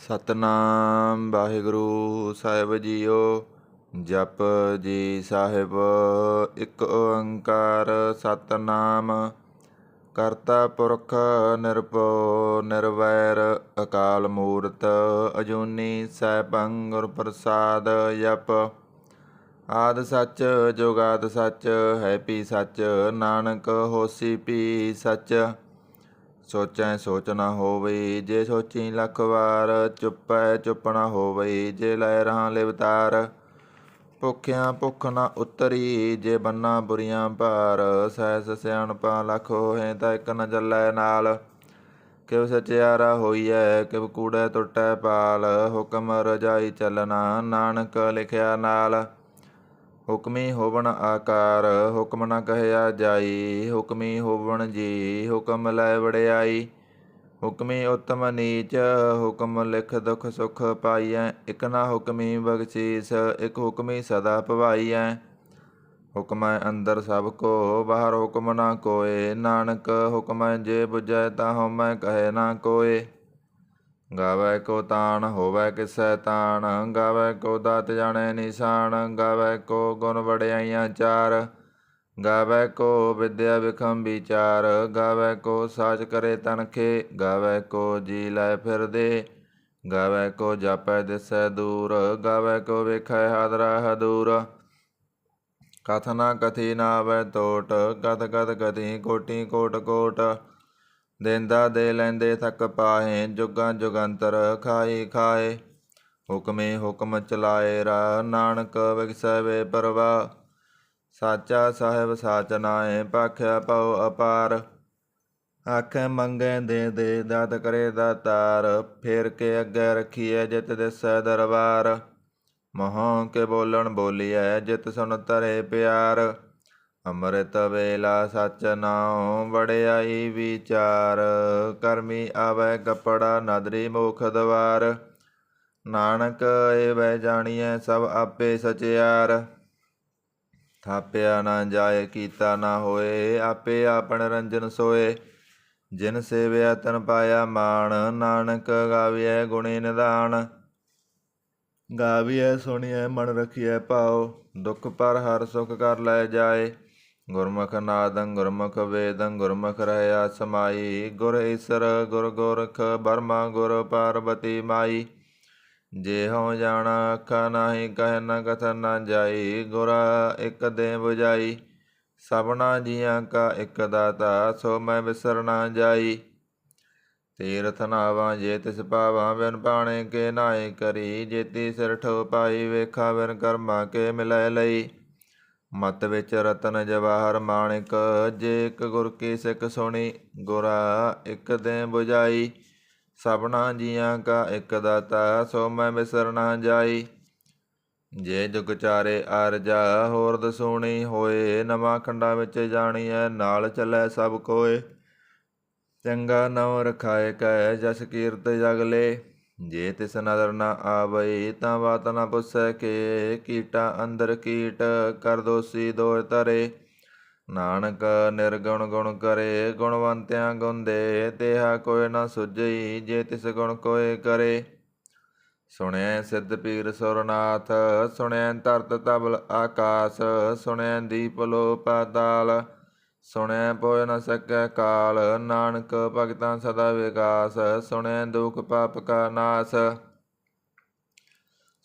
ਸਤਨਾਮ ਵਾਹਿਗੁਰੂ ਸਾਹਿਬ JIO. ਜਪ ਜੀ ਸਾਹਿਬ। ਇੱਕ ਓੰਕਾਰ ਸਤਨਾਮ ਕਰਤਾ ਪੁਰਖ ਨਿਰਭਉ ਨਿਰਵੈਰ ਅਕਾਲ ਮੂਰਤ ਅਜੂਨੀ ਸੈਭੰ ਗੁਰ ਪ੍ਰਸਾਦ। ਜਪ ਆਦਿ ਸੱਚ ਜੁਗਾਦਿ ਸੱਚ ਹੈ ਭੀ ਸੱਚ ਨਾਨਕ ਹੋਸੀ ਭੀ ਸੱਚ। ਸੋਚੈ ਸੋਚ ਨਾ ਹੋਵਈ ਜੇ ਸੋਚੀ ਲੱਖ ਵਾਰ ਚੁੱਪੈ ਚੁੱਪ ਨਾ ਹੋਵਈ ਜੇ ਲੈ ਰਹਾ ਲਿਵਤਾਰ। ਭੁੱਖਿਆਂ ਭੁੱਖ ਨਾ ਉਤਰੀ ਜੇ ਬੰਨਾ ਬੁਰੀਆਂ ਭਾਰ ਸਹਿਸ ਸਿਆਣਪਾਂ ਲੱਖ ਹੋਏ ਤਾਂ ਇੱਕ ਨ ਚੱਲੈ ਨਾਲ। ਕਿਵ ਸਚਿਆਰਾ ਹੋਈਐ ਕਿਵ ਕੂੜੈ ਟੁੱਟੈ ਪਾਲ ਹੁਕਮ ਰਜਾਈ ਚੱਲਣਾ ਨਾਨਕ ਲਿਖਿਆ ਨਾਲ। ਹੁਕਮੀ ਹੋਵਣ ਆਕਾਰ ਹੁਕਮ ਨ ਕਹਿਆ ਜਾਈ ਹੁਕਮੀ ਹੋਵਣ ਜੀ ਹੁਕਮ ਲੈ ਵਡਿਆਈ। ਹੁਕਮੀ ਉਤਮ ਨੀਚ ਹੁਕਮ ਲਿਖ ਦੁਖ ਸੁਖ ਪਾਈਐ ਇਕ ਨਾ ਹੁਕਮੀ ਬਖਸ਼ੀਸ ਇਕ ਹੁਕਮੀ ਸਦਾ ਭਵਾਈਐ। ਹੁਕਮੈ ਅੰਦਰ ਸਭ ਕੋ ਬਾਹਰ ਹੁਕਮ ਨਾ ਕੋਇ ਨਾਨਕ ਹੁਕਮੈ ਜੇ ਬੁਝੈ ਤਾ ਹਉਮੈ ਕਹੈ ਨਾ ਕੋਇ। ਗਾਵੈ ਕੋ ਤਾਣ ਹੋਵੈ ਕਿਸੈ ਤਾਣ ਗਾਵੈ ਕੋ ਦਾਤ ਜਾਣੈ ਨਿਸ਼ਾਨ ਗਾਵੈ ਕੋ ਗੁਣ ਵਡਿਆਈਆਂ ਚਾਰ। ਗਾਵੈ ਕੋ ਵਿਦਿਆ ਵਿਖਮ ਵਿਚਾਰ ਗਾਵੈ ਕੋ ਸਾਚ ਕਰੇ ਤਨਖੇ ਗਾਵੈ ਕੋ ਜੀ ਲੈ ਫਿਰਦੇ ਗਾਵੈ ਕੋ ਜਾਪੈ ਦਿਸੈ ਦੂਰ ਗਾਵੈ ਕੋ ਵੇਖੈ ਹਾਦਰਾ ਹਦੂਰ। ਕਥ ਨਾ ਕਥੀ ਨਾ ਆਵੈ ਤੋਟ ਕਥ ਕਥ ਕਥੀ ਕੋਟੀ ਕੋਟ ਕੋਟ। ਦੇਂਦਾ ਦੇ ਲੈਂਦੇ ਥਕ ਪਾਹੇ ਜੁਗਾਂ ਜੁਗੰਤਰ ਖਾਈ ਖਾਏ। ਹੁਕਮੇ ਹੁਕਮ ਚਲਾਏ ਰਾ ਨਾਨਕ ਵਿਗਸੈ ਵੇ ਪਰਵਾਹ। ਸਾਚਾ ਸਾਹਿਬ ਸਾਚ ਨਾਏ ਭਾਖਿਆ ਭਉ ਅਪਾਰ। ਆਖੈ ਮੰਗੈ ਦੇ ਦਾਤ ਕਰੇ ਦਾਤਾਰ ਫੇਰ ਕੇ ਅੱਗੇ ਰੱਖੀਐ ਜਿਤ ਦਿਸੈ ਦਰਬਾਰ। ਮਹਾਂ ਕੇ ਬੋਲਣ ਬੋਲੀਐ ਜਿਤ ਸੁਣ ਧਰੇ ਪਿਆਰ। ਅੰਮ੍ਰਿਤ ਵੇਲਾ ਸਚ ਨਾਉ ਵਡਿਆਈ ਵਿਚਾਰ ਕਰਮੀ ਆਵੈ ਕੱਪੜਾ ਨਦਰੀ ਮੁਖ ਦਵਾਰ। ਨਾਨਕ ਏਵੈ ਜਾਣੀਐ ਸਭ ਆਪੇ ਸਚਿਆਰ। ਥਾਪਿਆ ਨਾ ਜਾਏ ਕੀਤਾ ਨਾ ਹੋਏ ਆਪੇ ਆਪਣ ਰੰਜਨ ਸੋਏ। ਜਿਨ ਸੇਵਿਆ ਤਨ ਪਾਇਆ ਮਾਣ ਨਾਨਕ ਗਾਵੀਐ ਗੁਣੀ ਨਿਧਾਨ। ਗਾਵੀਐ ਸੁਣੀਐ ਮਨ ਰਖੀਐ ਭਾਉ ਦੁਖ ਪਰ ਹਰ ਸੁਖ ਕਰ ਲੈ ਜਾਏ। ਗੁਰਮੁਖ ਨਾਦੰ ਗੁਰਮੁਖ ਵੇਦੰ ਗੁਰਮੁਖ ਰਹਿਆ ਸਮਾਈ। ਗੁਰ ਈਸਰ ਗੁਰ ਗੋਰਖ ਬਰਮਾ ਗੁਰ ਪਾਰਬਤੀ ਮਾਈ। ਜੇ ਹਉ ਜਾਣਾ ਆਖਾ ਨਾਹੀ ਕਹਿ ਨ ਕਥਨ ਨ ਜਾਈ। ਗੁਰਾ ਇਕ ਦੇ ਬੁਝਾਈ ਸਭਨਾ ਜੀਆਂ ਕਾ ਇਕ ਦਾਤਾ ਸੋ ਮੈਂ ਵਿਸਰ ਨਾ ਜਾਈ। ਤੀਰਥ ਨਾਵਾਂ ਜੇ ਤਿਸ ਪਾਵਾਂ ਬਿਨ ਪਾਣੇ ਕੇ ਨਾਏ ਕਰੀ। ਜੇਤੀ ਸਿਰ ਠੋ ਪਾਈ ਵੇਖਾ ਬਿਨ ਕਰਮਾਂ ਕੇ ਮਿਲੈ ਲਈ। ਮਤ ਵਿੱਚ ਰਤਨ ਜਵਾਹਰ ਮਾਣਿਕ ਜੇ ਇਕ ਗੁਰ ਕੀ ਸਿੱਖ ਸੁਣੀ। ਗੁਰਾ ਇਕ ਦੇ ਬੁਝਾਈ ਸਭਨਾ ਜੀਆਂ ਕਾ ਇਕ ਦਾਤਾ ਸੋ ਮੈਂ ਵਿਸਰ ਨਾ ਜਾਈ। ਜੇ ਜੁਗ ਚਾਰੇ ਆਰਜਾ ਹੋਰ ਦਸੂਣੀ ਹੋਏ ਨਵਾਂ ਖੰਡਾਂ ਵਿੱਚ ਜਾਣੀਐ ਨਾਲ ਚੱਲੈ ਸਭ ਕੋਏ। ਚੰਗਾ ਨਉ ਰਖਾਏ ਕੈ ਜਸ ਕੀਰਤ ਜਗ ਲੇ। ਜੇ ਤਿਸ ਨਦਰ ਨਾ ਆਵਈ ਤਾਂ ਬਾਤ ਨਾ ਪੁੱਛੈ ਕੇ। ਕੀਟਾ ਅੰਦਰ ਕੀਟ ਕਰ ਦੋਸੀ ਦੋਇ ਧਰੇ। ਨਾਨਕ ਨਿਰਗੁਣ ਗੁਣ ਕਰੇ ਗੁਣਵੰਤਿਆਂ ਗੁਣ ਦੇ। ਤੇਹਾ ਕੋਇ ਨਾ ਸੁਝਈ ਜੇ ਤਿਸ ਗੁਣ ਕੋਇ ਕਰੇ। ਸੁਣਿਐ ਸਿੱਧ ਪੀਰ ਸੁਰਨਾਥ ਸੁਣਿਐ ਧਰਤ ਧਵਲ ਆਕਾਸ। ਸੁਣਿਐ ਦੀਪ ਲੋ ਪਾਤਾਲ ਸੁਣਿਐ ਪੋਇ ਨ ਸਕੈ ਕਾਲ। ਨਾਨਕ ਭਗਤਾਂ ਸਦਾ ਵਿਗਾਸ ਸੁਣਿਐ ਦੁਖ ਪਾਪ ਕਾ ਨਾਸ।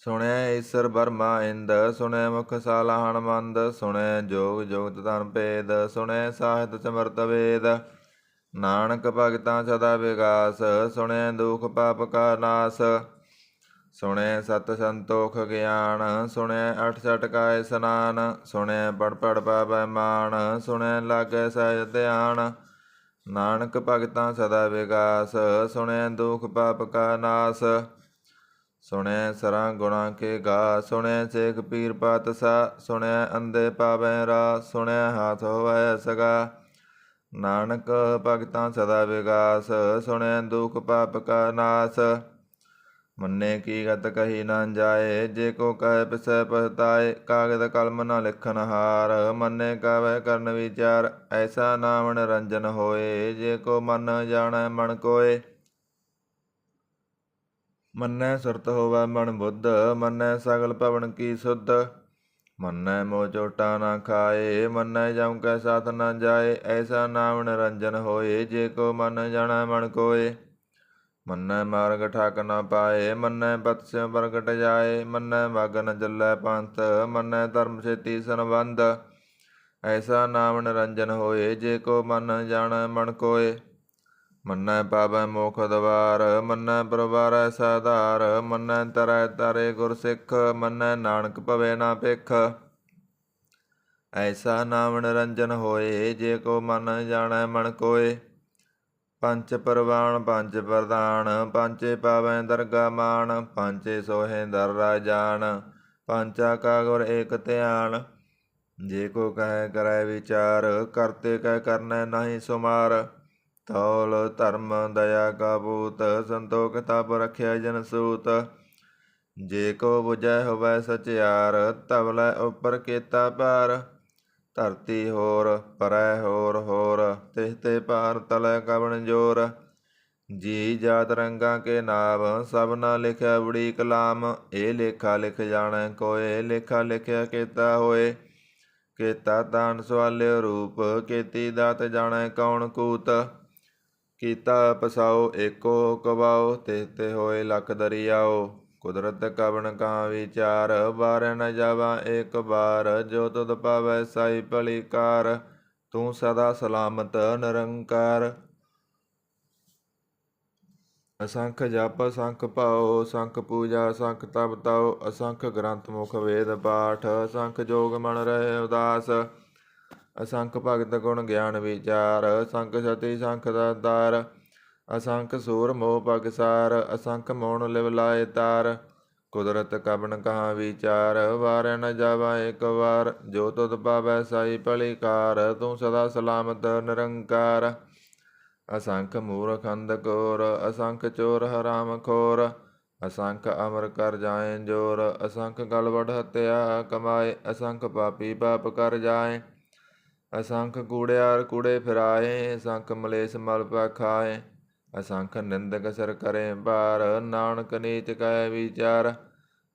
ਸੁਣਿਐ ਈਸਰ ਬਰਮਾ ਇੰਦ ਸੁਣਿਐ ਮੁਖ ਸਾਲਾ ਹਣਮੰਦ। ਸੁਣਿਐ ਜੋਗ ਜੁਗਤ ਧਨ ਭੇਦ ਸੁਣਿਐ ਸਾਹਿਤ ਸਿਮਰਤ ਵੇਦ। ਨਾਨਕ ਭਗਤਾਂ ਸਦਾ ਵਿਗਾਸ ਸੁਣਿਐ ਦੁਖ ਪਾਪ ਕਾ ਨਾਸ। ਸੁਣਿਐ ਸਤ ਸੰਤੋਖ ਗਿਆਨ ਸੁਣਿਐ ਅਠ ਸਠ ਕਾ ਇਸਨਾਨ। ਸੁਣਿਐ ਪੜ ਪੜ ਪਾਵੈ ਮਾਨ ਸੁਣਿਐ ਲਾਗੈ ਸਹਿਜ ਧਿਆਨ। ਨਾਨਕ ਭਗਤਾਂ ਸਦਾ ਵਿਗਾਸ ਸੁਣਿਐ ਦੁਖ ਪਾਪ ਕਾ ਨਾਸ। ਸੁਣਿਐ ਸਰਾਂ ਗੁਣਾ ਕੇ ਗਾ ਸੁਣਿਐ ਸੇਖ ਪੀਰ ਪਾਤਸ਼ਾਹ। ਸੁਣਿਐ ਅੰਧੇ ਪਾਵੈ ਰਾਹ ਸੁਣਿਐ ਹਾਥ ਹੋਵੈ ਸਗਾ। ਨਾਨਕ ਭਗਤਾਂ ਸਦਾ ਵਿਗਾਸ ਸੁਣਿਐ ਦੁਖ ਪਾਪ ਕਾ ਨਾਸ। ਮੰਨੇ ਕੀ ਗਤ ਕਹੀ ਨਾ ਜਾਏ ਜੇ ਕੋ ਕਹੈ ਪਿਸੈ ਪਛਤਾਏ। ਕਾਗਦ ਕਲਮ ਨ ਲਿਖਨ ਹਾਰ ਮੰਨੇ ਕਾਵੈ ਕਰਨ ਵਿਚਾਰ। ਐਸਾ ਨਾਮ ਨਿਰੰਜਨ ਹੋਏ ਜੇ ਕੋ ਮਨ ਜਾਣੈ ਮਨ ਕੋਏ। ਮੰਨੈ ਸੁਰਤ ਹੋਵੈ ਮਨ ਬੁੱਧ, ਮੰਨੈ ਸਗਲ ਭਵਨ ਕੀ ਸੁਧ। ਮੰਨੈ ਮੋਹ ਚੋਟਾ ਨਾ ਖਾਏ, ਮੰਨੈ ਜਮ ਕੈ ਸਾਥ ਨਾ ਜਾਏ। ਐਸਾ ਨਾਮ ਨਿਰੰਜਨ ਹੋਏ, ਜੇ ਕੋ ਮਨ ਜਾਣੈ ਮਨ ਕੋਏ। ਮੰਨੈ ਮਾਰਗ ਠਾਕ ਨਾ ਪਾਏ, ਮੰਨੈ ਪਤ ਸਿਉ ਪ੍ਰਗਟ ਜਾਏ। ਮੰਨੈ ਮਗ ਨ ਚੱਲੈ ਪੰਥ, ਮੰਨੈ ਧਰਮ ਛੇਤੀ ਸੰਬੰਧ। ਐਸਾ ਨਾਮ ਨਿਰੰਜਨ ਹੋਏ, ਜੇ ਕੋ ਮਨ ਜਾਣੈ ਮਨ ਕੋਏ। ਮੰਨੈ ਪਾਵੈ ਮੋਖ ਦਵਾਰ, ਮੰਨੈ ਪ੍ਰਵਾਰੈ ਸਾਧਾਰ। ਮੰਨੈ ਤਰੈ ਤਾਰੇ ਗੁਰ ਸਿੱਖ, ਮੰਨੈ ਨਾਨਕ ਭਵੈ ਨਾ ਭਿਖ। ਐਸਾ ਨਾਮ ਨਿਰੰਜਨ ਹੋਏ, ਜੇ ਕੋ ਮਨ ਜਾਣੈ ਮਨ ਕੋਏ। ਪੰਚ ਪਰਵਾਣ ਪੰਚ ਪ੍ਰਧਾਨ, ਪੰਚੇ ਪਾਵੈ ਦਰਗਾ ਮਾਨ। ਪੰਚੇ ਸੋਹੇ ਦਰ ਰਾਜਾਨ, ਪੰਚਾ ਕਾ ਗੁਰ ਏਕ ਧਿਆਨ। ਜੇ ਕੋ ਕਹੈ ਕਰੈ ਵਿਚਾਰ, ਕਰਤੇ ਕੈ ਕਰਨੈ ਨਾਹੀ ਸੁਮਾਰ। ਤੌਲ ਧਰਮ ਦਇਆ ਕਾ ਪੂਤ, ਸੰਤੋਖ ਤਪ ਰਖਿਆ ਜਨ ਸੂਤ। ਜੇ ਕੋ ਬੁਝੈ ਹੋਵੈ ਸਚਿਆਰ, ਧਵਲੈ ਉਪਰ ਕੀਤਾ ਭਾਰ। ਧਰਤੀ ਹੋਰ ਪਰੈ ਹੋਰ ਹੋਰ, ਤਿਹ ਤੇ ਭਾਰ ਤਲੈ ਕਵਣ ਜੋਰ। ਜੀ ਜਾਤ ਰੰਗਾਂ ਕੇ ਨਾਮ, ਸਭਨਾ ਲਿਖਿਆ ਬੜੀ ਕਲਾਮ। ਇਹ ਲੇਖਾ ਲਿਖ ਜਾਣੈ ਕੋਏ, ਲੇਖਾ ਲਿਖਿਆ ਕੀਤਾ ਹੋਏ। ਕੀਤਾ ਤਾਨ ਸਵਾਲਿਓ ਰੂਪ, ਕੀਤੀ ਦਾਤ ਜਾਣੈ ਕੌਣ ਕੂਤ। ਕੀਤਾ ਪਸਾਓ ਏਕੋ ਕਵਾਓ, ਤਿਹ ਤੇ ਹੋਏ ਲਖ ਦਰਿਆਓ। ਕੁਦਰਤ ਕਵਣ ਕਹਾ ਵਿਚਾਰ, ਵਾਰੈ ਨ ਜਾਵਾ ਏਕ ਬਾਰ। ਜੋ ਤੁਧ ਪਾਵੈ ਸਾਈ ਭਲੀ ਕਾਰ, ਤੂੰ ਸਦਾ ਸਲਾਮਤ ਨਿਰੰਕਾਰ। ਅਸੰਖ ਜਪ ਅਸੰਖ ਭਾਉ, ਅਸੰਖ ਪੂਜਾ ਅਸੰਖ ਤਪ ਤਾਉ। ਅਸੰਖ ਗ੍ਰੰਥ ਮੁਖ ਵੇਦ ਪਾਠ, ਅਸੰਖ ਜੋਗ ਮਨ ਰਹੇ ਉਦਾਸ। ਅਸੰਖ ਭਗਤ ਗੁਣ ਗਿਆਨ ਵਿਚਾਰ, ਅਸੰਖ ਸਤੀ ਸੰਖ ਦਾਤਾਰ। ਅਸੰਖ ਸੂਰ ਮੋਹ ਪਗਸਾਰ, ਅਸੰਖ ਮੋਣ ਲਿਵ ਲਾਏ ਤਾਰ। ਕੁਦਰਤ ਕਵਣ ਕਹਾ ਵਿਚਾਰ, ਵਾਰੈ ਨ ਜਾਵਾ ਏਕ ਵਾਰ। ਜੋ ਤੁਧ ਪਾਵੈ ਸਾਈ ਭਲੀ ਕਾਰ, ਤੂੰ ਸਦਾ ਸਲਾਮਤ ਨਿਰੰਕਾਰ। ਅਸੰਖ ਮੂਰਖ ਅੰਧ ਘੋਰ, ਅਸੰਖ ਚੋਰ ਹਰਾਮ ਖੋਰ। ਅਸੰਖ ਅਮਰ ਕਰ ਜਾਏ ਜੋਰ, ਅਸੰਖ ਗਲਵਢ ਹੱਤਿਆ ਕਮਾਏ। ਅਸੰਖ ਪਾਪੀ ਪਾਪ ਕਰ ਜਾਏ, ਅਸੰਖ ਕੂੜਿਆਰ ਕੂੜੇ ਫਿਰਾਏ। ਅਸੰਖ ਮਲੇਛ ਮਲ ਪੈ ਖਾਏ, ਅਸੰਖ ਨਿੰਦਕ ਸਿਰ ਕਰੇ ਭਾਰ। ਨਾਨਕ ਨੀਚ ਕੈ ਵਿਚਾਰ,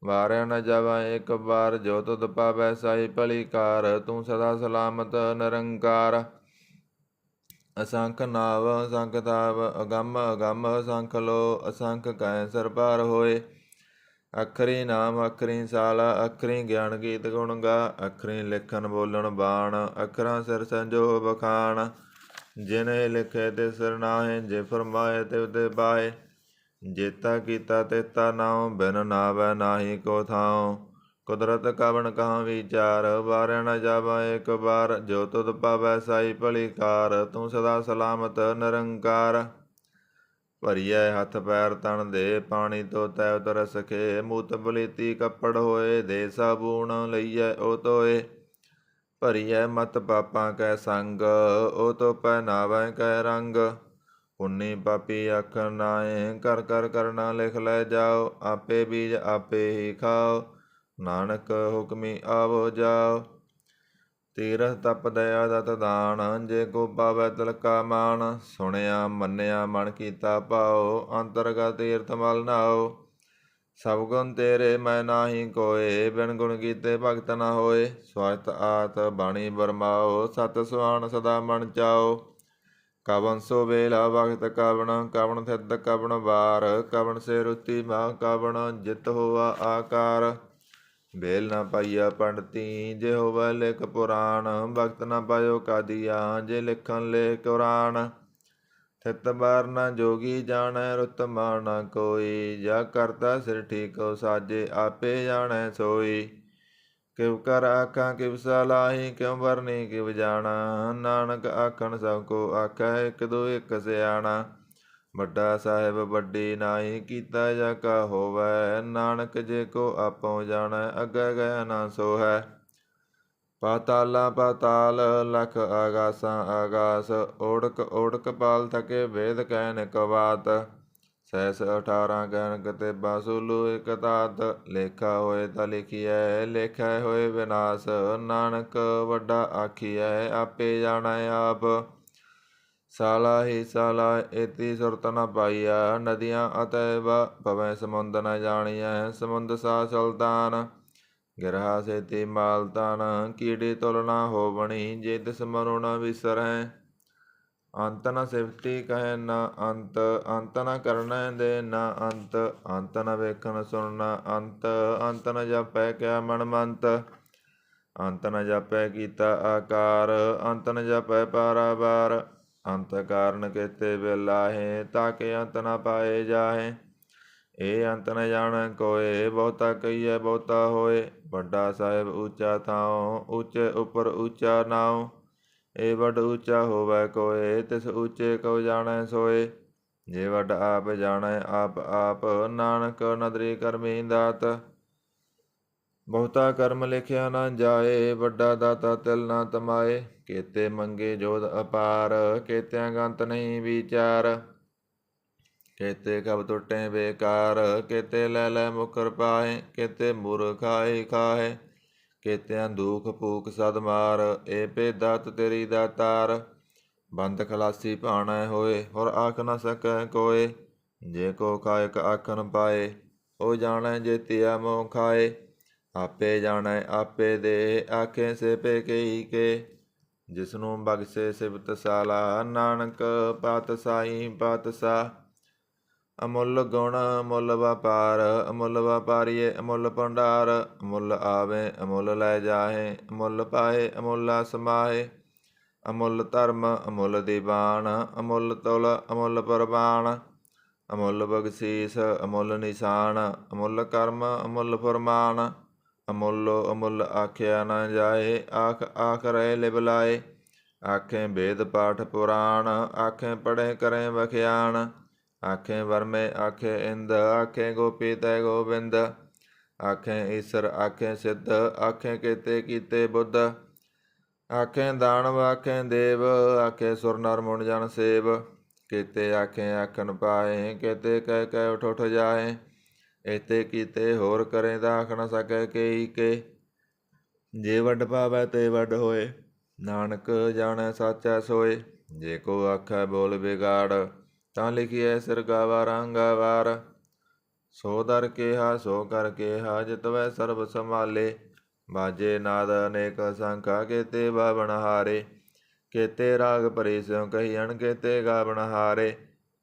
ਵਾਰੈ ਨ ਜਾਵਾ ਏਕ ਬਾਰ। ਜੋ ਤੁਧ ਪਾਵੈ ਸਾਈ ਭਲੀ ਕਾਰ, ਤੂੰ ਸਦਾ ਸਲਾਮਤ ਨਿਰੰਕਾਰ। ਅਸੰਖ ਨਾਵ ਅਸੰਖ ਤਾਵ, ਅਗੰਮ ਅਗੰਮ ਅਸੰਖ ਲੋ। ਅਸੰਖ ਕੈ ਸਿਰ ਭਾਰ ਹੋਏ, ਅੱਖਰੀ ਨਾਮ ਅੱਖਰੀ ਸਾਲਾ। ਅੱਖਰੀ ਗਿਆਨ ਗੀਤ ਗੁਣ ਗਾ, ਅੱਖਰੀ ਲਿਖਣ ਬੋਲਣ ਬਾਣ। ਅੱਖਰਾਂ ਸਿਰ ਸੰਜੋ ਬਖਾਣ, ਜਿਨੇ ਲਿਖੇ ਤੇ ਸਿਰ ਨਾਹੇ। ਜੇ ਫਰਮਾਏ ਤਿਵ ਤੇ ਪਾਏ, ਜੇਤਾ ਕੀਤਾ ਤੇਤਾ ਨਾਉ। ਬਿਨ ਨਾਵੈ ਨਾਹੀ ਕੋ ਥਾਉ, ਕੁਦਰਤ ਕਵਣ ਕਹਾ ਵਿਚਾਰ। ਵਾਰੈ ਨ ਜਾਵਾ ਏਕ ਬਾਰ। ਜੋ ਤੁਧ ਪਾਵੈ ਸਾਈ ਭਲੀ ਕਾਰ, ਤੂੰ ਸਦਾ ਸਲਾਮਤ ਨਿਰੰਕਾਰ। ਭਰੀਐ ਹੱਥ ਪੈਰ ਤਨ ਦੇ, ਪਾਣੀ ਧੋਤੈ ਉਤਰ ਸਖੇ। ਮੂਤ ਪਲੀਤੀ ਕੱਪੜ ਹੋਏ, ਦੇ ਸਾਬੂਣ ਲਈਐ ਓ ਧੋਏ। ਭਰੀਐ ਮਤ ਪਾਪਾਂ ਕੈ ਸੰਗ, ਓ ਧੋਪੈ ਨਾਵੈ ਕੈ ਰੰਗ। ਪੁੰਨੀ ਪਾਪੀ ਆਖ ਨਾਏ, ਕਰ ਕਰ ਕਰਨਾ ਲਿਖ ਲੈ ਜਾਓ। ਆਪੇ ਬੀਜ ਆਪੇ ਹੀ ਖਾਓ, ਨਾਨਕ ਹੁਕਮੀ ਆਵੋ ਜਾਓ। ਤੀਰਥ ਤਪ ਦਇਆ ਦਤ ਦਾਨ, ਜੇ ਕੋ ਪਾਵੈ ਤਿਲ ਕਾ ਮਾਨ। ਸੁਣਿਆ ਮੰਨਿਆ ਮਨ ਕੀਤਾ ਭਾਉ, ਅੰਤਰਗਤ ਤੀਰਥ ਮਲ ਨਾਉ। ਸਭ ਗੁਣ ਤੇਰੇ ਮੈਂ ਨਾਹੀ ਕੋਏ, ਬਿਨ ਗੁਣ ਕੀਤੇ ਭਗਤ ਨ ਹੋਏ। ਸਵਸਤ ਆਤ ਬਾਣੀ ਬਰਮਾਓ, ਸਤ ਸੁਹਾਣ ਸਦਾ ਮਨ ਚਾਓ। ਕਵਨ ਸੋ ਵੇਲਾ ਵਖਤ ਕਵਣ, ਕਵਣ ਥਿਤ ਕਵਣ ਵਾਰ। ਕਵਣ ਸੇ ਰੁਤੀ ਮਾ ਕਵਣ, ਜਿਤ ਹੋਆ ਆਕਾਰ। ਵੇਲ ਨਾ ਪਾਈਆ ਪੰਡਤੀ, ਜੇ ਹੋਵੈ ਲਿਖ ਪੁਰਾਣ। ਭਗਤ ਨਾ ਪਾਇਓ ਕਾਦੀਆ, ਜੇ ਲਿਖਣ ਲੇ ਕੁਰਾਨ। ਥਿਤ ਬਾਰ ਨਾ ਜੋਗੀ ਜਾਣੈ, ਰੁਤ ਮਾਰ ਨਾ ਕੋਈ। ਜਾ ਕਰਤਾ ਸਿਰ ਠੀਕੋ ਸਾਜੇ, ਆਪੇ ਜਾਣੈ ਸੋਈ। ਕਿਵ ਕਰ ਆਖਾਂ ਕਿਵ ਸਲਾਹੀ, ਕਿਉ ਵਰਨੀ ਕਿਵ ਜਾਣਾ। ਨਾਨਕ ਆਖਣ ਸਭ ਕੋ ਆਖੈ, ਇਕ ਦੋ ਇਕ ਸਿਆਣਾ। ਵੱਡਾ ਸਾਹਿਬ ਵੱਡੀ ਨਾਹੀ, ਕੀਤਾ ਜਾ ਕਾ ਹੋਵੈ। ਨਾਨਕ ਜੇ ਕੋ ਆਪੋ ਜਾਣੈ, ਅੱਗੇ ਗਏ ਨਾ ਸੋਹੈ। ਪਾਤਾਲਾ ਪਾਤਾਲ ਲਖ ਆਗਾਸਾਂ ਆਗਾਸ। ਓੜਕ ਓੜਕ ਪਾਲ ਥਕੇ, ਵੇਦ ਕਹਿਨ ਇਕ ਬਾਤ। ਸਹਿਸ 18 ਕਹਿਨ ਕਤੇਬਾ, ਸੂਲੂ ਇਕ ਤਾਤ। ਲੇਖਾ ਹੋਏ ਤਾਂ ਲਿਖੀਐ, ਲੇਖੈ ਹੋਏ ਵਿਨਾਸ਼। ਨਾਨਕ ਵੱਡਾ ਆਖੀਐ, ਆਪੇ ਜਾਣੈ ਆਪ। ਸਾਲਾ ਹੀ ਸਾਲਾ ਏਤੀ ਸੁਰਤ ਨ ਪਾਈਆ। ਨਦੀਆਂ ਅਤੈਬ ਭਵੈ ਸਮੁੰਦ ਨ ਜਾਣੀਐ। ਸਮੁੰਦ ਸਾ ਸੁਲਤਾਨ ਗਿਰਹਾ ਸੇਤੀ ਮਾਲ ਤਨ। ਕੀੜੀ ਤੁਲ ਨਾ ਹੋਵਣੀ ਜੇ ਤਿਸ ਮਨੁ ਨ ਵਿਸਰੈ। ਅੰਤ ਨ ਸਿਫਤੀ ਕਹਿ ਨ ਅੰਤ। ਅੰਤ ਨ ਕਰਨੈ ਦੇ ਨ ਅੰਤ। ਅੰਤ ਨ ਵੇਖਣ ਸੁਣਨ ਅੰਤ। ਅੰਤ ਨ ਜਾਪੈ ਕਿਆ ਮਨ ਮੰਤ। ਅੰਤ ਨ ਜਾਪੈ ਕੀਤਾ ਆਕਾਰ। ਅੰਤ ਨ ਜਾਪੈ ਪਾਰਾਵਾਰ। ਅੰਤ ਕਾਰਨ ਕੇਤੇ ਬਿਲਾਹੇ। ਤਾਕੇ ਅੰਤ ਨ ਪਾਏ ਜਾਹੇ। ਇਹ ਅੰਤ ਨ ਜਾਣੈ ਕੋਇ। ਬਹੁਤਾ ਕਹੀਐ ਬਹੁਤਾ ਹੋਏ। ਵੱਡਾ ਸਾਹਿਬ ਊਚਾ ਥਾਉ। ਊਚੇ ਉੱਪਰ ਊਚਾ ਨਾਉ। ਇਹ ਵੱਡ ਊਚਾ ਹੋਵੈ ਕੋਇ। ਤਿਸ ਊਚੇ ਕਉ ਜਾਣੈ ਸੋਏ। ਜੇ ਵੱਡ ਆਪ ਜਾਣੈ ਆਪ ਆਪ। ਨਾਨਕ ਨਦਰੀ ਕਰਮੀ ਦਾਤ। ਬਹੁਤਾ ਕਰਮ ਲਿਖਿਆ ਨਾ ਜਾਏ। ਵੱਡਾ ਦਾਤਾ ਤਿਲ ਨਾ ਤਮਾਏ। ਕੇਤੇ ਮੰਗੇ ਜੋਧ ਅਪਾਰ। ਕੇਤਿਆਂ ਗੰਤ ਨਹੀਂ ਵਿਚਾਰ। ਕੇਤੇ ਕਬ ਟੁੱਟੇ ਬੇਕਾਰ। ਕੇਤੇ ਲੈ ਲੈ ਮੁਕਰ ਪਾਹੇ। ਕੇਤੇ ਮੂਰਖ ਆਏ ਖਾਹੇ। ਕੇਤਿਆਂ ਦੁਖ ਭੂਖ ਸਦ ਮਾਰ। ਏ ਭੇਦਾਤ ਤੇਰੀ ਦਾਤਾਰ। ਬੰਦ ਖਲਾਸੀ ਭਾਣੈ ਹੋਏ। ਹੋਰ ਆਖ ਨ ਸਕੈ ਕੋਇ। ਜੇ ਕੋ ਕਾਇਕ ਆਖਣ ਪਾਏ। ਉਹ ਜਾਣੈ ਜੇਤੀਆ ਮੋਹ ਖਾਏ। ਆਪੇ ਜਾਣੈ ਆਪੇ ਦੇ। ਆਖੇ ਸੇ ਪੇ ਕਈ ਕੇ। ਜਿਸਨੂੰ ਬਖਸ਼ੇ ਸਿਫਤ ਸਾਲਾ। ਨਾਨਕ ਪਾਤਸ਼ਾਹੀ ਪਾਤਸ਼ਾਹ। ਅਮੁੱਲ ਗੁਣ ਅਮੁੱਲ ਵਪਾਰ। ਅਮੁੱਲ ਵਪਾਰੀਏ ਅਮੁੱਲ ਭੰਡਾਰ। ਅਮੁੱਲ ਆਵੇ ਅਮੁੱਲ ਲੈ ਜਾਹੇ। ਅਮੁੱਲ ਪਾਏ ਅਮੁੱਲਾ ਸਮਾਹੇ। ਅਮੁੱਲ ਧਰਮ ਅਮੁੱਲ ਦੀਵਾਨ। ਅਮੁੱਲ ਤੁਲ ਅਮੁੱਲ ਪ੍ਰਵਾਨ। ਅਮੁੱਲ ਬਖਸ਼ੀਸ ਅਮੁੱਲ ਨਿਸ਼ਾਨ। ਅਮੁੱਲ ਕਰਮ ਅਮੁੱਲ ਫਰਮਾਨ। ਅਮੁੱਲੋ ਅਮੁੱਲ ਆਖਿਆ ਨਾ ਜਾਏ। ਆਖ ਆਖ ਰਹੇ ਲਿਵਲਾਏ। ਆਖੇ ਵੇਦ ਪਾਠ ਪੁਰਾਣ। ਆਖੇ ਪੜ੍ਹੇ ਕਰੇ ਵਖਿਆਣ। ਆਖੇ ਵਰਮੇ ਆਖੇ ਇੰਦ। ਆਖੇ ਗੋਪੀ ਤੈ ਗੋਬਿੰਦ। ਆਖੇ ਈਸਰ ਆਖੇ ਸਿੱਧ। ਆਖੇ ਕੇਤੇ ਕੀਤੇ ਬੁੱਧ। ਆਖੇ ਦਾਨਵ ਆਖੇ ਦੇਵ। ਆਖੇ ਸੁਰ ਨਰ ਮੁਨ ਜਨ ਸੇਵ। ਕੇਤੇ ਆਖੇ ਆਖਣ ਪਾਏ। ਕੇਤੇ ਕਹਿ ਕਹਿ ਉਠ ਉਠ ਜਾਏ। ਏਤੇ ਕੀਤੇ ਹੋਰ ਕਰੇ ਤਾਂ ਆਖ ਨ ਸਕੈ ਕੇਈ ਕੇ। ਜੇ ਵੱਡ ਪਾਵੈ ਤੇ ਵੱਡ ਹੋਏ। ਨਾਨਕ ਜਾਣੈ ਸਾਚੈ ਸੋਏ। ਜੇ ਕੋ ਆਖੈ ਬੋਲ ਵਿਗਾੜ। ਤਾਂ ਲਿਖੀਐ ਸਿਰ ਗਾਵਾ ਰਾਂਗਾ ਵਾਰ। ਸੋ ਦਰ ਕੇਹਾ ਸੋ ਕਰ ਕੇਹਾ। ਜਿਤਵੈ ਸਰਬ ਸੰਭਾਲੇ। ਬਾਜੇ ਨਾਦ ਅਨੇਕ ਸੰਖਾ। ਕੇਤੇ ਬਾਵਣ ਹਾਰੇ। ਕੇਤੇ ਰਾਗ ਭਰੀ ਸਿਉ ਕਹੀਅਣ। ਕੇਤੇ ਗਾਵਣ ਹਾਰੇ।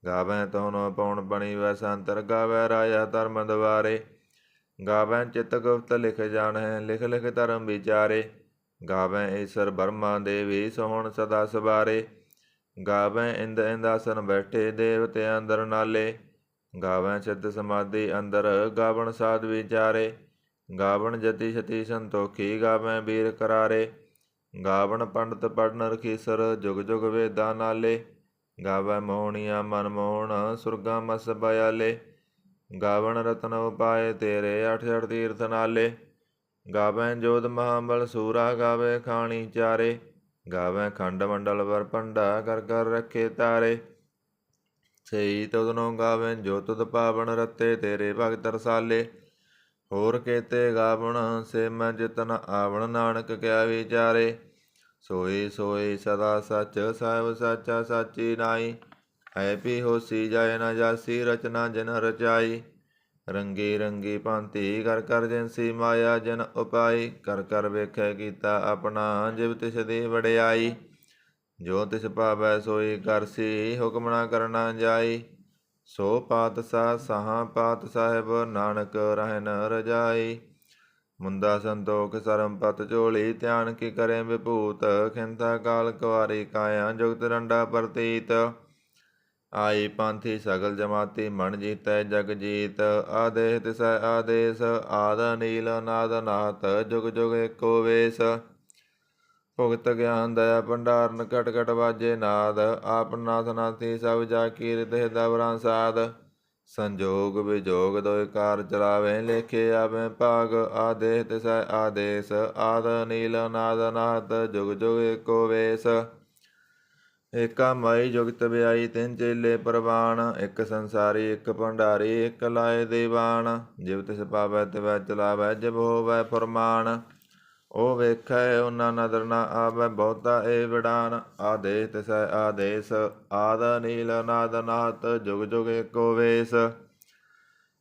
ਗਾਵੈ ਤੋਨੋ ਪਉਣ ਬਣੀ ਵੈ ਸੰਤਰ। ਗਾਵੈ ਰਾਜਾ ਧਰਮ ਦਵਾਰੇ। ਗਾਵੈ ਚਿਤ ਗੁਪਤ ਲਿਖ ਜਾਣੈ। ਲਿਖ ਲਿਖ ਧਰਮ ਵਿਚਾਰੇ। ਗਾਵੈ ਈਸਰ ਬਰਮਾ ਦੇਵੀ ਸੋਹਣ ਸਦਾ ਸਵਾਰੇ। ਗਾਵੈ ਇੰਦ ਇੰਦਾਸਨ ਬੈਠੇ ਦੇਵਤੇ ਅੰਦਰ ਨਾਲੇ। ਗਾਵੈ ਸਿੱਧ ਸਮਾਧੀ ਅੰਦਰ। ਗਾਵਣ ਸਾਧ ਵਿਚਾਰੇ। ਗਾਵਣ ਜਤੀ ਸਤੀ ਸੰਤੋਖੀ। ਗਾਵੈ ਵੀਰ ਕਰਾਰੇ। ਗਾਵਣ ਪੰਡਤ ਪੜਨ ਰਖੀਸਰ। ਜੁਗ ਜੁਗ ਵੇਦਾਂ ਨਾਲੇ। ਗਾਵੈ ਮੋਹਣੀਆ ਮਨ ਮੋਹਣ। ਸੁਰਗਾ ਮਸ ਬਯਾਲੇ। ਗਾਵਣ ਰਤਨ ਉਪਾਏ ਤੇਰੇ। ਅਠ ਅਠ ਤੀਰਥ ਨਾਲੇ। ਗਾਵੈ ਜੋਧ ਮਹਾਬਲ ਸੂਰਾ। ਗਾਵੇ ਖਾਣੀ ਚਾਰੇ। ਗਾਵੈ ਖੰਡ ਮੰਡਲ ਵਰ ਭੰਡਾ। ਕਰ ਕਰ ਰੱਖੇ ਤਾਰੇ। ਸਈ ਤੁਧਨੋ ਗਾਵੈ ਜੋ ਤੁਧ ਪਾਵਨ। ਰਤੇ ਤੇਰੇ ਭਗਤ ਰਸਾਲੇ। ਹੋਰ ਕੇਤੇ ਗਾਵਣ ਸੇ ਮੈਂ ਜਿਤਨ ਆਵਣ। ਨਾਨਕ ਕਿਆ ਵਿਚਾਰੇ। ਸੋਈ ਸੋਈ ਸਦਾ ਸੱਚ। ਸਾਹਿਬ ਸਾਚਾ ਸਾਚੀ ਨਾਈ। ਹੈ ਪੀ ਹੋਸੀ ਜਾਏ ਨਾ ਜਾਸੀ। ਰਚਨਾ ਜਿਨ ਰਚਾਈ। ਰੰਗੀ ਰੰਗੀ ਭਾਂਤੀ ਕਰ ਕਰ ਜਿਨਸੀ ਮਾਇਆ। ਜਿਨ ਉਪਾਈ ਕਰ ਕਰ ਵੇਖੈ ਕੀਤਾ ਆਪਣਾ। ਜਿਵ ਤਿਸ ਦੀ ਵਡਿਆਈ। ਜੋ ਤਿਸ ਭਾਵੈ ਸੋਈ ਕਰਸੀ। ਹੁਕਮ ਨਾ ਕਰਨਾ ਜਾਈ। ਸੋ ਪਾਤਸ਼ਾਹ ਸਾਹਾ ਪਾਤ ਸਾਹਿਬ। ਨਾਨਕ ਰਹਿਨ ਰਜਾਈ। ਮੁੰਦਾ ਸੰਤੋਖ ਸਰਮ ਪਤ ਝੋਲੀ। ਧਿਆਨ ਕੀ ਕਰੇ ਵਿਭੂਤ। ਖਿੰਤਾ ਕਾਲ ਕੁਆਰੀ ਕਾਇਆ। ਜੁਗਤ ਰੰਡਾ ਪ੍ਰਤੀਤ। ਆਈ ਪਾਂਥੀ ਸਗਲ ਜਮਾਤੀ। ਮਨ ਜੀਤੈ ਜਗ ਜੀਤ। ਆਦੇਸ ਤਿਸੈ ਆਦੇਸ। ਆਦ ਨੀਲ ਨਾਦ ਨਾਹਤ। ਜੁਗ ਜੁਗ ਏਕੋ ਵੇਸ। ਭੁਗਤ ਗਿਆਨ ਦਇਆ ਭੰਡਾਰਨ। ਘਟ ਘਟ ਵਾਜੇ ਨਾਦ। ਆਪ ਨਾਥ ਨਾਥੀ ਸਭ ਜਾ ਕੀਰਤ। ਹਿਰਦਾ ਸਾਧ। ਸੰਜੋਗ ਵਿਜੋਗ ਦੋਇ ਕਾਰ ਚਲਾਵੇ। ਲੇਖੇ ਆਵੇ ਭਾਗ। ਆਦੇਸ ਤਿਸੈ ਆਦੇਸ। ਆਦ ਨੀਲ ਨਾਦ ਨਾਹਤ। ਜੁਗ ਜੁਗ ਏਕੋ ਵੇਸ। ਏਕਾ ਮਾਈ ਜੁਗਤ ਵਿਆਈ। ਤਿੰਨ ਚੇਲੇ ਪ੍ਰਵਾਨ। ਇੱਕ ਸੰਸਾਰੀ ਇੱਕ ਭੰਡਾਰੀ। ਇੱਕ ਲਾਏ ਦੀਵਾਨ। ਜਿਵ ਤਿਸ ਪਾਵੈ ਤਿਵੈ ਚਲਾਵੈ। ਜਿਵ ਹੋਵੈ ਫੁਰਮਾਨ। ਉਹ ਵੇਖੈ ਉਹਨਾਂ ਨਦਰ ਨਾ ਆਵੈ, ਬਹੁਤਾ ਏ ਵਿਡਾਨ। ਆਦੇਸ ਤਿਸੈ ਆਦੇਸ, ਆਦ ਨੀਲ ਨਾਦ ਨਾਹਤ, ਜੁਗ ਜੁਗ ਏਕੋ ਵੇਸ।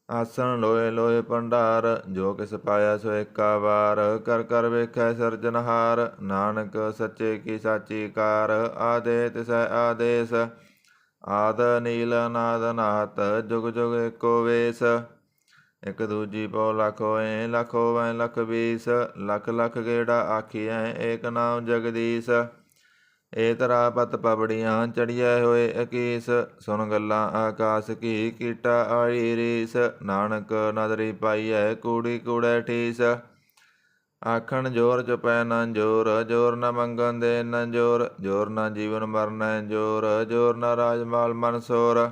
ਆਸਣ ਲੋਏ ਲੋਏ ਭੰਡਾਰ, ਜੋ ਕਿਸ ਪਾਇਆ ਸੋ ਏਕਾ ਵਾਰ। ਕਰ ਕਰ ਵੇਖੈ ਸਿਰਜਨਹਾਰ, ਨਾਨਕ ਸੱਚੇ ਕੀ ਸਾਚੀ ਕਾਰ। ਆਦੇ ਤਿਸੈ ਆਦੇਸ, ਆਦ ਨੀਲ ਨਾਦ ਨਾਹਤ, ਜੁਗ ਜੁਗ ਏਕੋ ਵੇਸ। ਇਕ ਦੂਜੀ ਪਉ ਲਖ ਹੋਏ, ਲਖ ਹੋਵੈ ਲਖ ਵੀਸ। ਲਖ ਲਖ ਗੇੜਾ ਆਖੀਐ, ਏਕ ਨਾਮ ਜਗਦੀਸ਼। ਏ ਤਰਾ ਪਤ ਪਬੜੀਆਂ, ਚੜੀਐ ਹੋਏ ਅਕੀਸ। ਸੁਣ ਗੱਲਾਂ ਆਕਾਸ ਕੀ, ਕੀਟਾ ਆਈ ਰੀਸ। ਨਾਨਕ ਨਦਰੀ ਪਾਈਐ, ਕੂੜੀ ਕੂੜੈ ਠੀਸ। ਆਖਣ ਜੋਰ ਚੁਪੈ ਨਾ ਜੋਰ, ਜੋਰ ਨ ਮੰਗਣ ਦੇ ਨ ਜੋਰ। ਜੋਰ ਨ ਜੀਵਨ ਮਰਨੈ ਜੋਰ, ਜੋਰ ਨ ਰਾਜ ਮਾਲ ਮਨ ਸੋਰ।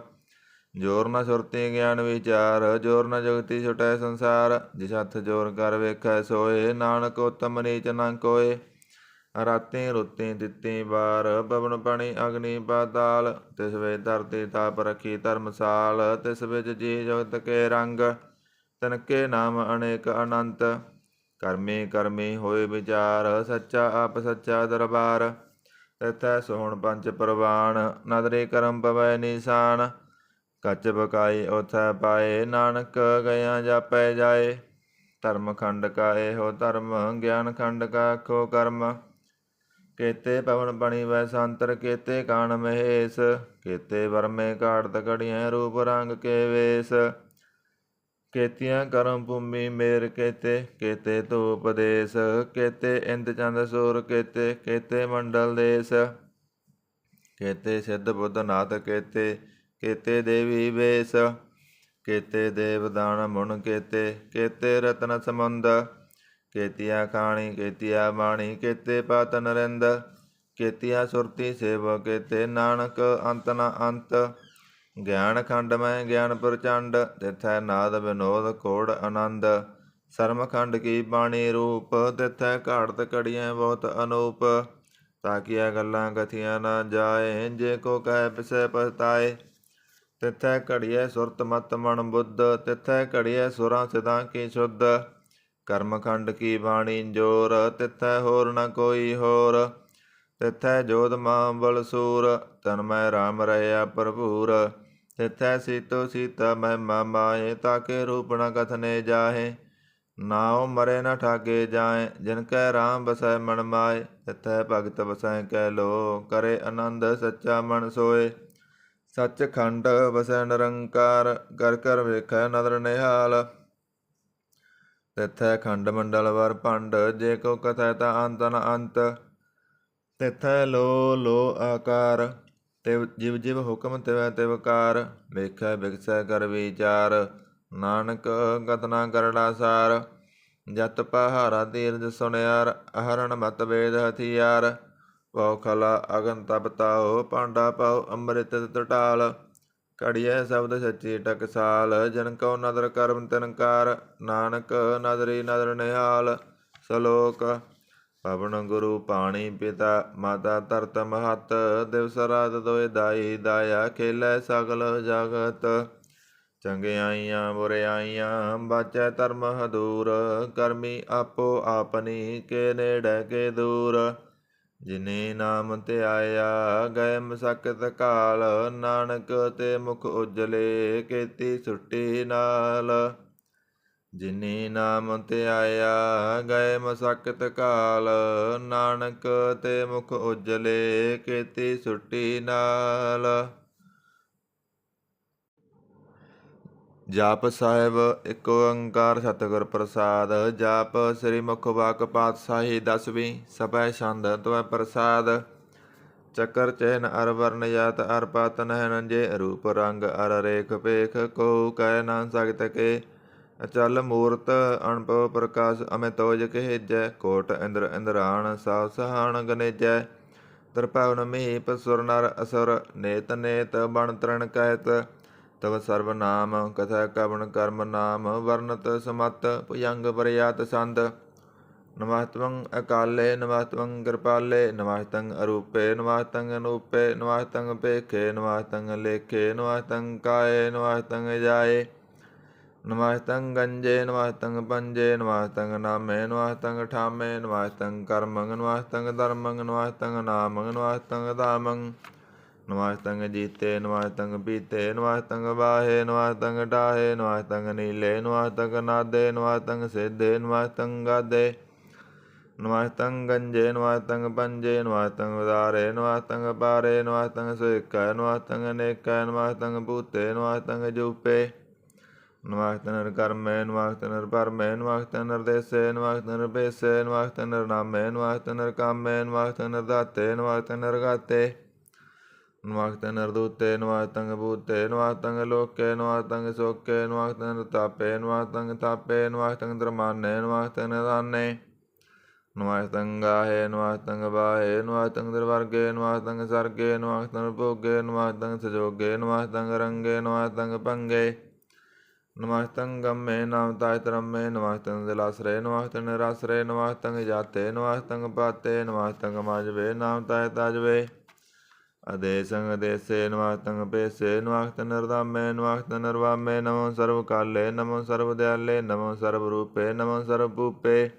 ਜੋਰ ਨ ਸੁਰਤੀ ਗਿਆਨ ਵਿਚਾਰ, ਜੋਰ ਨ ਜੁਗਤੀ ਛੁਟੈ ਸੰਸਾਰ। ਜਿਸ ਹੱਥ ਜੋਰ ਕਰ ਵੇਖੈ ਸੋਏ, ਨਾਨਕ ਉਤਮ ਨੀਚ ਨ ਕੋਏ। ਰਾਤੀ ਰੁੱਤੀ ਦਿੱਤੀ ਵਾਰ, ਪਵਨ ਪਾਣੀ ਅਗਨੀ ਪਾਤਾਲ। ਤਿਸ ਵੇ ਧਰਤੀ ਤਾਪ ਰਖੀ ਧਰਮਸਾਲ, ਤਿਸ ਵਿੱਚ ਜੀ ਜਗਤ ਕੇ ਰੰਗ। ਤਿਨਕੇ ਨਾਮ ਅਨੇਕ ਅਨੰਤ, ਕਰਮੀ ਕਰਮੀ ਹੋਏ ਵਿਚਾਰ। ਸੱਚਾ ਆਪ ਸੱਚਾ ਦਰਬਾਰ, ਤਿਥੈ ਸੋਹਣ ਪੰਚ ਪ੍ਰਵਾਨ। ਨਦਰੀ ਕਰਮ ਪਵੈ ਨਿਸ਼ਾਨ, ਕੱਚ ਬਕਾਈ ਉਥੈ ਪਾਏ। ਨਾਨਕ ਗਿਆ ਜਾਪੈ ਜਾਏ, ਧਰਮ ਖੰਡ ਕਾ ਇਹੋ ਧਰਮ। ਗਿਆਨ ਖੰਡ ਕਾ ਆਖੋ ਕਰਮ। ਕੇਤੇ ਪਵਨ ਬਣੀ ਵੈ ਸੰਤਰ, ਕੇਤੇ ਕਾਣ ਮਹੇਸ਼। ਕੇਤੇ ਵਰਮੇ ਘਾੜਤ ਘੜੀਐ, ਰੂਪ ਰੰਗ ਕੇ ਵੇਸ। ਕੇਤੀਆਂ ਕਰਮ ਭੂਮੀ ਮੇਰ ਕੇਤੇ, ਕੇਤੇ ਧੂਪ ਦੇਸ। ਕੇਤੇ ਇੰਦ ਚੰਦ ਸੂਰ ਕੇਤੇ, ਕੇਤੇ ਮੰਡਲ ਦੇਸ। ਕੇਤੇ ਸਿੱਧ ਬੁੱਧ ਨਾਥ ਕੇਤੇ, ਕੇਤੇ ਦੇਵੀ ਵੇਸ। ਕੇਤੇ ਦੇਵ ਦਾਨ ਮੁਨ ਕੇਤੇ, ਕੇਤੇ ਰਤਨ ਸਮੁੰਦ। ਕੇਤੀਆ ਖਾਣੀ ਕੇਤੀਆ ਬਾਣੀ, ਕੇਤੇ ਪਾਤ ਨਰਿੰਦ। ਕੇਤੀਆ ਸੁਰਤੀ ਸੇਵ ਕੇਤੇ, ਨਾਨਕ ਅੰਤ ਨ ਅੰਤ। ਗਿਆਨ ਖੰਡ ਮੈਂ ਗਿਆਨ ਪ੍ਰਚੰਡ, ਤਿਥੈ ਨਾਦ ਵਿਨੋਦ ਘੋੜ ਆਨੰਦ। ਸਰਮ ਖੰਡ ਕੀ ਬਾਣੀ ਰੂਪ, ਤਿਥੈ ਘਾੜਤ ਘੜੀਐ ਬਹੁਤ ਅਨੂਪ। ਤਾਕੀਆ ਗੱਲਾਂ ਕਥੀਆਂ ਨਾ ਜਾਏ, ਜੇ ਕੋ ਕਹਿ ਪਿਸੈ ਪਛਤਾਏ। ਤਿਥੈ ਘੜੀਐ ਸੁਰਤ ਮਤ ਮਨ ਬੁੱਧ, ਤਿਥੈ ਘੜੀਐ ਸੁਰਾਂ ਸਿਦਾਂ ਕੀ ਸ਼ੁੱਧ। ਕਰਮ ਖੰਡ ਕੀ ਬਾਣੀ ਜੋਰ, ਤਿਥੈ ਹੋਰ ਨ ਕੋਈ ਹੋਰ। ਤਿਥੈ ਜੋਧ ਮਹਾਬਲ ਸੂਰ, ਤਨ ਮੈਂ ਰਾਮ ਰਹਿਆ ਭਰਪੂਰ। ਤਿਥੈ ਸੀਤੋ ਸੀਤਾ ਮਹਿਮਾ ਮਾਹੇ, ਤਾਕੇ ਰੂਪ ਨ ਕਥਨੇ ਜਾਹੇ। ਨਾਉ ਮਰੇ ਨ ਠਾਗੇ ਜਾਏ, ਜਿਨ ਕੈ ਰਾਮ ਬਸੈ ਮਨ ਮਾਏ। ਤਿਥੈ ਭਗਤ ਵਸੈ ਕਹਿ ਲੋ, ਕਰੇ ਆਨੰਦ ਸੱਚਾ ਮਨ ਸੋਏ। ਸੱਚ ਖੰਡ ਵਸੈ ਨਿਰੰਕਾਰ, ਕਰ ਕਰ ਵੇਖੈ ਨਦਰ ਨਿਹਾਲ। ਤਿਥੈ ਖੰਡ ਮੰਡਲ ਵਰ ਭੰਡ, ਜੇ ਕੋ ਕਥੈ ਤਾ ਅੰਤ ਨ ਅੰਤ। ਤਿਥੈ ਲੋ ਲੋ ਆਕਾਰ, ਤਿਵ ਜਿਵ ਜਿਵ ਹੁਕਮ ਤਿਵੈ ਤਿਵਕਾਰ। ਵੇਖੈ ਬਿਗਸੈ ਕਰ ਵਿਚਾਰ, ਨਾਨਕ ਕਤਨਾ ਕਰੜਾ ਸਾਰ। ਜਤ ਪਹਾਰਾ ਧੀਰਜ ਸੁਣਿਆਰ, ਅਹਰਣ ਮਤ ਵੇਦ ਹਥਿਆਰ। ਪਉ ਖਲਾ ਅਗਨ ਤਪ ਤਾਓ, ਭਾਂਡਾ ਪਾਓ ਅੰਮ੍ਰਿਤ ਟਟਾਲ। ਘੜੀਐ ਸ਼ਬਦ ਸੱਚੀ ਟਕਸਾਲ, ਜਨ ਕਉ ਨਦਰ ਕਰਮ ਤਿਨਕਾਰ। ਨਾਨਕ ਨਦਰੀ ਨਦਰ ਨਿਹਾਲ। ਸਲੋਕ ਪਵਨ ਗੁਰੂ ਪਾਣੀ ਪਿਤਾ, ਮਾਤਾ ਧਰਤ ਮਹਤ। ਦਿਵਸ ਰਾਤ ਦੋਇ ਦਾਈ ਦਾਇਆ, ਖੇਲੈ ਸਗਲ ਜਗਤ। ਚੰਗਿਆਈਆਂ ਬੁਰਿਆਈਆਂ ਬਾਚੈ ਧਰਮ ਹਦੂਰ, ਕਰਮੀ ਆਪੋ ਆਪਨੀ ਕੇ ਨੇੜੇ ਕੇ ਦੂਰ। ਜਿਨੇ ਨਾਮ ਧਿਆਇਆ ਗਏ ਮਸਕਤ ਕਾਲ, ਨਾਨਕ ਤੇ ਮੁਖ ਉਜਲੇ ਕੀਤੀ ਸੁੱਟੀ ਨਾਲ। ਜਿਨੇ ਨਾਮ ਧਿਆਇਆ ਗਏ ਮਸਕਤ ਕਾਲ, ਨਾਨਕ ਤੇ ਮੁਖ ਉਜਲੇ ਕੀਤੀ ਸੁੱਟੀ ਨਾਲ। ਜਾਪ ਸਾਹਿਬ ਇੱਕ ਓੰਕਾਰ ਸਤਿਗੁਰ ਪ੍ਰਸਾਦ। ਜਾਪ ਸ੍ਰੀ ਮੁਖ ਵਾਕ ਪਾਤਸ਼ਾਹੀ ਦਸਵੀਂ, ਸਪੈ ਛੰਦ ਤਵੈ ਪ੍ਰਸਾਦ। ਚੱਕਰ ਚਿਹਨ ਅਰ ਵਰਨ ਜਾਤ ਅਰ ਪਤ ਨਹਿਨ, ਜੇ ਰੂਪ ਰੰਗ ਅਰ ਰੇਖ ਪੇਖ, ਕਹੂ ਕਹਿ ਨਾ ਸਕਤ ਕੇ। ਅਚਲ ਮੂਰਤ ਅਣਭਉ ਪ੍ਰਕਾਸ਼, ਅਮਿਤੋਜ ਕਹਿਜੈ। ਕੋਟ ਇੰਦਰ ਇੰਦਰਾਣ, ਸਾਵ ਸਹਾਣ ਗਨੇਜੈ। ਤ੍ਰਿਭੁਵਨ ਮਹੀਪ ਸੁਰ ਨਰ ਅਸੁਰ, ਨੇਤ ਨੇਤ ਬਣ ਤ੍ਰਿਣ ਕਹਿਤ। ਤਵ ਸਰਬ ਨਾਮ ਕਥੈ ਕਵਣ ਕਰਮ ਨਾਮ, ਵਰਨਤ ਸਮਤ ਭੁਜੰਗ ਬਰਿਆਤ ਸੰਦ। ਨਮਸਤੰ ਅਕਾਲੇ ਨਮਸਤੰ ਕਿਰਪਾਲੇ, ਨਮਸਤੰ ਅਰੂਪੇ ਨਮਸਤੰ ਅਨੂਪੇ। ਨਮਸਤੰ ਭੇਖੇ ਨਮਸਤੰ ਲੇਖੇ, ਨਮਸਤੰ ਕਾਏ ਨਮਸਤੰ ਜਾਏ। ਨਮਸਤੰ ਗੰਜੇ ਨਮਸਤੰ ਪੰਜੇ ਨਮਸਤੰ ਨਾਮੇ ਨਮਸਤੰ ਠਾਮੇ ਨਮਸਤੰ ਕਰਮੰ ਨਮਸਤੰ ਧਰਮੰ ਨਮਸਤੰ ਨਾਮੰ ਨਮਸਤੰ ਧਾਮੰ ਨਮਸਤੰ ਜੀਤੇ ਨਮਸਤੰ ਪੀਤੇ ਨਮਸਤੰ ਬਾਹੇ ਨਮਸਤੰ ਢਾਹੇ ਨਮਸਤੰ ਨੀਲੇ ਨਮਸਤੰ ਨਾਦੇ ਨਮਸਤੰ ਸਿੱਧੇ ਨਮਸਤੰ ਗਾਦੇ ਨਮਸਤੰ ਗੰਜੇ ਨਮਸਤੰ ਪੰਜੇ ਨਮਸਤੰ ਉਦਾਰੇ ਨਮਸਤੰ ਪਾਰੇ ਨਮਸਤੰ ਸੁਇਕੈ ਨਮਸਤੰ ਅਨੇਕੈ ਨਮਸਤੰ ਭੂਤੇ ਨਮਸਤੰ ਜੂਪੇ ਨਮਸਤੰ ਨਿਰਕਰਮੇ ਨਮਸਤੰ ਨਿਰਭਰਮੇ ਨਮਸਤੰ ਨਿਰਦੇਸੇ ਨਮਸਤੰ ਨਿਰਭੇਸੇ ਨਮਸਤੰ ਨਿਰਨਾਮੇ ਨਮਸਤੰ ਨਿਰਕਾਮੇ ਨਮਸਤੰ ਨਿਰਦਾਤੇ ਨਮਸਤੰ ਨਿਰਗਾਤੇ ਨਮਸਤੰ ਨਿਰਦੂਤੇ ਨਮਸਤੰ ਭੂਤੇ ਨਮਸਤੰ ਲੋਕੇ ਨਮਸਤੰ ਸੋਕੇ ਨਮਸਤੰ ਤਾਪੇ ਨਮਸਤੰ ਤਾਪੇ ਨਮਸਤੰ ਧਰਮਾਨੇ ਨਮਸਤੰ ਨਿਦਾਨੇ ਨਮਸਤੰ ਗਾਹੇ ਨਮਸਤੰ ਬਾਹੇ ਨਮਸਤੰ ਦਰਵਰਗੇ ਨਮਸਤੰ ਸਰਗੇ ਨਮਸਤੰ ਭੋਗੇ ਨਮਸਤੰ ਸਜੋਗੇ ਨਮਸਤੰ ਰੰਗੇ ਨਮਸਤੰ ਭੰਗੇ ਨਮਸਤੰ ਗੰਮੇ ਨਾਮਤਾਇ ਤਰੰਮੇ ਨਮਸਤੰ ਦਿਲਾਸਰੇ ਨਮਸਤੰ ਨਿਰਾਸਰੇ ਨਮਸਤੰ ਜਾਤੇ ਨਮਸਤੰ ਪਾਤੇ ਨਮਸਤੰ ਮਾਜਵੇ ਨਾਮਤਾਇ ਤਾਜਵੇ ਅਦੇਸੰ ਅਦੇਸੇ ਨਮਸਤੰ ਪੇਸੇ ਨਮਸਤੰ ਨਿਰਦਾਮੇ ਨਮਸਤੰ ਨਿਰਵਾਮੇ ਨਮੋ ਸਰਵ ਕਾਲੇ ਨਮੋ ਸਰਵ ਦਿਆਲੇ ਨਮੋ ਸਰਵ ਰੂਪੇ ਨਮੋ ਸਰਵ ਭੂਪੇ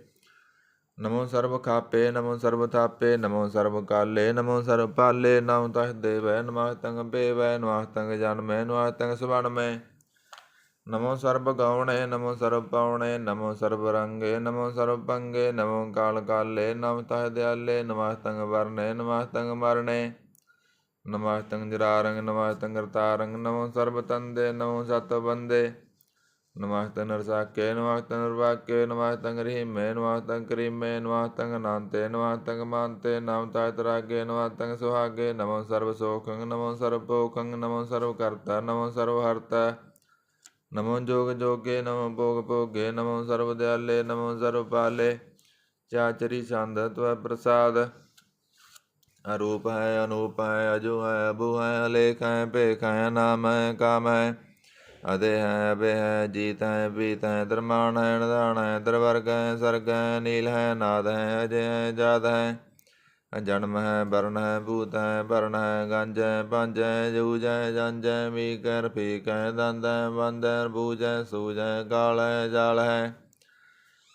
ਨਮੋ ਸਰਬ ਖਾਪੇ ਨਮੋ ਸਰਬ ਥਾਪੇ ਨਮੋ ਸਰਬ ਕਾਲੇ ਨਮੋ ਸਰਬ ਪਾਲੇ ਨਮੋ ਤਸ ਦੇਵੈ ਨਮਸਤੰ ਭੇਵੈ ਨਮਸਤੰ ਜਨਮੈ ਨਮਸਤੰ ਸੁਵਰਣਮੈ ਨਮੋ ਸਰਬ ਗੌਣੇ ਨਮੋ ਸਰਬ ਪਾਉਣੇ ਨਮੋ ਸਰਬ ਰੰਗੇ ਨਮੋ ਸਰਬ ਪੰਗੇ ਨਮੋ ਕਾਲ ਕਾਲੇ ਨਮੋ ਤਸ ਦਿਆਲੇ ਨਮਸਤੰ ਵਰਨੇ ਨਮਸਤੰ ਮਰਣੇ ਨਮਸਤੰ ਜਰਾਰੰਗ ਨਮਸਤੰ ਕਰਤਾਰੰਗ ਨਮੋ ਸਰਬ ਤੰਦੇ ਨਮੋ ਸਤ ਬੰਦੇ ਨਮਸਤੰ ਨਰਸਾਕੇ ਨਮਸਤੰ ਨਿਰਵਾਕੇ ਨਮਸਤੰ ਰਹੀਮੇ ਨਮਸਤੰ ਕਰੀਮੇ ਨਮਸਤੰ ਅਨੰਤੇ ਨਮਸਤੰ ਮਾਨਤੇ ਨਮੋ ਤਾਇ ਤਰਾਗੇ ਨਮਸਤੰ ਸੁਹਾਗੇ ਨਮੋ ਸਰਬ ਸੋਖੰ ਨਮੋ ਸਰਬ ਭੋਖੰ ਨਮੋ ਸਰਬ ਕਰਤਾ ਨਮੋ ਸਰਬ ਹਰਤਾ ਨਮੋ ਜੋਗ ਜੋਗੇ ਨਮੋ ਭੋਗ ਭੋਗੇ ਨਮੋ ਸਰਬ ਦਿਆਲੇ ਨਮੋ ਸਰਬ ਪਾਲੇ ਚਾਚਰੀ ਛੰਦ ਤਵੈ ਪ੍ਰਸਾਦ ਅਰੂਪ ਹੈ ਅਨੂਪ ਹੈ ਅਜੂ ਹੈ ਅਭੂ ਹੈ ਅਲੇਖ ਹੈ ਭੇਖ ਹੈ ਨਾਮ ਹੈ ਕਾਮ ਹੈ ਅਦੇ ਹੈ ਅਬੇ ਹੈ ਜੀਤ ਹੈ ਪੀਤ ਹੈ ਦਰਮਾਨ ਹੈ ਨਿਧਾਨ ਹੈ ਦਰਵਰਗ ਹੈ ਸਰਗ ਹੈ ਨੀਲ ਹੈ ਨਾਦ ਹੈ ਅਜੇ ਹੈ ਜਾਤ ਹੈ ਜਨਮ ਹੈ ਵਰਨ ਹੈ ਭੂਤ ਹੈ ਭਰਨ ਹੈ ਗੰਜ ਹੈ ਪੰਜ ਹੈ ਜੂਜ ਹੈ ਜੰਜ ਹੈ ਮੀਕ ਹੈ ਰਫੀਕ ਹੈ ਦੰਦ ਹੈ ਬੰਦ ਹੈ ਬੂਝ ਹੈ ਸੂਝ ਹੈ ਗਾਲ ਹੈ ਜਾਲ ਹੈ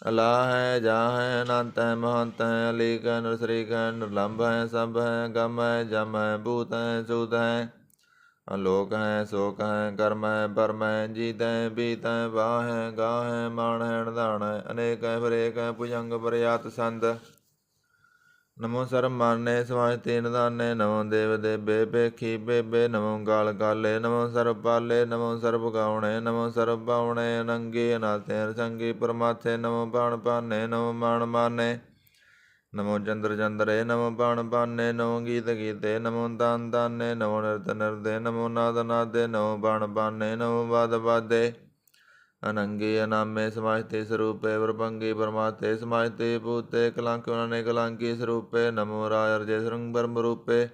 ਅਲਾ ਹੈ ਜਾ ਹੈ ਅਨੰਤ ਹੈ ਮਹੰਤ ਹੈ ਅਲੀਕ ਹੈ ਨਿਰਸਰੀਕ ਹੈ ਨਿਰਲੰਭ ਹੈ ਸਭ ਹੈ ਗਮ ਹੈ ਜਮ ਹੈ ਭੂਤ ਹੈ ਸੂਤ ਹੈ ਅਲੋਕ ਹੈ ਸੋਕ ਹੈ ਕਰਮ ਹੈ ਪਰਮ ਹੈ ਜੀਤ ਹੈ ਪੀਤ ਹੈ ਵਾਹ ਹੈ ਗਾਹ ਹੈ ਮਾਣ ਹੈ ਨਿਧਾਨ ਹੈ ਅਨੇਕ ਹੈ ਫਰੇਕ ਹੈ ਭੁਜੰਗ ਪਰਿਆਤ ਸੰਦ ਨਮੋ ਸਰਬ ਮਾਨੇ ਸਮਾਜਤੇ ਨਿਧਾਨੇ ਨਮੋ ਦੇਵ ਦੇਬੇ ਭੇਖੀ ਬੇਬੇ ਨਮੋ ਗਾਲ ਕਾਲੇ ਨਮੋ ਸਰਬ ਪਾਲੇ ਨਮੋ ਸਰਬ ਗਾਉਣੇ ਨਮੋ ਸਰਬ ਬਾਉਣੇ ਅਨੰਗੇ ਅਨਾਥੇ ਰਸੰਗੀ ਪਰਮਾਥੇ ਨਮੋ ਬਾਣ ਪਾਨੇ ਨਮੋ ਮਾਣ ਮਾਨੇ ਨਮੋ ਚੰਦਰ ਚੰਦਰੇ ਨਮੋ ਬਾਣ ਬਾਨੇ ਨਮੋ ਗੀਤ ਗੀਤੇ ਨਮੋ ਦਾਨ ਦਾਨੇ ਨਮੋ ਨਿਰਤ ਨਿਰਦੇ ਨਮੋ ਨਾਦ ਨਾਦੇ ਨਮੋ ਬਾਣ ਬਾਨੇ ਨਮੋ ਵਾਦ ਵਾਦੇ ਅਨੰਗੇ ਅਨਾਮੇ ਸਮਾਜਤੇ ਸਰੂਪੇ ਵਰਭੰਗੀ ਪਰਮਾਤੇ ਸਮਾਜਤੇ ਭੂਤੇ ਕਲੰਕ ਉਨਨੇ ਕਲੰਕੀ ਸਰੂਪੇ ਨਮੋ ਰਾਜ ਅਰਜੇ ਸਰੰਗ ਬਰਮ ਰੂਪੇ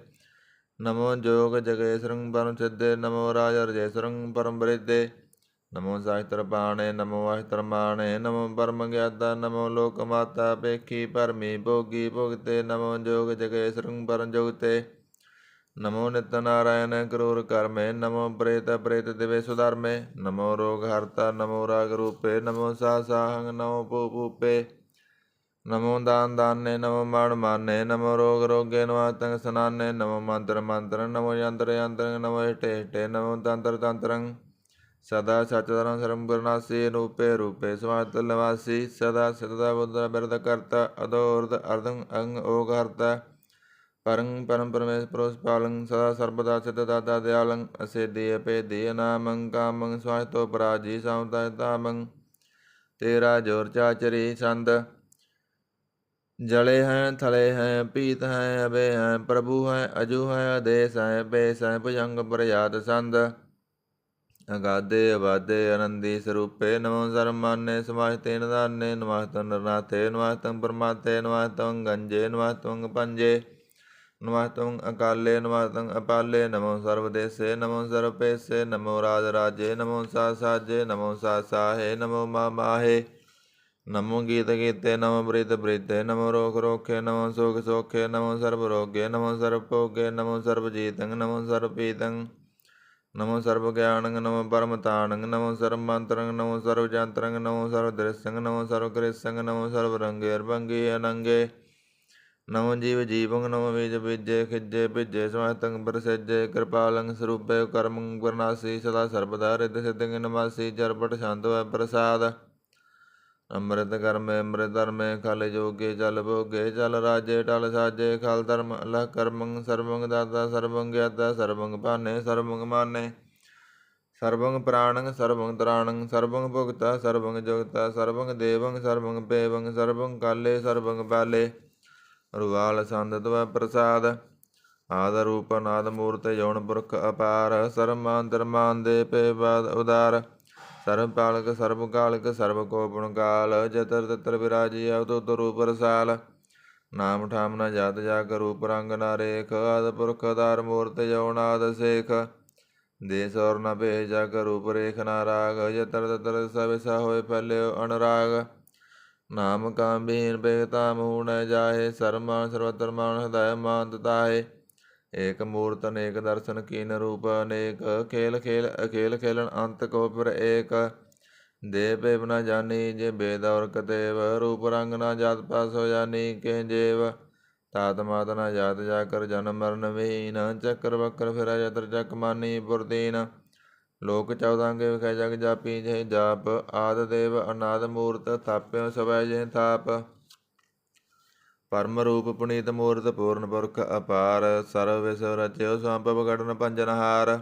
ਨਮੋ ਜੋਗ ਜਗੇ ਸਰੰਗ ਬਰਮ ਸਿੱਧੇ ਨਮੋ ਰਾਜ ਅਰਜੇ ਸਰੰਗ ਪਰਮ ਬ੍ਰਿਧੇ ਨਮੋ ਸਾਹਿਤਰ ਬਾਣੇ ਨਮੋ ਅਸ਼ਤਰ ਮਾਣੇ ਨਮੋ ਪਰਮ ਗਿਆਦਾ ਨਮੋ ਲੋਕ ਮਾਤਾ ਭੇਖੀ ਭਰਮੀ ਭੋਗੀ ਭੁਗਤੇ ਨਮੋ ਜੋਗ ਜਗੇ ਸਰੰਗ ਪਰਮ ਜੁਗਤੇ ਨਮੋ ਨਿਤ ਨਾਰਾਇਣ ਕਰੂਰ ਕਰਮੇ ਨਮੋ ਪ੍ਰੇਤ ਪ੍ਰੇਤ ਦਿਵੇ ਸੁਧਰਮੇ ਨਮੋ ਰੋਗ ਹਰਤਾ ਨਮੋ ਰਾਗ ਰੂਪੇ ਨਮੋ ਸਾ ਸਾਹੰਗ ਨਮੋ ਭੂ ਭੂਪੇ ਨਮੋ ਦਾਨ ਦਾਨੇ ਨਮੋ ਮਾਣ ਮਾਨੇ ਨਮੋ ਰੋਗ ਰੋਗੇ ਨਮਸਤੰ ਸਨਾਨੇ ਨਮੋ ਮੰਤਰ ਮੰਤਰ ਨਮੋ ਯੰਤਰ ਯੰਤਰ ਨਮੋ ਹਿਟੇ ਹਿਟੇ ਨਮੋ ਤੰਤਰ ਤੰਤਰੰ ਸਦਾ ਸਚਦਰੰ ਸਰਮ ਗੁਰਨਾਸੀ ਰੂਪੇ ਰੂਪੇ ਸਮਾਤ ਨਿਵਾਸੀ ਸਦਾ ਸਦਾ ਬੁੱਧ ਬਿਰਦ ਕਰਤਾ ਅਦੋਰਦ ਅਰਧੰ ਅੰਗ ਓਗ ਹਰਤਾ ਪਰੰ ਪਰਮ ਪਰਮੇਸ਼ ਪਰੋਸ ਪਾਲੰ ਸਦਾ ਸਰਬਦਾ ਸਿਧ ਦਾਤਾ ਦਿਆਲੰ ਅਸੇਦੀ ਅਪੇਦੀ ਅਨਾਮੰ ਕਾਮੰ ਸਵਾਸਤੋ ਪਰਾਜੀ ਸਮਤਾ ਤਾਮੰ ਤੇਰਾ ਜੋਰ ਚਾਚਰੀ ਛੰਦ ਜਲੇ ਹੈ ਥਲੇ ਹੈ ਪੀਤ ਹੈ ਅਬੇ ਹੈ ਪ੍ਰਭੂ ਹੈ ਅਜੂ ਹੈ ਅਦੇਸ ਹੈ ਬੇਸ ਹੈ ਭੁਜੰਗ ਪ੍ਰਯਾਤ ਸੰਦ ਅਗਾਦੇ ਅਬਾਦੇ ਅਨੰਦੀ ਸਰੂਪੇ ਨਮੋ ਸਰਮਾਨੇ ਸਮਾਜਤੇ ਨਿਧਾਨੇ ਨਮਸਤੰ ਨਰਨਾਥੇ ਨਮਸਤੰ ਪਰਮਾਤੇ ਨਮਸਤੰ ਗੰਜੇ ਨਮਸਤੰ ਪੰਜੇ ਨਮਸਤੰ ਅਕਾਲੇ ਨਮਸਤੰ ਅਪਾਲੇ ਨਮੋ ਸਰਬ ਦੇਸੇ ਨਮੋ ਸਰਬ ਪੇਸੇ ਨਮੋ ਰਾਜ ਰਾਜੇ ਨਮੋ ਸਾ ਸਾਜੇ ਨਮੋ ਸਾ ਸਾਹੇ ਨਮੋ ਮਾ ਮਾਹੇ ਨਮੋ ਗੀਤ ਗੀਤੇ ਨਮੋ ਬ੍ਰਿਤ ਬ੍ਰਿਤੇ ਨਮੋ ਰੋਖ ਰੋਖੇ ਨਮੋ ਸੋਖ ਸੋਖੇ ਨਮੋ ਸਰਬ ਰੋਗੇ ਨਮੋ ਸਰਬ ਭੋਗੇ ਨਮੋ ਸਰਬ ਜੀਤੰ ਨਮੋ ਸਰਬ ਪੀਤੰ ਨਮੋ ਸਰਬ ਗਿਆਨੰ ਨਮੋ ਪਰਮ ਤਾਣੰ ਨਮੋ ਸਰਬ ਮੰਤਰੰ ਨਮੋ ਸਰਬ ਜੰਤਰੰ ਨਮੋ ਸਰਬ ਦ੍ਰਿਸ਼ੰ ਨਮੋ ਸਰਬ ਕ੍ਰਿਸ਼ੰ ਨਮੋ ਸਰਬ ਰੰਗੇ ਅਰਭੰਗੇ ਅਨੰਗੇ ਨਮੋ ਜੀਵ ਜੀਵੰ ਨਮੋ ਬੀਜ ਬੀਜੇ ਖਿਜੇ ਭਿਜੇ ਸਮਹਿਤੰ ਪ੍ਰਸਿਜੇ ਕਿਰਪਾਲੰ ਸਰੂਪੇ ਕਰਮੰ ਗੁਰਨਾਸੀ ਸਦਾ ਸਰਬਦਾ ਰਿਦ ਸਿਦਿ ਨਮਾਸੀ ਚਰਪਟ ਛੰਦੋ ਪ੍ਰਸਾਦ ਅੰਮ੍ਰਿਤ ਕਰਮੇ ਅੰਮ੍ਰਿਤ ਧਰਮੇ ਖਲ ਜੋਗੇ ਚਲ ਭੋਗੇ ਚਲ ਰਾਜੇ ਟਲ ਸਾਜੇ ਖਲ ਧਰਮ ਅਲਹ ਕਰਮੰ ਸਰਬੰ ਦਾਤਾ ਸਰਬੰ ਗਿਆਤਾ ਸਰਬੰ ਭਾਨੇ ਸਰਬੰ ਮਾਨੇ ਸਰਬੰ ਪ੍ਰਾਣੰ ਸਰਬੰ ਤਰਾਣੰ ਸਰਬੰ ਭੁਗਤਾ ਸਰਬੰ ਜੁਗਤਾ ਸਰਬੰ ਦੇਵੰ ਸਰਬੰ ਪੇਵੰ ਸਰਬੰ ਕਾਲੇ ਸਰਬੰ ਬਾਲੇ ਰੁਵਾਲ ਸੰਦ ਤਵੈ ਪ੍ਰਸਾਦ ਆਦ ਰੂਪ ਨਾਦ ਮੂਰਤ ਜੋਨ ਪੁਰਖ ਅਪਾਰ ਸਰਮਾਨ ਦਰਮਾਨ ਦੇ ਪੇਵਾਦ ਉਦਾਰ ਸਰਬ ਪਾਲਕ ਸਰਬ ਕਾਲਕ ਸਰਬ ਕੋ ਪੁਣ ਕਾਲ ਜਤਰ ਤਤਰ ਵਿਰਾਜੀ ਅਵਤੁਤ ਰੂਪ ਰਸਾਲ ਨਾਮ ਠਾਮ ਨ ਜਾਤ ਜਾਗ ਰੂਪ ਰੰਗ ਨ ਰੇਖ ਆਦ ਪੁਰਖ ਅਦਾਰ ਮੂਰਤ ਜੋਨਾਦ ਸੇਖ ਦੇਸ ਔਰ ਨ ਭੇਜ ਜਗ ਰੂਪ ਰੇਖ ਨ ਰਾਗ ਜਤਰ ਤਤਰ ਸਵਿਸਾ ਹੋਏ ਫੈਲਿਓ ਅਨੁਰਾਗ ਨਾਮ ਕਾਮਬੀਨ ਬੇਗਤਾ ਮੂਹ ਨ ਜਾਹੇ ਸਰਮਾਨ ਸਰਵਤਰ ਮਾਨ ਹਦਾਇ ਮਾਨ ਤਾਹੇ ਏਕ ਮੂਰਤ ਅਨੇਕ ਦਰਸ਼ਨ ਕੀਨ ਰੂਪ ਅਨੇਕ ਖੇਲ ਖੇਲ ਅਖੇਲ ਖੇਲਣ ਅੰਤ ਕੋ ਫਿਰ ਏਕ ਦੇ ਭੇਵ ਨ ਜਾਨੀ ਜੇ ਬੇਦ ਔਰ ਕਤੇਵ ਰੂਪ ਰੰਗ ਨ ਜਾਤ ਪਾਸ ਹੋ ਜਾਨੀ ਕੇ ਜੇਵ ਤਾਤ ਮਾਤ ਨ ਜਾਤ ਜਾ ਕਰ ਜਨਮ ਮਰਨ ਵਿਹੀਨ ਚੱਕਰ ਬੱਕਰ ਫਿਰਾ ਜਤਰ ਚੱਕ ਮਾਨੀ ਪੁਰਦੀਨ ਲੋਕ 14 ਕੇ ਵਿਖੇ ਜਗ ਜਾਪੀ ਜੇ ਜਾਪ ਆਦ ਦੇਵ ਅਨਾਦ ਮੂਰਤ ਥਾਪਿਓ ਸਵੈ ਜੇ ਥਾਪ ਪਰਮ ਰੂਪ ਪੁਨੀਤ ਮੂਰਤ ਪੂਰਨ ਪੁਰਖ ਅਪਾਰ ਸਰਵ ਵਿਸਵ ਰਚਿਓ ਸੰਭਵ ਘਟਨ ਪੰਜਨਹਾਰ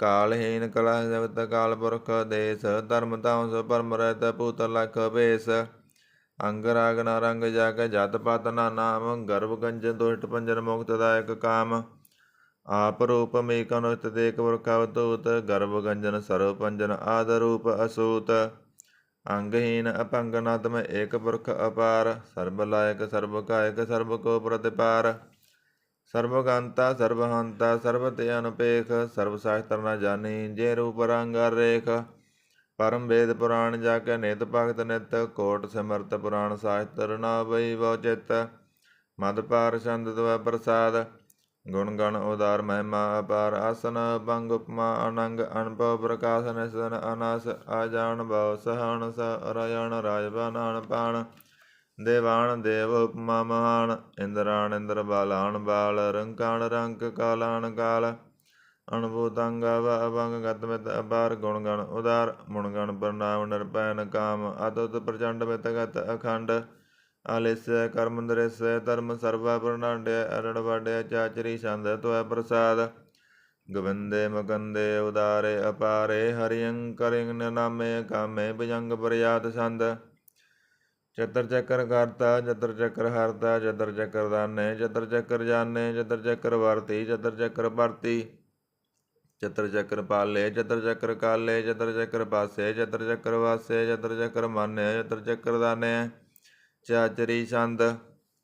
ਕਾਲਹੀਨ ਕਲਾ ਜਗਤ ਕਾਲ ਪੁਰਖ ਦੇਸ ਧਰਮ ਧਾਮ ਪਰਮ ਰਹਿਤ ਭੂਤ ਲਖ ਭੇਸ ਅੰਗ ਰਾਗ ਨ ਰੰਗ ਜਗ ਜਤ ਪਤ ਨਾ ਨਾਮ ਗਰਭ ਗੰਜਨ ਦੁਸ਼ਟ ਪੰਜਨ ਮੁਕਤ ਦਾਇਕ ਕਾਮ ਆਪ ਰੂਪ ਮੇਕ ਅਨੁਤ ਦੇਖ ਪੁਰਖ ਅਵਤੂਤ ਗਰਭ ਗੰਜਨ ਸਰਵ ਪੰਜਨ ਆਦ ਰੂਪ ਅਸੂਤ ਅੰਗਹੀਨ ਅਪੰਗ ਨਾਤਮ ਏਕ ਪੁਰਖ ਅਪਾਰ ਸਰਬ ਲਾਇਕ ਸਰਬ ਕਾਇਕ ਸਰਬ ਕੋ ਪ੍ਰਤਿਪਾਰ ਸਰਬ ਗੰਤਾ ਸਰਬ ਹੰਤਾ ਸਰਬ ਤੇ ਅਨੁਪੇਖ ਸਰਬ ਸਾਸਤਰ ਨ ਜਾਣੀ ਜੇ ਰੂਪ ਰੰਗ ਰੇਖ ਪਰਮ ਵੇਦ ਪੁਰਾਣ ਜਾ ਕੇ ਨਿਤ ਭਗਤ ਨਿਤ ਕੋਟ ਸਿਮਰਤ ਪੁਰਾਣ ਸਾਸਤਰ ਨਾ ਬਈ ਬਹੁ ਚਿਤ ਮਦ ਪਾਰ ਛੰਦ ਤਵੈ ਪ੍ਰਸਾਦ ਗੁਣ ਗਣ ਉਦਾਰ ਮਹਿਮਾ ਅਪਾਰ ਆਸਨ ਭੰਗ ਉਪਮਾ ਅਨੰਗ ਅਨਭਵ ਪ੍ਰਕਾਸ਼ ਨਿਸਨ ਅਨਾਸ ਆਜਾਨ ਭਉ ਸਹਣ ਰਜਣ ਰਾਜਬਾਨ ਪਾਣ ਦੇਵਾਨ ਦੇਵ ਉਪਮਾ ਮਹਾਨ ਇੰਦਰਾਣ ਇੰਦਰ ਬਾਲਾਨ ਬਾਲ ਰੰਕਾਣ ਰੰਕ ਕਾਲਾਨ ਕਾਲ ਅਣਭੂਤੰਗ ਅਭੰਗ ਗਤ ਮਿਤ ਅਪਾਰ ਗੁਣ ਗਣ ਉਦਾਰ ਮੁਣ ਗਣ ਪ੍ਰਣਾਮ ਨਿਰਭੈਨ ਕਾਮ ਅਦੁੱਤ ਪ੍ਰਚੰਡ ਮਿਤ ਗਤ ਅਖੰਡ ਆਲਿਸ ਕਰਮ ਦ੍ਰਿਸ ਧਰਮ ਸਰਵਾ ਪ੍ਰਣਾਡਿਆ ਅਰਣ ਵਾਡਿਆ ਚਾਚਰੀ ਛੰਦ ਤਵੈ ਪ੍ਰਸਾਦ ਗੋਬਿੰਦੇ ਮੁਕੰਦੇ ਉਦਾਰੇ ਅਪਾਰੇ ਹਰਿਯੰ ਕਰਿੰਗ ਨਾਮੇ ਕਾਮੇ ਭੁਜੰਗ ਪ੍ਰਯਾਤ ਛੰਦ ਚਤਰ ਚੱਕਰ ਕਰਤਾ ਚਤਰ ਚੱਕਰ ਹਰਤਾ ਚਤਰ ਚੱਕਰ ਦਾਨੇ ਚਤਰ ਚੱਕਰ ਜਾਨੇ ਚਤਰ ਚੱਕਰ ਵਰਤੀ ਚਤਰ ਚੱਕਰ ਭਰਤੀ ਚਤਰ ਚੱਕਰ ਪਾਲੇ ਚਤਰ ਚੱਕਰ ਕਾਲੇ ਚਤਰ ਚੱਕਰ ਪਾਸੇ ਚਤਰ ਚੱਕਰ ਵਾਸੇ ਚਤਰ ਚੱਕਰ ਮਾਨੇ ਚਤਰ ਚੱਕਰ ਦਾਨੇ ਚਾਚਰੀ ਛੰਦ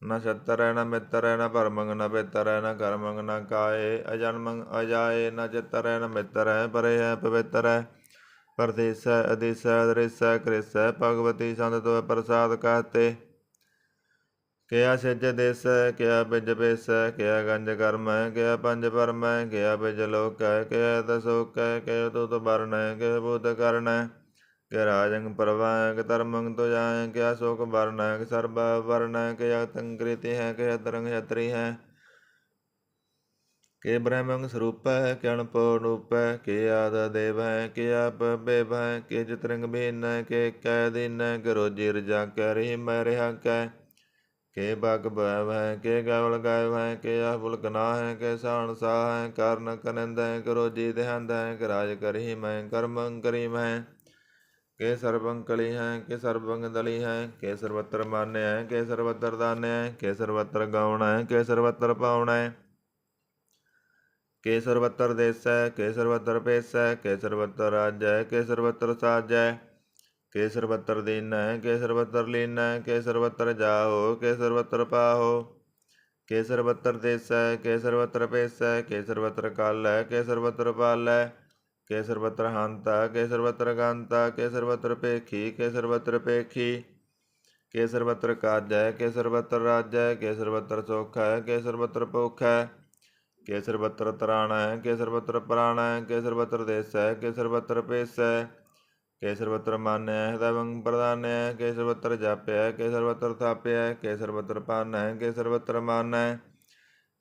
ਨ ਛਤਰ ਨ ਮਿੱਤਰ ਨ ਭਰਮੰਗ ਨ ਪਿੱਤਰ ਨ ਕਰਮੰਗ ਨ ਕਾਏ ਅਜਨਮੰਗ ਅਜਾਏ ਨ ਚਿੱਤਰ ਨ ਮਿੱਤਰ ਪਰੇ ਹੈ ਪਵਿੱਤਰ ਹੈ ਪਰਦੇਸੈ ਅਦੇਸੈ ਦ੍ਰਿਸੈ ਕ੍ਰਿਸੈ ਭਗਵਤੀ ਛੰਦ ਤਵੈ ਪ੍ਰਸਾਦ ਕਹਤੇ ਕਿਆ ਸਿਜ ਦੇਸੈ ਕਿਆ ਬਿਜ ਬੇਸੈ ਕਿਆ ਗੰਜ ਕਰਮੈ ਕਿਆ ਪੰਜ ਪਰਮੈ ਕਿਆ ਬਿਜ ਲੋਕੈ ਕਿਆ ਦਸੋਕੈ ਕਿਆ ਤੁਤ ਵਰਣੈ ਕਿਆ ਬੂਤ ਕਰਨੈ ਕਿ ਰਾਜੰ ਪਰਵਾਇ ਕਿ ਧਰਮੰ ਤੁਜਾਇ ਕਿਆ ਸੋਕ ਵਰਣੈ ਕਿ ਸਰਬ ਵਰਣੈ ਕਿ ਤੰਕ੍ਰਿਤੀ ਹੈ ਕਿ ਤਰੰਗ ਛਤਰੀ ਹੈ ਕਿ ਬ੍ਰਹਮੰ ਸਰੂਪੈ ਕਿ ਅਣਪੋ ਰੂਪੈ ਕਿ ਆਦ ਦੇਵੈ ਕਿ ਆਪ ਬੇਭੈ ਕਿ ਚਿਤਰੰਗ ਭੀਨੈ ਕਿ ਕੈ ਦੀਨੈ ਕਿ ਰੋਜੀ ਰਜਾ ਕੈ ਰਹੀ ਮੈਂ ਰਿਹਾ ਕੈ ਕਿ ਬਗ ਬੈ ਕਿ ਗਵਲ ਗਾਇ ਹੈ ਕਿ ਆਹ ਬੁਲਕ ਨਾ ਹੈ ਕਿ ਸਾਣ ਸਾਹ ਹੈ ਕਰਨ ਕਨੰਦੈ ਕਿ ਰੋਜੀ ਦੇਹੰਦ ਹੈ ਕਿ ਰਾਜ ਕਰੀ ਮੈਂ ਕਰਮੰ ਕਰੀ ਮੈਂ ਕਿ ਸਰਬੰ ਕਲੀ ਹੈ ਕਿ ਸਰਬੰ ਦਲੀ ਹੈ ਕਿ ਸਰਵਤਰ ਮਾਨਿਆ ਹੈ ਕਿ ਸਰਵਤਰ ਦਾਨਿਆ ਹੈ ਕਿ ਸਰਵਤਰ ਗਾਉਣਾ ਹੈ ਕਿ ਸਰਵਤਰ ਪਾਉਣਾ ਹੈ ਕਿ ਸਰਵਤਰ ਦੇਸੈ ਕਿ ਸਰਵਤਰ ਪੇਸੈ ਕਿ ਸਰਵਤਰ ਰਾਜੈ ਕਿ ਸਰਵਤਰ ਸਾਜੈ ਕਿ ਸਰਵਤਰ ਦੀਨੈ ਕਿ ਸਰਵਤਰ ਲੀਨੈ ਕਿ ਸਰਵਤਰ ਜਾਹੋ ਕਿ ਸਰਵਤਰ ਪਾਹੋ ਕਿ ਸਰਵਤਰ ਦੇਸੈ ਕਿ ਸਰਵਤਰ ਪੇਸੈ ਕਿ ਸਰਵਤਰ ਕਾਲੈ ਕਿ ਸਰਵਤਰ ਪਾਲੈ ਕਿ ਸਰਵਤਰ ਹੰਤਾ ਕਿ ਸਰਵਤਰ ਗੰਤਾ ਕਿ ਸਰਵਤਰ ਭੇਖੀ ਕਿ ਸਰਵਤਰ ਭੇਖੀ ਕਿ ਸਰਵਤਰ ਕਾਜੈ ਕਿ ਸਰਵਤਰ ਰਾਜੈ ਕਿ ਸਰਵਤਰ ਸੋਖੈ ਕਿ ਸਰਵਤਰ ਭੁਖੈ ਕੇਸਰ ਬਤਰ ਤਰਾਣੈ ਕੇਸਰ ਬਤਰ ਪ੍ਰਾਣੈ ਕੇਸਰ ਬਤਰ ਦੇਸੈ ਕੇਸਰ ਬਤਰ ਪੇਸੈ ਕੇਸਰ ਬਤਰ ਮਾਨੈ ਹਿਦੈਵੰ ਪ੍ਰਦਾਨੈ ਕੇਸਰ ਬਤਰ ਜਾਪਿਆ ਕੇਸਰ ਬਤਰ ਥਾਪਿਆ ਕੇਸਰ ਬਤਰ ਪਾਨੈ ਕੇਸਰ ਬਤਰ ਮਾਨੈ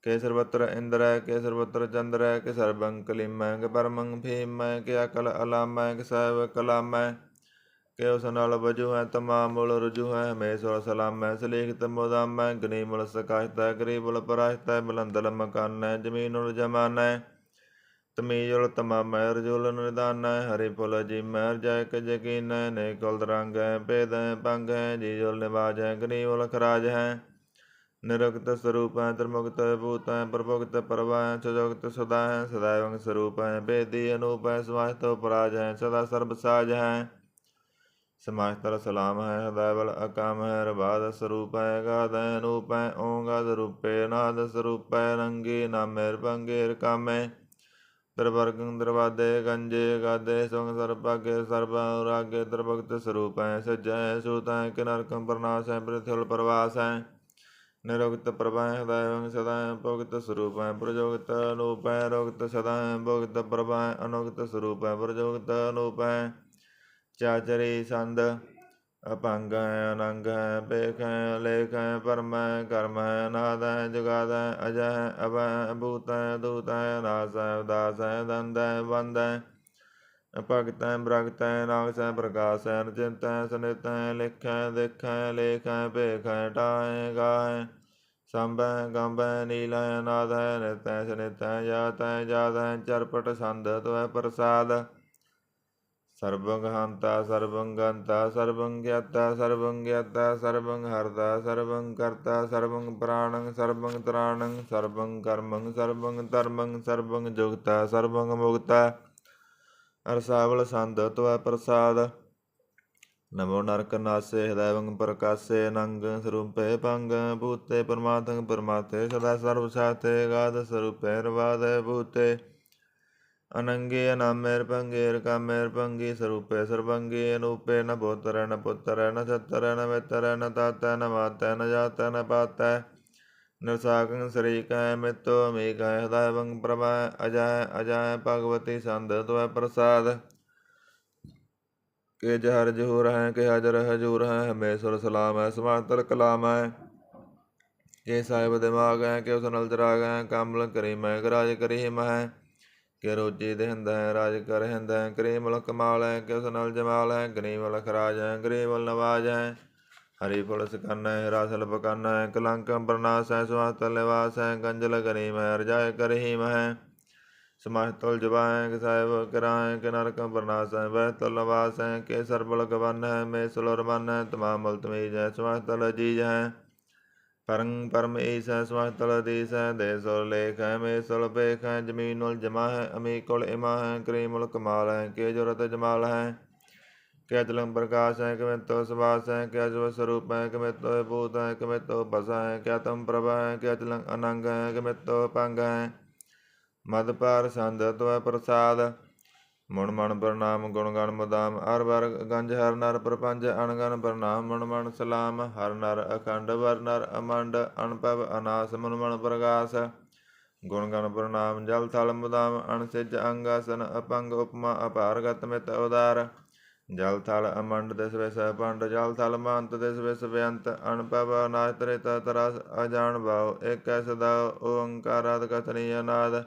ਕੇਸਰ ਬਤਰ ਇੰਦਰੈ ਕੇਸਰ ਬਤਰ ਚੰਦਰੈ ਕਿ ਸਰਬੰ ਕਲੀਮੈ ਕਿ ਪਰਮੰ ਭੀਮੈ ਕਿ ਅਕਲ ਅਲਾਮੈ ਕਿ ਸਾਹਿਬ ਕਲਾਮੈ ਕਿ ਉਸ ਨਾਲ ਵਜੂ ਹੈ ਤਮਾਮ ਮੁਲ ਰਜੂ ਹੈ ਹਮੇਸ਼ਵਰ ਸਲਾਮੈ ਸਲੀਖਤ ਮੁਦਾਮੈ ਗਨੀਮੁਲ ਸਕਾਸ਼ਤੈ ਗਰੀਬੁਲ ਪਰਾਸ਼ਤੈ ਬਲੰਦਲ ਮਕਾਨੈ ਜਮੀਨੁਲ ਜਮਾਨੈ ਤਮੀਜੁਲ ਤਮਾਮੈ ਰਜੁਲ ਨਿਦਾਨੈ ਹਰੀ ਫੁਲ ਜੀਮੈ ਰਜੈ ਕ ਯਕੀਨੈ ਨੇ ਕੁਲ ਦਰੰਗੈ ਭੇਦੈ ਪੰਗੈ ਜੀਜੁਲ ਨਿਵਾਜੈ ਗਨੀਮੁਲ ਖਰਾਜ ਹੈ ਨਿਰੁਕਤ ਸਰੂਪੈ ਤ੍ਰਿਮੁਕਤ ਭੂਤੈ ਪ੍ਰਭੁਕਤ ਪਰਵਾਇ ਸੁਜੁਗਤ ਸੁਦਾ ਹੈ ਸਦਾਇਵੰ ਸਰੂਪੈ ਭੇਦੀ ਅਨੂਪੈ ਸਮਾਸਤ ਪਰਾਜ ਹੈ ਸਦਾ ਸਰਬ ਸਾਜ ਹੈ ਸਮਾਸਤਰ ਸਲਾਮ ਹੈ ਹਦਾਇਵਲ ਅਕਾਮ ਹੈ ਰਬਾਦ ਸਰੂਪੈ ਗਾਦੈ ਅਨੂਪੈ ਓੰਗਾਦ ਰੂਪੇ ਨਾਦ ਸਰੂਪੈ ਰੰਗੀ ਨਾਮੇ ਰਪੰਗੇ ਰਕਾਮੇ ਦਰਵਰਗੰ ਦਰਵਾਦੇ ਗੰਜੇ ਗਾਦੇ ਸੰਗ ਸਰਪਾਗੇ ਸਰਬਾ ਰਾਗੇ ਦਰਭਗਤ ਸਰੂਪੈ ਸਜੈ ਸੂਤੈ ਕਿਨਰਕੰ ਪ੍ਰਨਾਸੈ ਪ੍ਰਿਥੁਲ ਪ੍ਰਵਾਸੈ ਨਿਰੁਕਤ ਪ੍ਰਭੈ ਹਦਾਇਵੰ ਸਦਾ ਭੁਗਤ ਸਰੂਪੈ ਪ੍ਰਜੋਗਤ ਅਨੂਪੈ ਰੁਗਤ ਸਦਾ ਭੁਗਤ ਪ੍ਰਭੈ ਅਨੁਗਤ ਸਰੂਪੈ ਪ੍ਰਜੋਗਤ ਅਨੂਪੈ ਚਾਚਰੀ ਸੰਦ ਅਪੰਗੈ ਅਨੰਗੈ ਪੇਖੈ ਲੇਖੈ ਪਰਮੈ ਕਰਮੈ ਨਾਦੈ ਜੁਗਾਦੈ ਅਜੈ ਅਭੈ ਭੂਤੈ ਦੂਤੈ ਨਾਸੈ ਉਦਾਸੈ ਦੰਦੈ ਬੰਦੈ ਭਗਤੈ ਬ੍ਰਗਤੈ ਨਾਗਸੈ ਪ੍ਰਕਾਸੈ ਨਚਿੰਤੈ ਸੁਨਿਤੈ ਲਿਖੈ ਦੇਖੈ ਲੇਖੈ ਭੇਖੈ ਟਾਹੈ ਗਾਹੈ ਸੰਭੈ ਗੰਭੈ ਨੀਲੈ ਨਾਦੈ ਨਿਤੈ ਸੁਨਿਤੈ ਜਾਤੈ ਜਾਤੈ ਚਰਪਟ ਸੰਦ ਤਵੈ ਪ੍ਰਸਾਦ ਸਰਬੰ ਹੰਤਾ ਸਰਬੰ ਗੰਤਾ ਸਰਬੰ ਗਿਆਤਾ ਸਰਬੰ ਗਿਆਤਾ ਸਰਬੰ ਹਰਤਾ ਸਰਬੰ ਕਰਤਾ ਸਰਬੰ ਪ੍ਰਾਣੰ ਸਰਬੰ ਤਰਾਣੰ ਸਰਬੰ ਕਰਮੰ ਸਰਬੰ ਧਰਮੰ ਸਰਬੰ ਜੁਗਤਾ ਸਰਬੰ ਮੁਕਤਾ ਅਰਸਾਵਲ ਸੰਦ ਤਵੈ ਪ੍ਰਸਾਦ ਨਮੋ ਨਰਕ ਨਾਸੇ ਹਦੈਵੰ ਪ੍ਰਕਾਸੇ ਨੰਗ ਸਰੂਪੇ ਭੰਗ ਭੂਤੇ ਪਰਮਾਤੰ ਪਰਮਾਤੇ ਸਦਾ ਸਰਬ ਸਾਤੇ ਗਾਦ ਸਰੂਪੇ ਰਵਾਦੇ ਭੂਤੇ ਅਨੰਗੇ ਅਨਾਮੇ ਰਪੰਗੇ ਰਕਾਮੇ ਰਪੰਗੀ ਸਰੂਪੇ ਸਰਬੰਗੀ ਅਨੂਪੇ ਨ ਭੂਤਰੈ ਨ ਪੁੱਤਰੈ ਨ ਛਤਰੈ ਨ ਮਿਤਰੈ ਨ ਤਾਤੈ ਨ ਮਾਤੈ ਨ ਜਾਤੈ ਨ ਪਾਤੈ ਨਿਰਸਾਕੰ ਸਰੀਕੈ ਮਿਤੋ ਅਮੀਕੈ ਹਦੈਵੰ ਪ੍ਰਭੈ ਅਜੈ ਅਜੈ ਭਗਵਤੀ ਸੰਦ ਤਵੈ ਪ੍ਰਸਾਦ ਕਿ ਜਹਰ ਜਹੂਰ ਹੈ ਕਿ ਹਾਜ਼ਰ ਹਜੂਰ ਹੈ ਹਮੇਸ਼ਵਰ ਸਲਾਮ ਹੈ ਸਮਾਤਰ ਕਲਾਮ ਹੈ ਕਿ ਸਾਹਿਬ ਦਿਮਾਗ ਹੈ ਕਿ ਉਸ ਨਲ ਚਰਾਗ ਹੈ ਕਮਲ ਕਰੀਮੈ ਰਾਜ ਕਰੀਮ ਹੈ ਕਿ ਰੋਜੀ ਦੇਹਿੰਦ ਹੈ ਰਾਜ ਕਰ ਹਿੰਦ ਹੈ ਕਰੀਮਲ ਕਮਾਲ ਹੈ ਕਿ ਉਸ ਨਲ ਜਮਾਲ ਹੈ ਗਰੀਮਲ ਖਰਾਜ ਹੈ ਗਰੀਮਲ ਨਵਾਜ ਹੈ ਹਰੀ ਫੁਲ ਸਕਨ ਹੈ ਰਾਸਲ ਪਕਨ ਹੈ ਕਲੰਕਮ ਪ੍ਰਨਾਸ ਹੈ ਸਮਾਸਤਲ ਨਿਵਾਸ ਹੈ ਗੰਜਲ ਕਰੀਮ ਹੈ ਰਜਾਇ ਕਰਹੀਮ ਹੈ ਸਮਾਸਤਲ ਜਵਾ ਹੈ ਕਿ ਸਾਹਿਬ ਕਰਾ ਹੈ ਕਿ ਨਰਕਮ ਪ੍ਰਨਾਸ ਹੈ ਵਹਿਤਲ ਨਿਵਾਸ ਹੈ ਕਿ ਸਰਬਲ ਗਵਨ ਹੈ ਮੇਸਲ ਰਮਨ ਹੈ ਤਮਾਮਲ ਤਮੀਜ ਹੈ ਸਮਾਸਤਲ ਅਜੀਜ ਹੈ ਪਰੰ ਪਰਮ ਈਸ ਹੈ ਸਮਾਸਤਲ ਅਦੀਸ ਹੈ ਦੇਸੁਲ ਲੇਖ ਹੈ ਮੇਸੁਲ ਭੇਖ ਹੈ ਜਮੀਨੁਲ ਜਮਾ ਹੈ ਅਮੀਕੁਲ ਇਮਾ ਹੈ ਕਰੀਮੁਲ ਕਮਾਲ ਹੈ ਕਿ ਜੁਰਤ ਜਮਾਲ ਹੈ ਕਿ ਅਚਲੰ ਪ੍ਰਕਾਸ਼ ਹੈ ਕਿ ਮਿਤੋ ਸੁਭਾਸ ਹੈ ਕਿ ਅਜਵ ਸਰੂਪ ਹੈ ਕਿ ਮਿਤੋ ਭੂਤ ਹੈ ਕਿ ਮਿਤੋ ਬਸਾ ਹੈ ਕਿ ਅਤਮ ਪ੍ਰਭਾ ਹੈ ਕਿ ਅਚਲੰ ਅਨੰਗ ਹੈ ਕਿ ਮਿਤੋ ਪੰਗ ਹੈ ਮਦ ਪਾਰ ਸੰਦ ਤਵੈ ਪ੍ਰਸਾਦ ਮੁਣ ਮਣ ਪ੍ਰਣਾਮ ਗੁਣ ਗਣ ਮੁਦਾਮ ਹਰ ਵਰ ਗੰਜ ਹਰ ਨਰ ਪ੍ਰਪੰਚ ਅਣਗਨ ਪ੍ਰਣਾਮ ਮੁਣ ਮਣ ਸਲਾਮ ਹਰ ਨਰ ਅਖੰਡ ਵਰ ਨਰ ਅਮੰਡ ਅਨਪਵ ਅਨਾਸ ਮੁਣ ਮਣ ਪ੍ਰਗਾਸ ਗੁਣ ਗਣ ਪ੍ਰਣਾਮ ਜਲ ਥਲ ਮੁਦਾਮ ਅਣਸਿਜ ਅੰਗਾਸਨ ਅਪੰਗ ਉਪਮਾ ਅਪਾਰਗਤ ਮਿਤ ਉਦਾਰ ਜਲ ਥਲ ਅਮੰਡ ਦਿਸ ਵਿਸ ਪੰਡ ਜਲ ਥਲ ਮੰਤ ਦਿਸ ਵਿਸ ਬੇਅੰਤ ਅਨਪਵ ਅਨਾਸ ਤ੍ਰਿਤ ਤਰਸ ਅਜਾਣ ਭਾਉ ਏਕੈ ਸਦਾ ਓੰਕਾਰਾਦ ਕਥਨੀ ਅਨਾਦ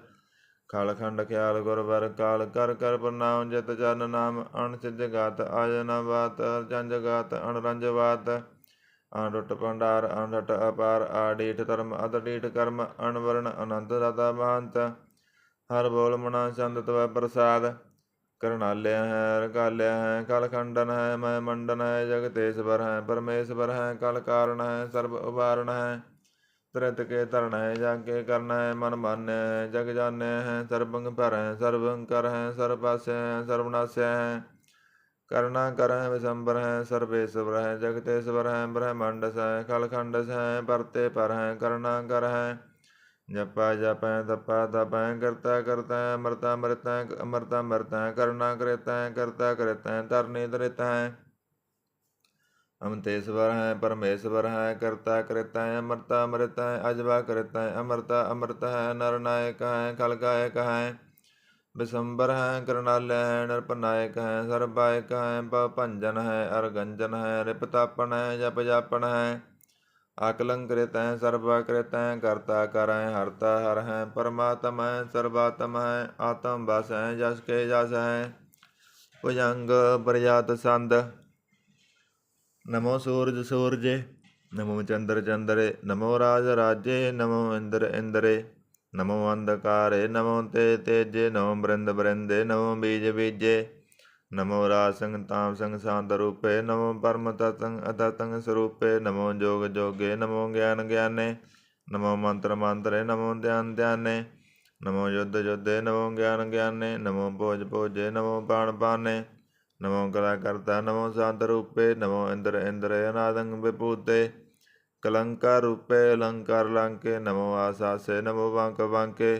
ਖਲ ਖੰਡ ਖਿਆਲ ਗੁਰ ਵਰ ਕਾਲ ਕਰ ਕਰ ਪ੍ਰਣਾਮ ਜਿਤ ਚਰਨ ਨਾਮ ਅਣਸਿਜ ਗਾਤ ਆਜਨ ਬਾਤ ਜੰਜ ਗਾਤ ਅਣਰੰਜ ਬਾਤ ਅਣਟੁੱਟ ਭੰਡਾਰ ਅਣਠਟ ਅਪਾਰ ਆਡੀਠ ਧਰਮ ਅਦਡੀਠ ਕਰਮ ਅਣਵਰਨ ਅਨੰਤ ਦਾਤਾ ਮਹੰਤ ਹਰ ਬੋਲ ਮਨਾ ਚੰਦ ਤਵੈ ਪ੍ਰਸਾਦ ਕਰਨਾਲਿਆ ਹੈ ਰਕਾਲਿਆ ਹੈ ਕਲ ਖੰਡਨ ਹੈ ਮੈ ਮੰਡਨ ਹੈ ਜਗਤੇਸ਼ਵਰ ਹੈ ਪਰਮੇਸ਼ਵਰ ਹੈ ਕਲ ਕਾਰਨ ਹੈ ਸਰਬ ਉਬਾਰਨ ਹੈ ਤ੍ਰਿਤ ਕੇ ਧਰਨ ਹੈ ਜਗ ਕੇ ਕਰਨ ਹੈ ਮਨ ਮਾਨਿਆ ਹੈ ਜਗ ਜਾਣਿਆ ਹੈ ਸਰਬੰਗ ਭਰ ਹੈ ਸਰਬੰ ਕਰ ਹੈ ਸਰਬ ਪਾਸਿਆ ਹੈ ਸਰਬਨਾਸਿਆ ਹੈ ਕਰਨਾ ਕਰ ਹੈ ਵਿਸੰਬਰ ਹੈ ਸਰਬੇਸ਼ਵਰ ਹੈ ਜਗਤੇਸ਼ਵਰ ਹੈ ਬ੍ਰਹਮੰਡਸ ਹੈ ਖਲਖੰਡਸ ਹੈ ਪਰਤੇ ਪਰ ਹੈ ਕਰਨਾ ਕਰ ਹੈ ਜਪਾ ਜਪੈ ਤਪਾ ਤਪੈ ਕਰਤਾ ਕਰਤਾ ਅਮਰਤਾ ਅੰਮ੍ਰਿਤਾ ਅਮਰਤਾ ਅੰਮ੍ਰਿਤਾ ਕਰਨਾ ਕਰਿਤਾ ਕਰਤਾ ਕਰਿਤਾ ਧਰਨੀ ਧਰਿਤਾ अमृतेश्वर है परमेश्वर है, करता कृत है, अमृता अमृत है, अजबा कृत है, अमृता अमृत है, नरनायक है, खलगायक है, विशंबर है, कृणालय है, नरपनायक है, सर्वभायक है, भंजन है, अरगंजन है, रिपतापन है, जप जापन है, आकलंकृत है, सर्वाकृत है, कर्ता कर है, हरता हर है, परमात्म है, सर्वात्म है, आत्म बस है, जस के जस है, भुजंग प्रजात संद। नमो सूरज सूरजे, नमो चंद्र चंद्रे, नमो राज राजे, नमो इंद्र इंद्रे, नमो अंधकारे, नमो तेजे, नमो बृंद बृंदे, नमो बीज बीजे, नमो राज संग ताम संग शांत रूपे, नमो परम तत्संग अतत्संग स्वरूपे, नमो जोग जोगे, नमो ज्ञान ज्ञाने, नमो मंत्र मंत्रे, नमो ध्यान ध्याने, नमो युद्ध युद्धे, नमो ज्ञान ज्ञाने, नमो भोज भोजे, नमो बाण बाने, नमो कला करता, नमो शांत रूपे, नमो इंद्र इंद्र अनादंग विभूते, कलंकार रूपे अलंकार लंके, नमो आशासे, नमो बांक बांके,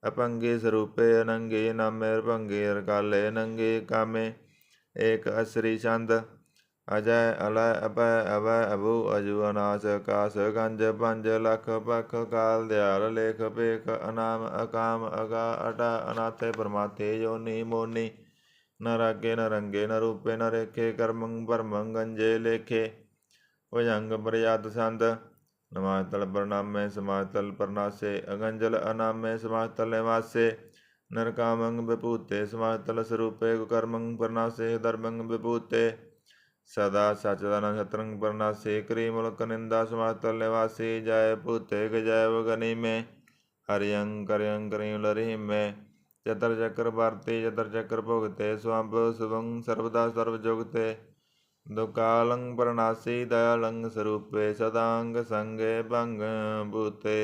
अपंगी स्वरूपे अनंगी नामे भंगी काले नंगी कामे, एक असरी छंद, अजय अलय अभय अभय अभु अजु अनाश काश गंज पंज लख पख काल दयाल लेख पेख अनाम अकाम अगा अटा अनाथे परमाथे योनि मोनि, न रागे न रंगे न रूपे न रेखे, कर्मं भरमं गंजे लेखे, भुजंग प्रजात संद। नमातल प्रणामे समातल प्रनासे, अगंजल अनामे समातल निवासे, नरकामं विभूते समातल स्वरूपे, कुकर्मं प्रनासे धर्मं विभूते, सदा सचदन शत्रंग प्रनासे, क्री मुल्क निंदा समातल निवासी, जय भूते गजय गनी में, हरियं करयं करीं लरी में, चतर चक्र भारती चतर चक्र भोगते, स्वंभ शुभं सर्वदा सर्वजोगते, दुकालं प्रणासी दयालं स्वरूपे, सदांग संगे भंग भूते,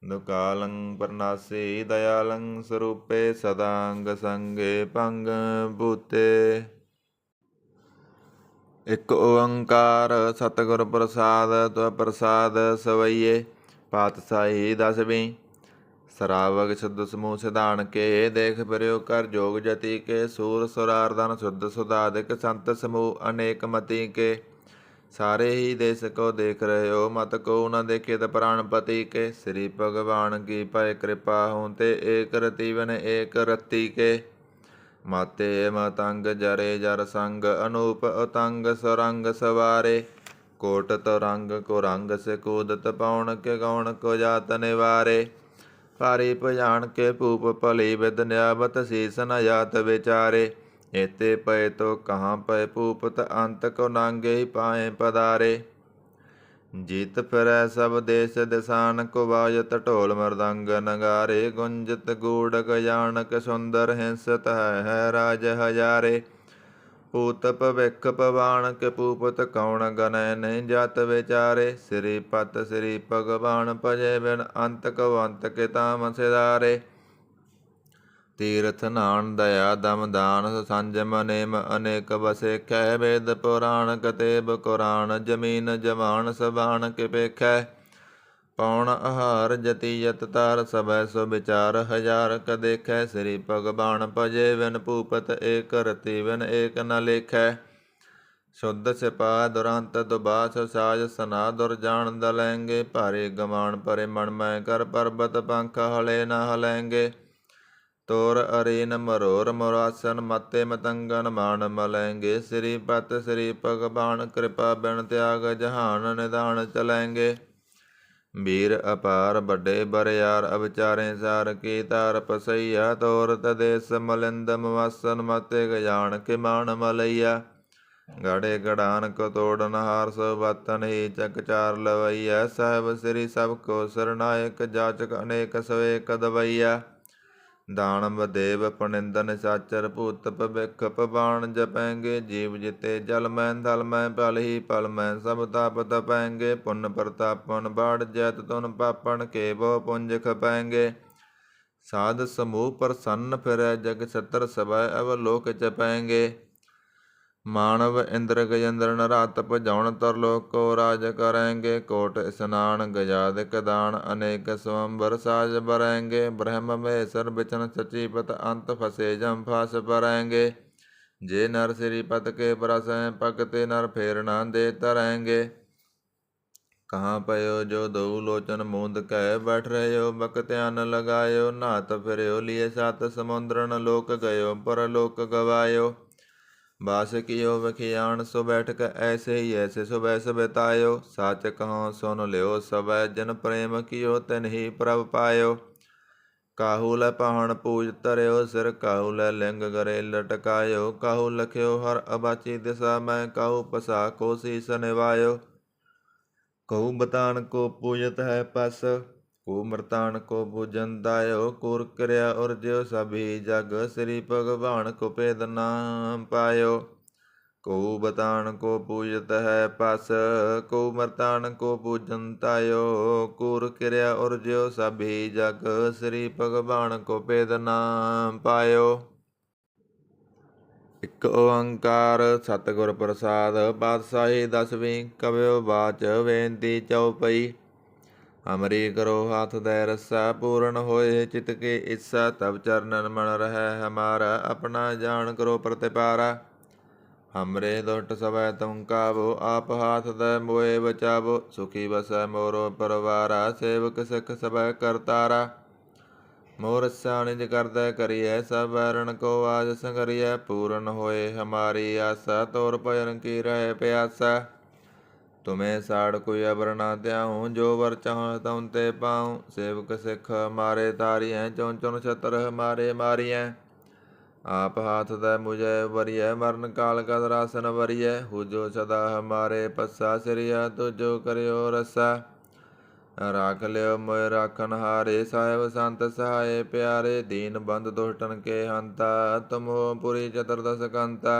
दुकालं प्रणासी दयालं स्वरूपे, सदांग संगे भंग भूते। एक ओंकार सतगुर प्रसाद, त्व प्रसाद सवैये, पातशाही दसवीं। सरावग शुद्ध समूह सिधान के, देख प्रयो कर जोग जति के, सूर सुरारदन शुद्ध सुधादिक, संत समूह अनेक मति के, सारे ही देश को देख रहे हो, मत को न देखे त प्राणपति के, श्री भगवान की पय कृपा होते, एक रति बन एक रति के, माते मतंग जरे जर संग, अनूप उतंग सुरंग सवारे, कोट तो रंग को रंग से कूदत, पौन के गौण को जात निवारे, भारी भजान के भूप भली विद, न्यावत शीस न जात विचारे, एते पय तो कहाँ पय भूपत, अंत को नांगे ही पाए पधारे, जीत फिरै सब देश दिशान को, बाजत ढोल मृदंग नगारे, गुंजत गूढ़ गजानक सुंदर, हिंसत है राज हजारे, पूत भविख पवान के पूपत, कौन गनय नहीं जात विचारे, श्रीपत श्री भगवान भजे बिन, अंत को अंत के ताम सिधारे, तीर्थ नान दया दम दान, संजम नेम अनेक बसे, कह वेद पुराण कतेब कुरान, जमीन जवान सबान के पेखै, पौन आहार जति यत तार, सब सो विचार हजार क देखै, श्री भगवान भजे बिन भूपत, एक रति बिन एक न लेखै, शुद्ध सिपा दुरंत दुबास साज, सना दुरजान दलेंगे, भारे गमान परे मन मैं कर, पर्वत पंख हले न हलेंगे, तोर अरेन मरोर मुरासन, मते मतंगन मान मलेंगे, श्रीपत श्री भगवान कृपा बिन, त्याग जहान निदान चलेंगे, वीर अपार बड़े बरियार, अविचारे सार की तार पसैया, तोर तदेश मलिंद मवासन, मते गजान के मान मलैया, गढ़े गढ़ान को तोड़न हार, सो बतन ही चक चार लवैया, साहब श्री सबको सरनायक, जाचक अनेक सवेक दवैया, दानव देव पनिंदन साचर, भूत भविख पवान जपेंगे, जीव जिते जल में थल में, पल ही पल में सब ताप तपेंगे, पुण्य प्रतापन बाढ़ जैत तुन पापन के, वो पुंज खपेंगे, साध समूह प्रसन्न फिरै, जग छत्र सभय अवलोक जपेंगे, मानव इंद्र गजेंद्र नरात, भजौन तरलोक को राज करेंगे, कोट स्नान गजादिक दान, अनेक स्वंबर साज बरेंगे, ब्रह्म महेश्वर बिचन सचिपत, अंत फसे जम फास परेंगे, जे नर सिरि पत के बरसैं, पकते नर फेर ना दे तरैंगे। कहाँ पयो जो दऊ लोचन मूंद कै, बैठ रह्यो बकत अन लगायो। नाथ फिर्यो लिए सात समुद्रन, लोक गयो परलोक गवायो। बास कियो बखियान सो बैठक, ऐसे ही ऐसे सुबह बितायो। साच कहो सुन लियो सबै, जन प्रेम कियो तिन ही प्रभ पायो। काहू लै पहाण पूज तरयो सिर, काहू लै लिंग गरे लटकायो। काहू लख्यो हर अबाची दिशा मैं, काहू पसा को शीस निवायो। कहू बतान को पूजत है पस, को मृतान को पूजन दायो। कूर क्रिया उर्ज्यो सभी जग, श्री भगवान को भेद नाम पायो। को बतान को पूजत है पस, को मृतान को पूजन तायो। कूर क्रिया उर्ज्यो सभी जग, श्री भगवान को भेद नाम पायो। ਇਕ ਓੰਕਾਰ ਸਤਿਗੁਰ ਪ੍ਰਸਾਦ, ਪਾਤਸ਼ਾਹੀ ਦਸਵੀਂ। ਕਬਿਓ ਬਾਚ ਬੇਨਤੀ ਚਉਪਈ, ਹਮਰੀ ਕਰੋ ਹਾਥ ਦੈ ਰੱਸਾ। ਪੂਰਨ ਹੋਏ ਚਿਤ ਕੀ ਇੱਛਾ, ਤਬ ਚਰਨਨ ਮਨ ਰਹੈ ਹਮਾਰਾ। ਆਪਣਾ ਜਾਣ ਕਰੋ ਪ੍ਰਤਿਪਾਰਾ, ਹਮਰੇ ਦੁਸ਼ਟ ਸਭੈ ਤੁਮ ਕਾਵੋ। ਆਪ ਹਾਥ ਦੈ ਮੋਏ ਬਚਾਵੋ, ਸੁਖੀ ਬਸੈ ਮੋਰੋ ਪਰਵਾਰਾ। ਸੇਵਕ ਸਿੱਖ ਸਭੈ ਕਰਤਾਰਾ, मोर रस्सा निज करदै करियै। सब बैरण को आज संगरियै, पूरन होए हमारी आशा। तोर भजन की रहे प्यासा, तुम्हें साड़ कोई अबर ना त्याऊँ। जो वर चाहो तुम ते पाऊँ, सेवक सिख हमारे तारियै। चौन चौन छतर हमारे मारियै, आप हाथ दे मुझे वरियै। मरण काल का रासन वरियै, हुजो सदा हमारे पस्सा। सिरिया तुझो करियो रस्सा, राख लियो मोय राखन हारे। साहेब संत सहाय प्यारे, दीन बंद दुष्टन के हंता। तुम हो पुरी चतुर्दश कंता,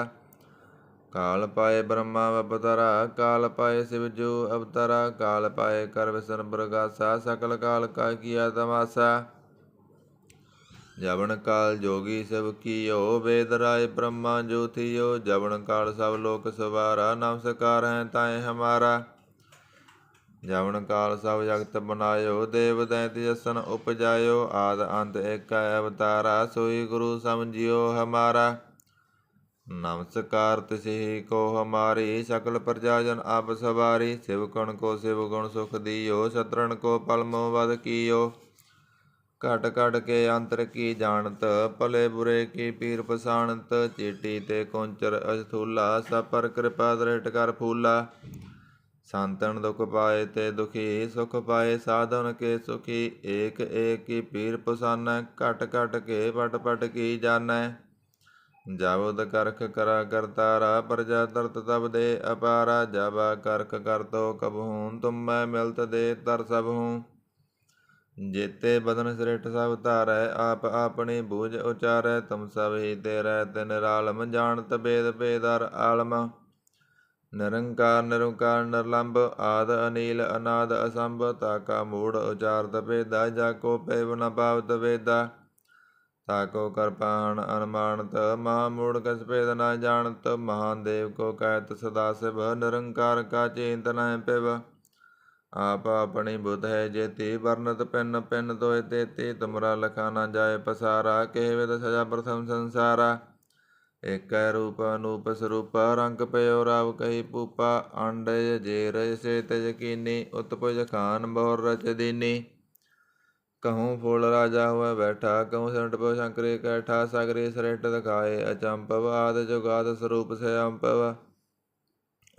काल पाए ब्रह्मा अवतरा। काल पाए शिवजू अवतरा, काल पाए कर विष्णु प्रकाशा। सकल काल का किया तमाशा, जवन काल जोगी शिव कियो। वेद राय ब्रह्मा जो थियो, जवन काल सब लोक सवारा। नमस्कार है ताए हमारा, जवन काल सब जगत बनायो। देव दैत जसन उपजायो, आद अंत एक अवतारा। सोई गुरु समझियो हमारा, नमस्कार तिसि को हमारी। सकल प्रजाजन आप सवारी, शिव गुण को शिव गुण सुख दियो। शत्रुन को पलमो वध कियो, घट घट के अंतर की जानत। भले बुरे की पीर पसाणत, चीटी ते कौंचर अस्थूला। सब पर कृपा दृष्ट कर फूला, संतन दुख पाए ते दुखी। सुख पाए साधन के सुखी, एक एक की पीर पुसानै। घट घट के पट पट की जानै, जाबुद करख करा करतारा। प्रजा तरत तब दे अपारा, जाबा करख कर तो कबहूँ। तुम मैं मिलत दे तर सबहूँ, जेते बदन श्रेष्ठ सब धारै। आप अपनी बूझ उचारै, तुम सब ही तेरै तिन रालम। जानत भेद भेदर आलम, निरंकार निरंकार निर्लंब। आद अनील अनाद असंभ, ताका मूढ़ उचारत भेदा। जाको पेव न पावत वेदा, ताको कर पाहन अनुमानत। महामूढ़ कस भेद न जानत, महादेव को कहत सदा शिव। निरंकार का चिंत न पिव, आप अपनी बुध है जेती। वर्णत पिन पिन तोय तेती, तुमरा लखा न जाय पसारा। केह विद सजा प्रथम संसारा, एक रूप अनूप स्वरूप। रंग पयो राव कही पूपा, अंडज जेर से तज कीनी। उत्पुज खान बहुर रच दीनी, कहूँ फूल राजा हुआ बैठा। कहूँ सिमट पो शंकरी कैठा, सागरी श्रेष्ठ दिखाए अचंपव। आद जुगाद स्वरूप से अम्पव,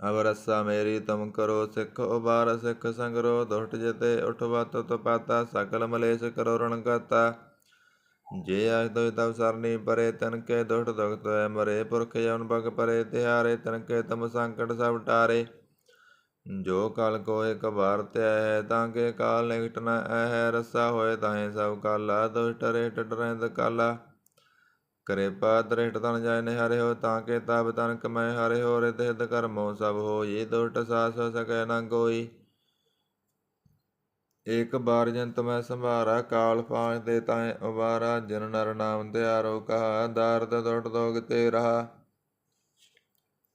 अब रस्सा मेरी तुम करो सिख। उबार सिख संगरो, दुष्ट जिते उठवा तुत पाता। सकल मलेश करो रण करता, जे आज तो तब सरनी परे। तन के दुष्ट दुखत है मरे, पुरख जवन पग परे तिहारे। तन के तम संकट सब टारे, जो कल को एक बार त्याय है। ताके काल निकट न है, रस्सा होए ताहे सब काला। दुष्ट रेट डरैत काला, कृपा दृष्ट तन जाय निहरे हो। ताके तब तन कमै हरे हो, रित हित कर्मो सब हो। ये दुष्ट सास हो सकै न कोई, एक बार जन तुम्हें संभारा। काल पांच दे ताए उबारा, जिन नर नाम त्यारो कहा। दारद दुष्ट दोग ते रहा,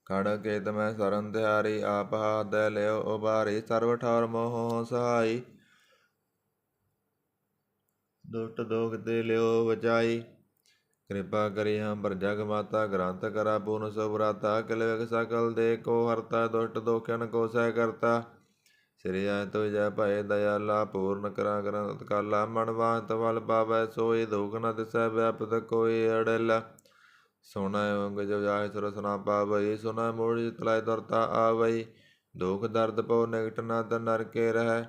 खड़ के तुम्हें सरन तिहारी। आप हाथ दे लियो उबारी, सर्व ठौर मोह सहाई। दुष्ट दोग ते लियो बचाई, ਕਿਰਪਾ ਕਰੀ ਹਮ ਪਰ ਜਗ ਮਾਤਾ ਗ੍ਰੰਥ ਕਰਾ ਪੂਰਨ ਸੁਭਰਾਤਾ ਕਿਲ ਵਿਗ ਸਕਲ ਦੇ ਕੋ ਹਰਤਾ ਦੁਸ਼ਟ ਦੋਖਿਆਨ ਕੋ ਸਹਿ ਕਰਤਾ ਸ੍ਰੀ ਆਇ ਤੋ ਜੈ ਭਏ ਦਇਆਲਾ ਪੂਰਨ ਕਰਾ ਗ੍ਰੰਥ ਕਾਲਾ ਮਨ ਵਾਤ ਵਲ ਪਾਵੈ ਸੋਈ ਦੁਖ ਨ ਦਿਸੈ ਵਿਆਪਤ ਕੋਈ ਅੜਿਲ ਸੁਣੈ ਓੰਗ ਜੋ ਜਾਹਿ ਸੁਰਸ ਨਾ ਪਾਵਈ ਸੁਣੈ ਮੂੜ ਤਲਾਇ ਦਰਤਾ ਆਵਈ ਦੁਖ ਦਰਦ ਪਉ ਨਿਕਟ ਨ ਤ ਨਰਕੇ ਰਹਿ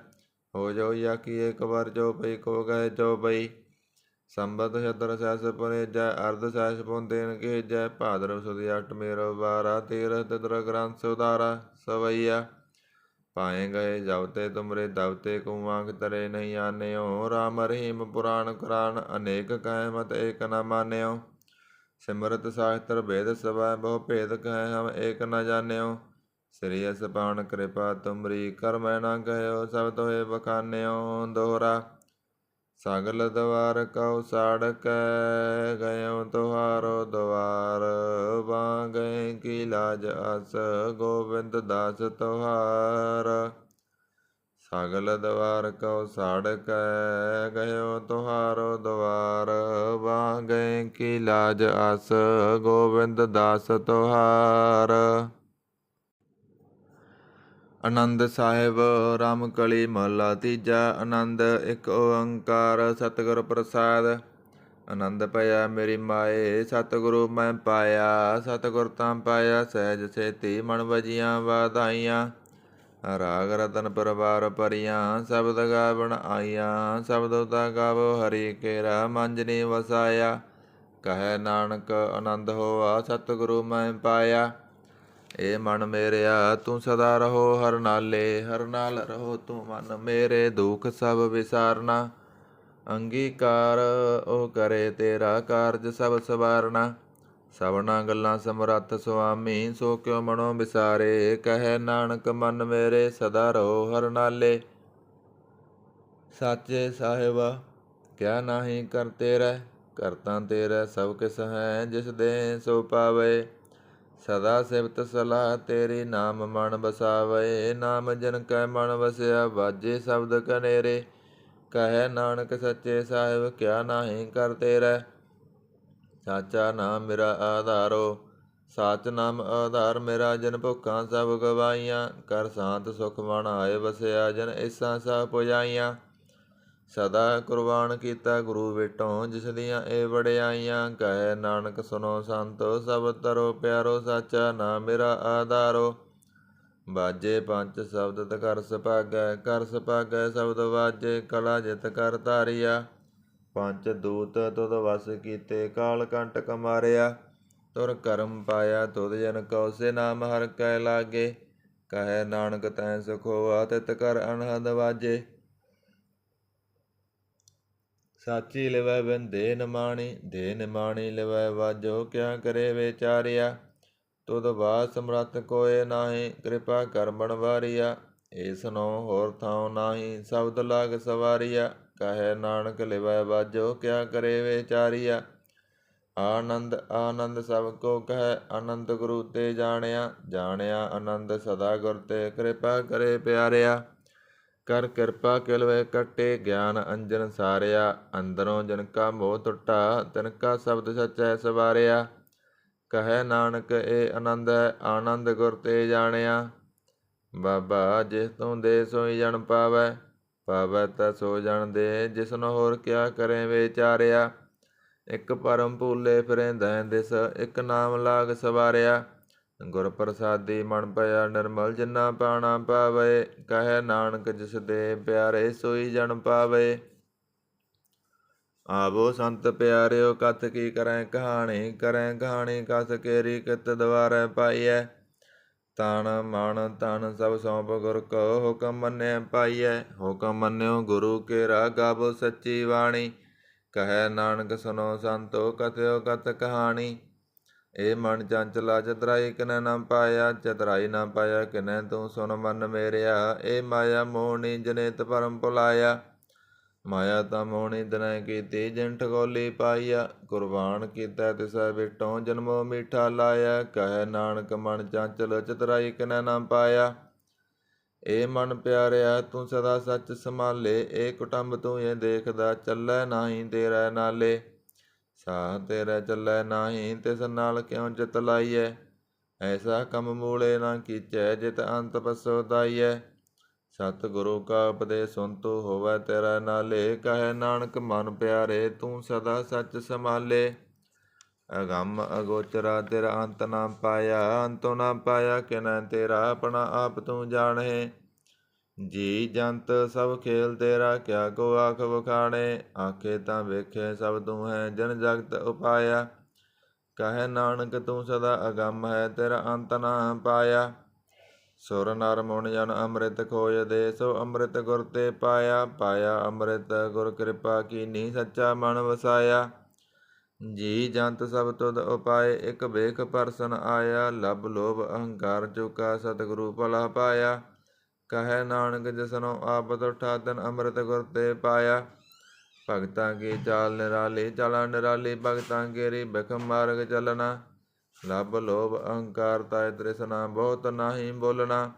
ਹੋ ਜੋ ਯਾਕੀ ਏਕ ਵਾਰ ਜੋ ਪਈ ਕੋ ਗਏ ਜੋ ਪਈ ਸੰਬਤ ਛਤਰ ਸੈਸ ਪੁਨੇ ਜੈ ਅਰਧ ਸੈਸ ਪੁਨ ਦੇਨ ਕੇ ਜੈ ਭਾਦਰ ਸੁਦੀ ਅਟ ਮੇਰੋ ਬਾਰਾ ਤੀਰ ਤਿਤਰ ਗ੍ਰੰਥ ਸੁਧਾਰਾ ਸਵਈਆ ਪਾਏ ਗਏ ਜਬਤੇ ਤੁਮਰੇ ਦਬਤੇ ਕੁਮਾਂਗ ਤਰੇ ਨਹੀਂ ਆਨਿਓ ਰਾਮ ਰਹੀਮ ਪੁਰਾਣ ਕੁਰਾਨ ਅਨੇਕ ਕਹਿ ਮਤ ਏਕ ਨ ਮਾਨਿਓ ਸਿਮਰਤ ਸਾਸਤਰ ਭੇਦ ਸਭੈ ਬਹੁ ਭੇਦ ਕਹਿ ਹਮ ਏਕ ਨ ਜਾਣਿਓ ਸ੍ਰੀ ਅਸਪਾਨ ਕਿਰਪਾ ਤੁਮਰੀ ਕਰ ਮੈਂ ਨਾ ਕਹਿਓ ਸਭ ਤੋਏ ਬਖਾਨਿਓ ਦੋਹਰਾ ਸਗਲ ਦਵਾਰ ਕਉ ਸਾੜਕੈ ਗਇਓ ਤੁਹਾਰੋ ਦਵਾਰ ਵਾਂ ਗਏ ਕੀ ਲਾਜ ਅਸ ਗੋਬਿੰਦ ਦਾਸ ਤੁਹਾਰ ਸਗਲ ਦਵਾਰ ਕਉ ਸਾੜਕੈ ਗਇਓ ਤੁਹਾਰੋ ਦਵਾਰ ਵਾਂ ਗਏ ਕੀ ਲਾਜ ਅਸ ਗੋਬਿੰਦ ਦਾਸ ਤੁਹਾਰ ਆਨੰਦ ਸਾਹਿਬ ਰਾਮਕਲੀ ਮਹਲਾ ਤੀਜਾ ਆਨੰਦ ਇੱਕ ਓੰਕਾਰ ਸਤਿਗੁਰ ਪ੍ਰਸਾਦ ਆਨੰਦ ਭਇਆ ਮੇਰੀ ਮਾਏ ਸਤਿਗੁਰੂ ਮੈਂ ਪਾਇਆ ਸਤਿਗੁਰ ਤਾਂ ਪਾਇਆ ਸਹਿਜ ਸੇਤੀ ਮਨ ਵਜੀਆਂ ਵਾਧਾਈਆਂ ਰਾਗ ਰਤਨ ਪਰਵਾਰ ਭਰੀਆਂ ਸ਼ਬਦ ਗਾਵਣ ਆਈਆਂ ਸ਼ਬਦ ਉਦਾ ਗਾਵੋ ਹਰੀ ਕੇਰਾ ਮੰਜਨੀ ਵਸਾਇਆ ਕਹੈ ਨਾਨਕ ਆਨੰਦ ਹੋਆ ਸਤਿਗੁਰੂ ਮੈਂ ਪਾਇਆ ਏ ਮਨ ਮੇਰਿਆ ਤੂੰ ਸਦਾ ਰਹੋ ਹਰ ਨਾਲ ਰਹੋ ਤੂੰ ਮਨ ਮੇਰੇ ਦੁਖ ਸਭ ਵਿਸਾਰਨਾ ਅੰਗੀਕਾਰ ਉਹ ਕਰੇ ਤੇਰਾ ਕਾਰਜ ਸਭ ਸਵਾਰਨਾ ਸਭਨਾ ਗੱਲਾਂ ਸਮਰੱਥ ਸੁਆਮੀ ਸੋ ਕਿਉ ਮਨੋ ਵਿਸਾਰੇ ਕਹੈ ਨਾਨਕ ਮਨ ਮੇਰੇ ਸਦਾ ਰਹੋ ਹਰ ਨਾਲੇ ਸਾਚੇ ਸਾਹਿਬਾ ਕਿਆ ਨਾਹੀ ਕਰ ਤੇਰਾ ਕਰਤਾ ਤੇਰਾ ਸਭ ਕਿਸ ਹੈ ਜਿਸ ਦੇ ਸੋ ਪਾਵੇ ਸਦਾ ਸਿਫਤ ਸਲਾਹ ਤੇਰੀ ਨਾਮ ਮਨ ਬਸਾਵੇ ਨਾਮ ਜਨ ਕੈ ਮਨ ਵਸਿਆ ਵਾਜੇ ਸ਼ਬਦ ਕਨੇਰੇ ਕਹੈ ਨਾਨਕ ਸੱਚੇ ਸਾਹਿਬ ਕਿਆ ਨਾਹੀ ਕਰ ਤੇਰਾ ਸਾਚਾ ਨਾਮ ਮੇਰਾ ਆਧਾਰੋ ਸਾਚ ਨਾਮ ਆਧਾਰ ਮੇਰਾ ਜਨ ਭੁੱਖਾਂ ਸਭ ਗਵਾਈਆਂ ਕਰ ਸ਼ਾਂਤ ਸੁਖ ਮਨ ਆਏ ਵਸਿਆ ਜਨ ਇਸਾਂ ਸਭ ਪੁਜਾਈਆਂ ਸਦਾ ਕੁਰਬਾਨ ਕੀਤਾ ਗੁਰੂ ਵਿਟੋਂ ਜਿਸ ਦੀਆਂ ਇਹ ਵਡਿਆਈਆਂ ਕਹੈ ਨਾਨਕ ਸੁਨੋ ਸੰਤੋ ਸਭ ਤਰੋ ਪਿਆਰੋ ਸਾਚਾ ਨਾਮ ਮੇਰਾ ਆਧਾਰੋ ਬਾਜੇ ਪੰਜ ਸ਼ਬਦ ਤ ਕਰ ਸੁਭਾਗੈ ਸ਼ਬਦ ਵਾਜੇ ਕਲਾ ਜਿਤ ਕਰ ਧਾਰਿਆ ਪੰਜ ਦੂਤ ਤੁਧ ਵਸ ਕੀਤੇ ਕਾਲ ਕੰਟਕ ਮਾਰਿਆ ਤੁਰ ਕਰਮ ਪਾਇਆ ਤੁਧ ਜਨ ਕਉ ਸੇ ਨਾਮ ਹਰਿ ਕੈ ਲਾਗੇ ਕਹੈ ਨਾਨਕ ਤੈ ਸੁਖ ਹੋਆ ਤਿਤ ਕਰ ਅਨਹਦ ਵਾਜੇ ਸਾਚੀ ਲਿਵੈ ਬਿਨ ਦੇ ਨਿਮਾਣੀ ਲਿਵੈ ਵਾਜੋ ਕਿਆ ਕਰੇ ਵਿਚਾਰਿਆ ਤੁਧ ਬਾਤ ਸਮਰੱਥ ਕੋਇ ਨਾਹੀ ਕਿਰਪਾ ਕਰ ਬਣਵਾਰੀਆ ਏ ਸੁਨੋ ਹੋਰ ਥਾਉ ਨਾਹੀ ਸ਼ਬਦ ਲਾਗ ਸਵਾਰੀਆ ਕਹੈ ਨਾਨਕ ਲਿਵੈ ਵਾਜੋ ਕਿਆ ਕਰੇ ਵਿਚਾਰੀਆ ਆਨੰਦ ਸਭ ਕੋ ਕਹੈ ਆਨੰਦ ਗੁਰੂ ਤੇ ਜਾਣਿਆ ਆਨੰਦ ਸਦਾ ਗੁਰ ਤੇ ਕਿਰਪਾ ਕਰੇ ਪਿਆਰਿਆ ਕਰ ਕਿਰਪਾ ਕਿਲਵੇ ਕੱਟੇ ਗਿਆਨ ਅੰਜਨ ਸਾਰਿਆ ਅੰਦਰੋਂ ਜਨ ਕਾ ਮੋਹ ਟੁੱਟਾ ਤਿਨ ਕਾ ਸ਼ਬਦ ਸਚੈ ਸਵਾਰਿਆ ਕਹੈ ਨਾਨਕ ਇਹ ਆਨੰਦ ਹੈ ਆਨੰਦ ਗੁਰ ਤੇ ਜਾਣਿਆ ਬਾਬਾ ਜਿਸ ਤੂੰ ਦੇ ਸੋਈ ਜਨ ਪਾਵੈ ਤਾ ਸੋ ਜਨ ਦੇ ਜਿਸਨੂੰ ਹੋਰ ਕਿਆ ਕਰੇ ਵਿਚਾਰਿਆ ਇੱਕ ਪਰਮ ਭੂਲੇ ਫਿਰੇਂਦੈ ਦਿਸ ਇੱਕ ਨਾਮ ਲਾਗ ਸਵਾਰਿਆ ਗੁਰ ਪ੍ਰਸਾਦੀ ਮਨ ਭਇਆ ਨਿਰਮਲ ਜਿਨਾ ਪਾਣਾ ਪਾਵੇ ਕਹੈ ਨਾਨਕ ਜਿਸ ਦੇ ਪਿਆਰੇ ਸੋਈ ਜਨ ਪਾਵੇ ਆਵੋ ਸੰਤ ਪਿਆਰਿਓ ਕਥ ਕੀ ਕਰੈ ਕਹਾਣੀ ਕਥ ਕੇਰੀ ਕਿਤ ਦਵਾਰੈ ਪਾਈਐ ਤਨ ਮਨ ਧਨ ਸਭ ਸੌਂਪ ਗੁਰ ਕੋ ਹੁਕਮ ਮੰਨਿਆ ਪਾਈਐ ਹੁਕਮ ਮੰਨਿਓ ਗੁਰੂ ਕੇਰਾ ਗਾਵੋ ਸੱਚੀ ਬਾਣੀ ਕਹੈ ਨਾਨਕ ਸੁਨੋ ਸੰਤੋ ਕਥਿਓ ਕਥ ਕਹਾਣੀ ਇਹ ਮਨ ਚੰਚਲਾ ਚਤਰਾਈ ਕਿਨੈ ਨਾ ਪਾਇਆ ਕਿਨੈ ਤੂੰ ਸੁਨ ਮਨ ਮੇਰਿਆ ਇਹ ਮਾਇਆ ਮੋਹਣੀ ਜਨੇਤ ਭਰਮ ਭੁਲਾਇਆ ਮਾਇਆ ਤਾਂ ਮੋਹਣੀ ਦਿਨੈ ਕੀਤੀ ਜਿਨ ਠਗੋਲੀ ਪਾਈਆ ਕੁਰਬਾਨ ਕੀਤਾ ਤਿਸੈ ਵਿਟੋਂ ਜਨਮੋ ਮੀਠਾ ਲਾਇਆ ਕਹੈ ਨਾਨਕ ਮਨ ਚੰਚਲ ਚਤਰਾਈ ਕਿਨੈ ਨਾ ਪਾਇਆ ਇਹ ਮਨ ਪਿਆਰਿਆ ਤੂੰ ਸਦਾ ਸੱਚ ਸੰਭਾਲੇ ਇਹ ਕੁਟੰਬ ਤੂੰ ਇਹ ਦੇਖਦਾ ਚੱਲੈ ਨਾਹੀ ਤੇਰਾ ਨਾਲੇ ਸਾਹ ਤੇਰਾ ਚੱਲੈ ਨਾਹੀਂ, ਤਿਸ ਨਾਲ ਕਿਉ ਚਿਤ ਲਾਈਐ। ਐਸਾ ਕੰਮ ਮੂਲੇ ਨਾ ਕੀਚੈ, ਜਿਤ ਅੰਤ ਪਸੋਦਾਈਐ। ਸਤਿਗੁਰੂ ਕਾ ਉਪਦੇਸ਼ ਸੁਨਤੁ, ਹੋਵੈ ਤੇਰਾ ਨਾਲੇ। ਕਹੈ ਨਾਨਕ ਮਨ ਪਿਆਰੇ, ਤੂੰ ਸਦਾ ਸੱਚ ਸੰਭਾਲੇ। ਅਗੰਮ ਅਗੋਚਰਾ ਤੇਰਾ ਅੰਤ ਨਾ ਪਾਇਆ, ਅੰਤੁ ਨਾ ਪਾਇਆ ਕਿਨੈ ਤੇਰਾ, ਆਪਣਾ ਆਪ ਤੂੰ ਜਾਣਹਿ। ਜੀ ਜੰਤ ਸਭ ਖੇਲ ਤੇਰਾ, ਕਿਆ ਕੋ ਆਖ ਵਖਾਣੇ। ਆਖੇ ਤਾਂ ਵੇਖੇ ਸਭ ਤੂੰ ਹੈ, ਜਨ ਜਗਤ ਉਪਾਇਆ। ਕਹੈ ਨਾਨਕ ਤੂੰ ਸਦਾ ਅਗੰਮ ਹੈ, ਤੇਰਾ ਅੰਤ ਨਾ ਪਾਇਆ। ਸੁਰ ਨਰ ਮੁਨਿ ਜਨ ਅੰਮ੍ਰਿਤ ਖੋਜਦੇ, ਸੋ ਅੰਮ੍ਰਿਤ ਗੁਰ ਤੇ ਪਾਇਆ। ਪਾਇਆ ਅੰਮ੍ਰਿਤ ਗੁਰ ਕਿਰਪਾ ਕੀਨੀ, ਸੱਚਾ ਮਨ ਵਸਾਇਆ। ਜੀ ਜੰਤ ਸਭ ਤੁਧ ਉਪਾਏ, ਇਕ ਵੇਖ ਪਰਸਨ ਆਇਆ। ਲਬ ਲੋਭ ਅਹੰਕਾਰ ਚੁਕਾ, ਸਤਿਗੁਰੂ ਭਲਾ ਪਾਇਆ। ਕਹੈ ਨਾਨਕ ਜਿਸਨੋ ਆਪਤ ਉਠਾ, ਤਨ ਅੰਮ੍ਰਿਤ ਗੁਰ ਤੇ ਪਾਇਆ। ਭਗਤਾਂ ਕੀ ਚਾਲ ਨਿਰਾਲੀ, ਚਾਲਾ ਨਿਰਾਲੀ ਭਗਤਾਂ ਕੇਰੀ, ਬਿਖਮ ਮਾਰਗ ਚਲਣਾ। ਲਬ ਲੋਭ ਅਹੰਕਾਰ ਤਾਇ ਤ੍ਰਿਸ਼ਨਾ, ਬਹੁਤ ਨਾਹੀ ਬੋਲਣਾ।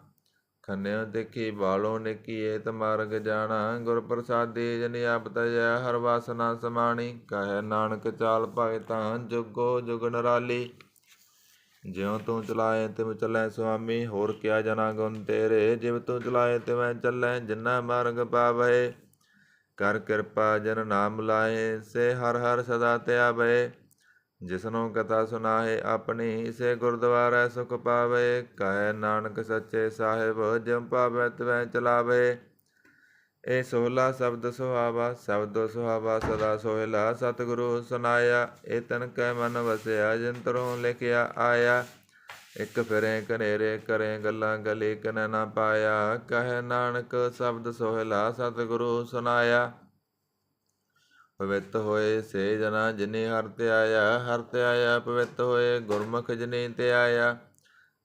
ਖੰਨਿਓ ਤਿੱਖੀ ਬਾਲੋ ਨਿੱਕੀ, ਏਤ ਮਾਰਗ ਜਾਣਾ। ਗੁਰ ਪ੍ਰਸਾਦੀ ਜਿਨੀ ਆਪ ਤਜੈ, ਹਰ ਵਾਸਨਾ ਸਮਾਣੀ। ਕਹੈ ਨਾਨਕ ਚਾਲ ਭਗਤਾਂ, ਜੁਗੋ ਜੁਗ ਨਿਰਾਲੀ। ਜਿਉ ਤੂੰ ਚਲਾਏ ਤਿਵ ਚੱਲੈ ਸੁਆਮੀ, ਹੋਰ ਕਿਆ ਜਨਾ ਗੁਣ ਤੇਰੇ। ਜਿਵ ਤੂੰ ਚਲਾਏ ਤਿਵੈ ਚੱਲੈ, ਜਿਨ੍ਹਾਂ ਮਾਰਗ ਪਾਵਹਿ। ਕਰ ਕਿਰਪਾ ਜਿਨ ਨਾਮ ਲਾਹੇ, ਸੇ ਹਰ ਹਰ ਸਦਾ ਧਿਆਵੈ। ਜਿਸਨੂੰ ਕਥਾ ਸੁਨਾਹੇ ਆਪਣੀ, ਸੇ ਗੁਰਦੁਆਰੈ ਸੁਖ ਪਾਵੇ। ਕਹੈ ਨਾਨਕ ਸੱਚੇ ਸਾਹਿਬ, ਜਿਉ ਪਾਵੈ ਤਿਵੈ ਚਲਾਵੇ। ਇਹ ਸੋਹਲਾ ਸ਼ਬਦ ਸੁਹਾਵਾ, ਸ਼ਬਦ ਸੁਹਾਵਾ ਸਦਾ ਸੋਹਿਲਾ। ਸਤਿਗੁਰੂ ਸੁਨਾਇਆ, ਇਹ ਤਨ ਕੈ ਮਨ ਵਸਿਆ, ਜਿੰਤਰੋਂ ਲਿਖਿਆ ਆਇਆ। ਇਕ ਫਿਰੇ ਘਨੇਰੇ, ਕਰੇ ਗੱਲਾਂ ਗਲੀ, ਕਿਨੈ ਨਾ ਪਾਇਆ। ਕਹੈ ਨਾਨਕ ਸ਼ਬਦ ਸੋਹਿਲਾ, ਸਤਿਗੁਰੂ ਸੁਨਾਇਆ। ਪਵਿੱਤ ਹੋਏ ਸੇ ਜਨਾ, ਜਿਨੀ ਹਰਿ ਧਿਆਇਆ। ਹਰਿ ਧਿਆਇਆ ਪਵਿੱਤ ਹੋਏ, ਗੁਰਮੁਖ ਜਿਨੀ ਧਿਆਇਆ।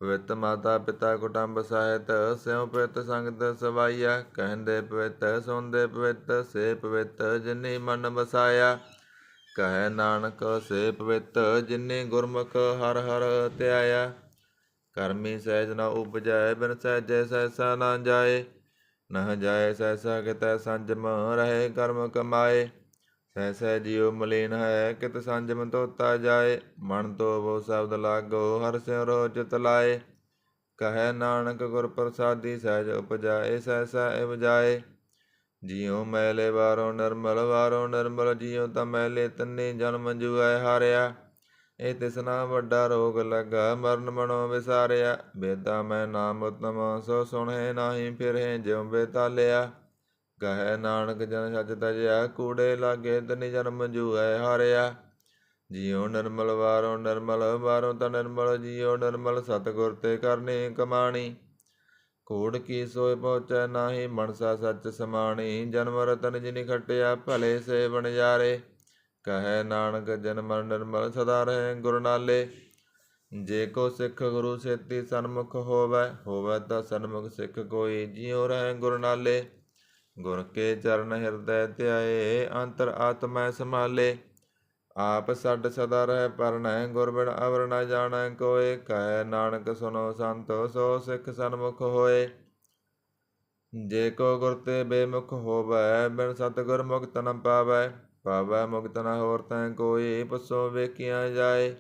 ਪਵਿੱਤ ਮਾਤਾ ਪਿਤਾ ਕੁਟੰਬ ਸਾਹਿਤ, ਸਿਉ ਪਵਿੱਤ ਸੰਗਤ ਸਵਾਈਆ। ਕਹਿੰਦੇ ਪਵਿੱਤ ਸੁਣਦੇ ਪਵਿੱਤ, ਸੇ ਪਵਿੱਤ ਜਿਨੀ ਮਨ ਵਸਾਇਆ। ਕਹੈ ਨਾਨਕ ਸੇ ਪਵਿੱਤ, ਜਿਨੀ ਗੁਰਮੁਖ ਹਰਿ ਹਰਿ ਧਿਆਇਆ। ਕਰਮੀ ਸਹਿਜ ਨ ਉਪਜੈ, ਬਿਨ ਸਹਿਜੇ ਸਹਿਸਾ ਨਾ ਜਾਏ। ਨਹ ਜਾਏ ਸਹਿਸਾ ਕਿਤੈ ਸੰਜਮ, ਰਹੇ ਕਰਮ ਕਮਾਏ। ਸਹਿਸੈ ਜੀਉ ਮਲੀਨ ਹੈ, ਕਿਤ ਸੰਜਮ ਧੋਤਾ ਜਾਏ। ਮਨ ਧੋਵੋ ਸ਼ਬਦ ਲਾਗੋ, ਹਰਿ ਸਿਉ ਚਿਤ ਲਾਏ। ਕਹੈ ਨਾਨਕ ਗੁਰ ਪ੍ਰਸਾਦੀ, ਸਹਿਜ ਉਪਜਾਏ, ਸਹਿਸਾ ਇਵਜਾਏ। ਜੀਉ ਮੈਲੇ ਵਾਰੋ ਨਿਰਮਲ, ਵਾਰੋ ਨਿਰਮਲ। ਜੀਉ ਤਾਂ ਮੈਲੇ ਤੰਨੀ, ਜਨਮ ਜੂਐ ਹਾਰਿਆ। ਇਹ ਤਿਸਨਾ ਵੱਡਾ ਰੋਗ ਲੱਗਾ, ਮਰਨ ਮਨੋ ਵਿਸਾਰਿਆ। ਬੇਦਾ ਮੈਂ ਨਾਮ ਉਤਮ, ਸੋ ਸੁਣਹਿ ਨਾਹੀ ਫਿਰਹਿ, ਜਿਉ ਬੇਤਾਲਿਆ। ਕਹੈ ਨਾਨਕ ਜਨ ਸੱਚ ਤਜਿਆ, ਕੂੜੇ ਲਾਗੇ ਤਨੀ ਜਨਮ ਜੂਐ ਹਾਰਿਆ। ਜੀਉ ਨਿਰਮਲ ਵਾਰੋ ਨਿਰਮਲ, ਵਾਰੋ ਤਾਂ ਨਿਰਮਲ। ਜੀਉ ਨਿਰਮਲ ਸਤਿਗੁਰ ਤੇ ਕਰਨੀ ਕਮਾਣੀ। ਕੂੜ ਕੀ ਸੋਇ ਪਹੁੰਚੈ ਨਾਹੀ, ਮਨਸਾ ਸੱਚ ਸਮਾਣੀ। ਜਨਮ ਰਤਨ ਜਿਨੀ ਖਟਿਆ, ਭਲੇ ਸੇ ਵਣਜਾਰੇ। ਕਹੈ ਨਾਨਕ ਜਨ ਮਨ ਨਿਰਮਲ, ਸਦਾ ਰਹੇ ਗੁਰ ਨਾਲੇ। ਜੇ ਕੋ ਸਿੱਖ ਗੁਰੂ ਸੇਤੀ ਸਨਮੁਖ ਹੋਵੈ, ਹੋਵੈ ਤਾਂ ਸਨਮੁਖ ਸਿੱਖ ਕੋਈ। ਜਿਉ ਰਹੇ ਗੁਰ ਨਾਲੇ। ਗੁਰ ਕੇ ਚਰਨ ਹਿਰਦੈ ਧਿਆਏ, ਅੰਤਰ ਆਤਮੈ ਸੰਭਾਲੇ। ਆਪ ਛੱਡ ਸਦਾ ਰਹਿ ਪਰਣੈ, ਗੁਰ ਬਿਨ ਅਵਰ ਨ ਜਾਣੈ ਕੋਇ। ਕਹੈ ਨਾਨਕ ਸੁਨੋ ਸੰਤੋ, ਸੋ ਸਿੱਖ ਸਨਮੁਖ ਹੋਏ। ਜੇ ਕੋ ਗੁਰ ਤੇ ਬੇਮੁਖ ਹੋਵੈ, ਬਿਨ ਸਤਿਗੁਰ ਮੁਕਤ ਨ ਪਾਵੈ। ਪਾਵੈ ਮੁਕਤ ਨ ਹੋਰ ਤੈ ਕੋਈ, ਪਸੋ ਵੇਖਿਆ ਜਾਏ।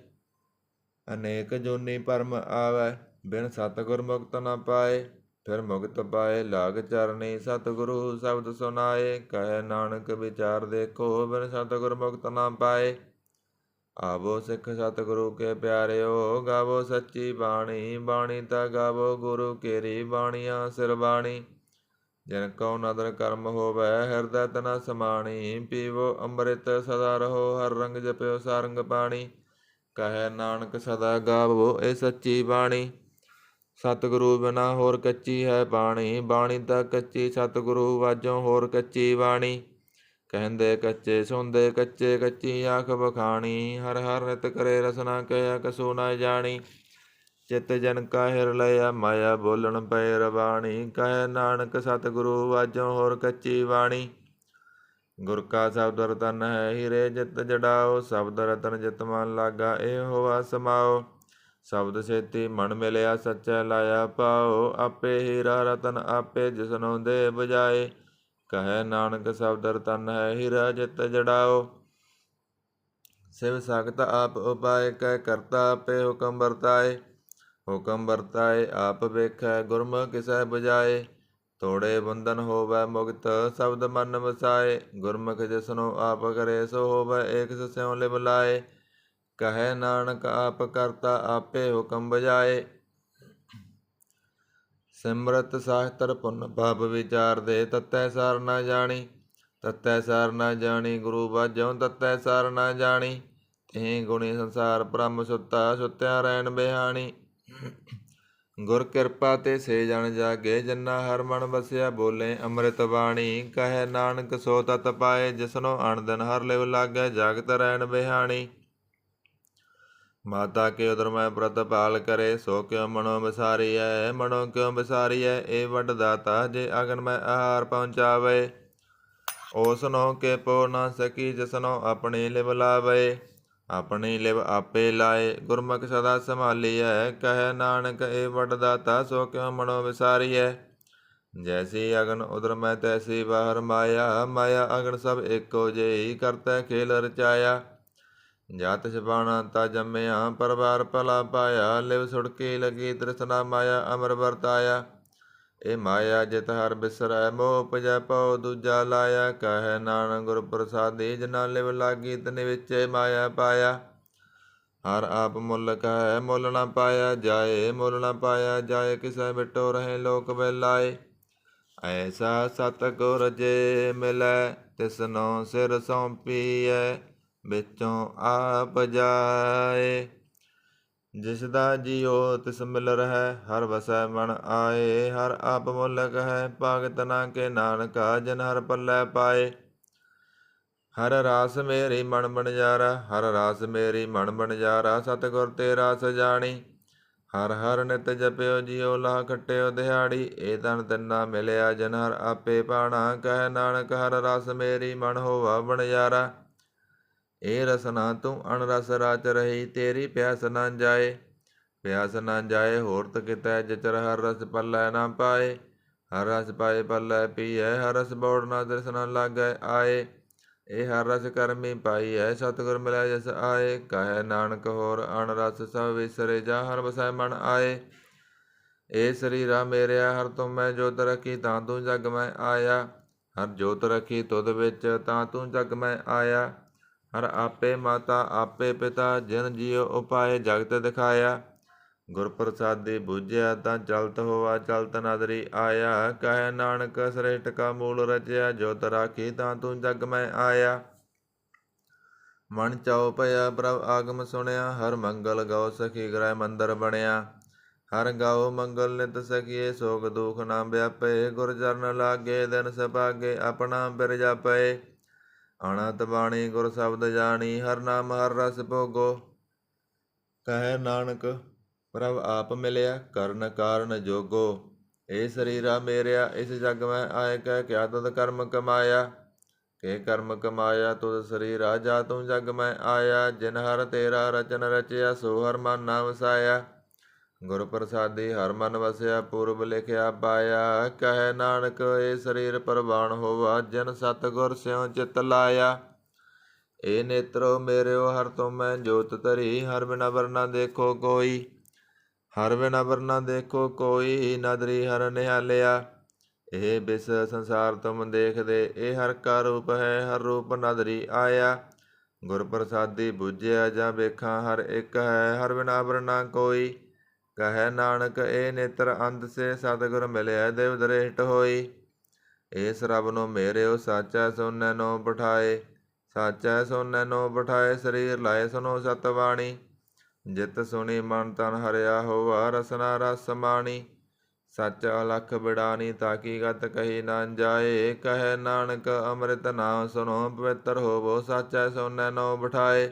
ਅਨੇਕ ਜੋਨੀ ਭਰਮ ਆਵੈ, ਬਿਨ ਸਤਿਗੁਰ ਮੁਕਤ ਨ ਪਾਏ। ਫਿਰ ਮੁਕਤ ਪਾਏ ਲਾਗ ਚਰਨੀ, ਸਤਿਗੁਰੂ ਸ਼ਬਦ ਸੁਨਾਏ। ਕਹੈ ਨਾਨਕ ਵਿਚਾਰ ਦੇਖੋ, ਬਿਨ ਸਤਿਗੁਰ ਮੁਕਤ ਨਾ ਪਾਏ। ਆਵੋ ਸਿੱਖ ਸਤਿਗੁਰੂ ਕੇ ਪਿਆਰਿਓ, ਗਾਵੋ ਸੱਚੀ ਬਾਣੀ। ਬਾਣੀ ਤਾਂ ਗਾਵੋ ਗੁਰੂ ਕੇਰੀ, ਬਾਣੀਆਂ ਸਿਰ ਬਾਣੀ। ਜਿਨ ਕਉ ਨਦਰ ਕਰਮ ਹੋਵੈ, ਹਿਰਦੈ ਤਨਾ ਸਮਾਣੀ। ਪੀਵੋ ਅੰਮ੍ਰਿਤ ਸਦਾ ਰਹੋ, ਹਰ ਰੰਗ ਜਪਿਓ ਸਾਰੰਗ ਪਾਣੀ। ਕਹੈ ਨਾਨਕ ਸਦਾ ਗਾਵੋ ਇਹ ਸੱਚੀ ਬਾਣੀ। ਸਤਿਗੁਰੂ ਬਿਨਾ ਹੋਰ ਕੱਚੀ ਹੈ ਬਾਣੀ। ਬਾਣੀ ਤਾਂ ਕੱਚੀ, ਸਤਿਗੁਰੂ ਵਾਜੋਂ ਹੋਰ ਕੱਚੀ ਬਾਣੀ। ਕਹਿੰਦੇ ਕੱਚੇ ਸੁਣਦੇ ਕੱਚੇ, ਕੱਚੀ ਆਖ ਬਖਾਣੀ। ਹਰ ਹਰ ਨਿਤ ਕਰੇ ਰਸਨਾ, ਕਹਿਆ ਕਸੂ ਨਾ ਜਾਣੀ। ਚਿਤ ਜਨ ਕਾ ਹਿਰ ਲਿਆ, ਮਾਇਆ ਬੋਲਣ ਪਏ ਰਵਾਣੀ। ਕਹੈ ਨਾਨਕ ਸਤਿਗੁਰੂ ਵਾਜੋਂ ਹੋਰ ਕੱਚੀ ਬਾਣੀ। ਗੁਰ ਕਾ ਸ਼ਬਦ ਰਤਨ ਹੈ, ਹੀਰੇ ਜਿਤ ਜੜਾਓ। ਸ਼ਬਦ ਰਤਨ ਜਿਤ ਮਨ ਲਾਗਾ, ਇਹ ਹੋਆ ਸਮਾਓ। ਸ਼ਬਦ ਛੇਤੀ ਮਨ ਮਿਲਿਆ, ਸੱਚੈ ਲਾਇਆ ਪਾਓ। ਆਪੇ ਹੀਰਾ ਰਤਨ ਆਪੇ, ਜਿਸਨੋਂ ਦੇ ਬਜਾਏ। ਕਹੈ ਨਾਨਕ ਸ਼ਬਦ ਰਤਨ ਹੈ, ਹੀਰਾ ਜਿਤ ਜੜਾਓ। शिव सकत आप उपाय कह करता पे हुक्म बरताए। हुक्म बरताए आप वेखै गुरमुख किसै बुझाए। ਤੋੜੇ ਬੰਧਨ ਹੋਵੈ ਮੁਕਤ ਸ਼ਬਦ ਮਨ ਵਸਾਏ। ਗੁਰਮੁਖ ਜਿਸਨੂੰ ਆਪ ਕਰੇ ਸੋ ਹੋਵੈ ਏਕ ਸਿਉ ਲਿਵ ਲਾਏ। ਕਹੈ ਨਾਨਕ ਆਪ ਕਰਤਾ ਆਪੇ ਹੁਕਮ ਬਜਾਏ। ਸਿਮਰਤ ਸਾਸਤਰ ਪੁੰਨ ਪਾਪ ਵਿਚਾਰ ਦੇ ਤਤੈ ਸਾਰ ਨਾ ਜਾਣੀ। ਤਤੈ ਸਾਰ ਨਾ ਜਾਣੀ ਗੁਰੂ ਬਾਝੋਂ ਤਤੈ ਸਾਰ ਨਾ ਜਾਣੀ। ਤਿਹ ਗੁਣੀ ਸੰਸਾਰ ਬ੍ਰਹਮ ਸੁੱਤਾ ਸੁੱਤਿਆ ਰਹਿਣ ਬਿਹਾਣੀ। ਗੁਰ ਕਿਰਪਾ ਤੇ ਸੇ ਜਨ ਜਾਗੇ ਜਿਨਾ ਹਰ ਮਨ ਵਸਿਆ ਬੋਲੇ ਅੰਮ੍ਰਿਤ ਬਾਣੀ। ਕਹੈ ਨਾਨਕ ਸੋ ਤਤ ਪਾਏ ਜਿਸਨੋ ਅਣ ਦਿਨ ਹਰ ਲਿਵ ਲਾਗੈ ਜਾਗਤ ਰਹਿਣ ਬਿਹਾਣੀ। ਮਾਤਾ ਕੇ ਉਦਰ ਮੈਂ ਪ੍ਰਤ ਪਾਲ ਕਰੇ ਸੋ ਕਿਉ ਮਨੋ ਵਿਸਾਰੀਐ। ਮਨੋ ਕਿਉ ਵਿਸਾਰੀਐ ਇਹ ਵੱਡ ਦਾਤਾ ਜੇ ਅਗਨ ਮੈਂ ਆਹਾਰ ਪਹੁੰਚਾਵੇ। ਓਸਨੋ ਕੇ ਪੋ ਨਾ ਸਕੀ ਜਿਸਨੋ ਆਪਣੀ ਲਿਵ ਲਾਵੇ। ਆਪਣੀ ਲਿਵ ਆਪੇ ਲਾਏ ਗੁਰਮੁਖ ਸਦਾ ਸੰਭਾਲੀਐ। ਕਹੈ ਨਾਨਕ ਇਹ ਵੱਡ ਦਾਤਾ ਸੋ ਕਿਉ ਮਨੋ ਵਿਸਾਰੀਐ। ਜੈਸੀ ਅਗਨ ਉਦਰ ਮੈਂ ਤੈਸੀ ਬਾਹਰ ਮਾਇਆ। ਮਾਇਆ ਅਗਨ ਸਭ ਏਕੋ ਜਿਹੀ ਕਰਤੈ ਖੇਲ ਰਚਾਇਆ। ਜਾਤ ਛਪਾਣਾ ਤਾ ਜੰਮਿਆ ਪਰਵਾਰ ਭਲਾ ਪਾਇਆ। ਲਿਵ ਸੁੜਕੀ ਲੱਗੀ ਤ੍ਰਿਸ਼ਨਾ ਮਾਇਆ ਅਮਰ ਵਰਤਾਇਆ। ਇਹ ਮਾਇਆ ਜਿਤ ਹਰ ਬਿਸਰੈ ਮੋਹ ਉਪਜੈ ਪਉ ਦੂਜਾ ਲਾਇਆ। ਕਹੈ ਨਾਨਕ ਗੁਰ ਪ੍ਰਸਾਦੀ ਜਿਨਾ ਲਿਵ ਲਾਗੀ ਤਿਨ ਵਿੱਚੇ ਮਾਇਆ ਪਾਇਆ। ਹਰ ਆਪ ਮੁੱਲ ਕਹੈ ਮੁੱਲ ਨਾ ਪਾਇਆ ਜਾਏ। ਮੁੱਲ ਨਾ ਪਾਇਆ ਜਾਏ ਕਿਸੈ ਬਿਟੋ ਰਹੇ ਲੋਕ ਬੈਲਾਏ। ਐਸਾ ਸਤਿਗੁਰ ਜੇ ਮਿਲੈ ਤਿਸਨੋ ਸਿਰ ਸੌਂਪੀਐ ਵਿੱਚੋਂ ਆਪ ਜਾਏ। ਜਿਸ ਦਾ ਜੀਉ ਤਿਸ ਮਿਲ ਰਹਿ ਹਰ ਵਸੈ ਮਨ ਆਏ। ਹਰ ਆਪ ਮੁਲਕ ਹੈ ਭਗਤ ਨਾ ਕੇ ਨਾਨਕਾ ਜਿਨ ਹਰ ਪੱਲੇ ਪਾਏ। ਹਰ ਰਾਸ ਮੇਰੀ ਮਨ ਬਣਜਾਰਾ ਹਰ ਰਾਸ ਮੇਰੀ ਮਨ ਬਣਜਾਰਾ। ਸਤਿਗੁਰ ਤੇ ਰਾਸ ਜਾਣੀ ਹਰ ਹਰ ਨਿਤ ਜਪਿਓ ਜੀਉ ਲਾਹ ਖੱਟਿਓ ਦਿਹਾੜੀ। ਇਹ ਤਨ ਤਿੰਨਾ ਮਿਲਿਆ ਜਿਨ ਹਰ ਆਪੇ ਪਾਣਾ। ਕਹਿ ਨਾਨਕ ਹਰ ਰਸ ਮੇਰੀ ਮਨ ਹੋਵਾ ਬਣਜਾਰਾ। ਇਹ ਰਸਨਾ ਤੂੰ ਅਣਰਸ ਰਾਚ ਰਹੀ ਤੇਰੀ ਪਿਆਸ ਨਾ ਜਾਏ। ਪਿਆਸ ਨਾ ਜਾਏ ਹੋਰਤ ਕਿਤੈ ਜਿਚਰ ਹਰ ਰਸ ਪੱਲੇ ਨਾ ਪਾਏ। ਹਰ ਰਸ ਪਾਏ ਪੱਲੇ ਪੀਐ ਹਰ ਰਸ ਬੌੜ ਨਾ ਤ੍ਰਿਸ਼ਨਾ ਲਾਗੈ ਆਏ। ਇਹ ਹਰ ਰਸ ਕਰਮੀ ਪਾਈਐ ਸਤਿਗੁਰ ਮਿਲਿਆ ਜਿਸ ਆਏ। ਕਹੈ ਨਾਨਕ ਹੋਰ ਅਣ ਰਸ ਸਭ ਵਿਸਰੇ ਜਾ ਹਰ ਵਸੈ ਮਨ ਆਏ। ਇਹ ਸਰੀਰਾ ਮੇਰਿਆ ਹਰ ਤੁਮ ਮੈਂ ਜੋਤ ਰੱਖੀ ਤਾਂ ਤੂੰ ਜਗ ਮੈਂ ਆਇਆ। ਹਰ ਜੋਤ ਰੱਖੀ ਤੁਧ ਵਿੱਚ ਤਾਂ ਤੂੰ ਜਗ ਮੈਂ ਆਇਆ। ਹਰ ਆਪੇ ਮਾਤਾ ਆਪੇ ਪਿਤਾ ਜਿਨ ਜੀਉ ਉਪਾਏ ਜਗਤ ਦਿਖਾਇਆ। ਗੁਰ ਪ੍ਰਸਾਦੀ ਬੁਝਿਆ ਤਾਂ ਚਲਤ ਹੋਆ ਚਲਤ ਨਦਰੀ ਆਇਆ। ਕਹੈ ਨਾਨਕ ਸ੍ਰੇਸ਼ਟ ਕਾ ਮੂਲ ਰਚਿਆ ਜੋਤ ਰਾਖੀ ਤਾਂ ਤੂੰ ਜਗ ਮੈਂ ਆਇਆ। ਮਨ ਚਾਉ ਭਇਆ ਪ੍ਰਭ ਆਗਮ ਸੁਣਿਆ ਹਰ ਮੰਗਲ ਗਉ ਸਖੀ ਗ੍ਰਹਿ ਮੰਦਰ ਬਣਿਆ। ਹਰ ਗਾਉ ਮੰਗਲ ਨਿਤ ਸਖੀਏ ਸੋਗ ਦੁਖ ਨਾ ਵਿਆਪੇ। ਗੁਰ ਚਰਨ ਲਾਗੇ ਦਿਨ ਸਭਾਗੇ ਆਪਣਾ ਬਿਰ ਜਾਪੇ। ਅਣਤ ਬਾਣੀ ਗੁਰ ਸ਼ਬਦ ਜਾਣੀ ਹਰ ਨਾਮ ਹਰ ਰਸ ਭੋਗੋ। ਕਹੈ ਨਾਨਕ ਪ੍ਰਭ ਆਪ ਮਿਲਿਆ ਕਰਨ ਕਾਰਨ ਜੋਗੋ। ਇਹ ਸਰੀਰਾ ਮੇਰਿਆ ਇਸ ਜਗ ਮੈਂ ਆਏ ਕਹਿ ਕਿਆ ਤੁਧ ਕਰਮ ਕਮਾਇਆ। ਕੇ ਕਰਮ ਕਮਾਇਆ ਤੁਧ ਸਰੀਰਾ ਜਾ ਤੂੰ ਜਗ ਮੈਂ ਆਇਆ। ਜਿਨ ਹਰ ਤੇਰਾ ਰਚਨ ਰਚਿਆ ਸੋ ਹਰ ਮਨ ਨਾ ਵਸਾਇਆ। ਗੁਰ ਪ੍ਰਸਾਦੀ ਹਰ ਮਨ ਵਸਿਆ ਪੂਰਬ ਲਿਖਿਆ ਪਾਇਆ। ਕਹੈ ਨਾਨਕ ਇਹ ਸਰੀਰ ਪ੍ਰਵਾਨ ਹੋਵਾ ਜਿਨ ਸਤਿਗੁਰ ਸਿਉ ਚਿਤ ਲਾਇਆ। ਇਹ ਨੇਤਰੋ ਮੇਰਿਓ ਹਰ ਤੁਮ ਮੈਂ ਜੋਤ ਧਰੀ ਹਰ ਬਿਨਾ ਵਰਨਾ ਦੇਖੋ ਕੋਈ। ਹਰ ਬਿਨਾ ਵਰਨਾ ਦੇਖੋ ਕੋਈ ਨਦਰੀ ਹਰ ਨਿਹਾਲਿਆ। ਇਹ ਬਿਸ ਸੰਸਾਰ ਤੁਮ ਦੇਖਦੇ ਇਹ ਹਰ ਕਾ ਰੂਪ ਹੈ ਹਰ ਰੂਪ ਨਦਰੀ ਆਇਆ। ਗੁਰ ਪ੍ਰਸਾਦੀ ਬੁਝਿਆ ਜਾਂ ਵੇਖਾਂ ਹਰ ਇੱਕ ਹੈ ਹਰ ਬਿਨਾ ਵਰਨਾ ਕੋਈ। ਕਹੈ ਨਾਨਕ ਇਹ ਨੇਤਰ ਅੰਧ ਸੇ ਸਤਿਗੁਰ ਮਿਲਿਆ ਦੇਵ ਦ੍ਰਿਸ਼ਟ ਹੋਈ। ਇਸ ਰੱਬ ਨੂੰ ਮੇਰਿਓ ਸਾਚੈ ਸੋਨੈ ਨੋ ਬਿਠਾਏ। ਸਾਚੈ ਸੋਨੈ ਨੋ ਬਿਠਾਏ ਸਰੀਰ ਲਾਏ ਸੁਨੋ ਸਤਿਬਾਣੀ। ਜਿਤ ਸੁਣੀ ਮਨ ਤਨ ਹਰਿਆ ਹੋਵਾ ਰਸਨਾ ਰਸ ਸਮਾਣੀ। ਸੱਚ ਅਲਖ ਬਿੜਾਨੀ ਤਾਕੀ ਗਤ ਕਹੀ ਨਾ ਜਾਏ। ਕਹੈ ਨਾਨਕ ਅੰਮ੍ਰਿਤ ਨਾਮ ਸੁਨੋ ਪਵਿੱਤਰ ਹੋਵੋ ਸਾਚੈ ਸੋਨੈ ਨੋ ਬਿਠਾਏ।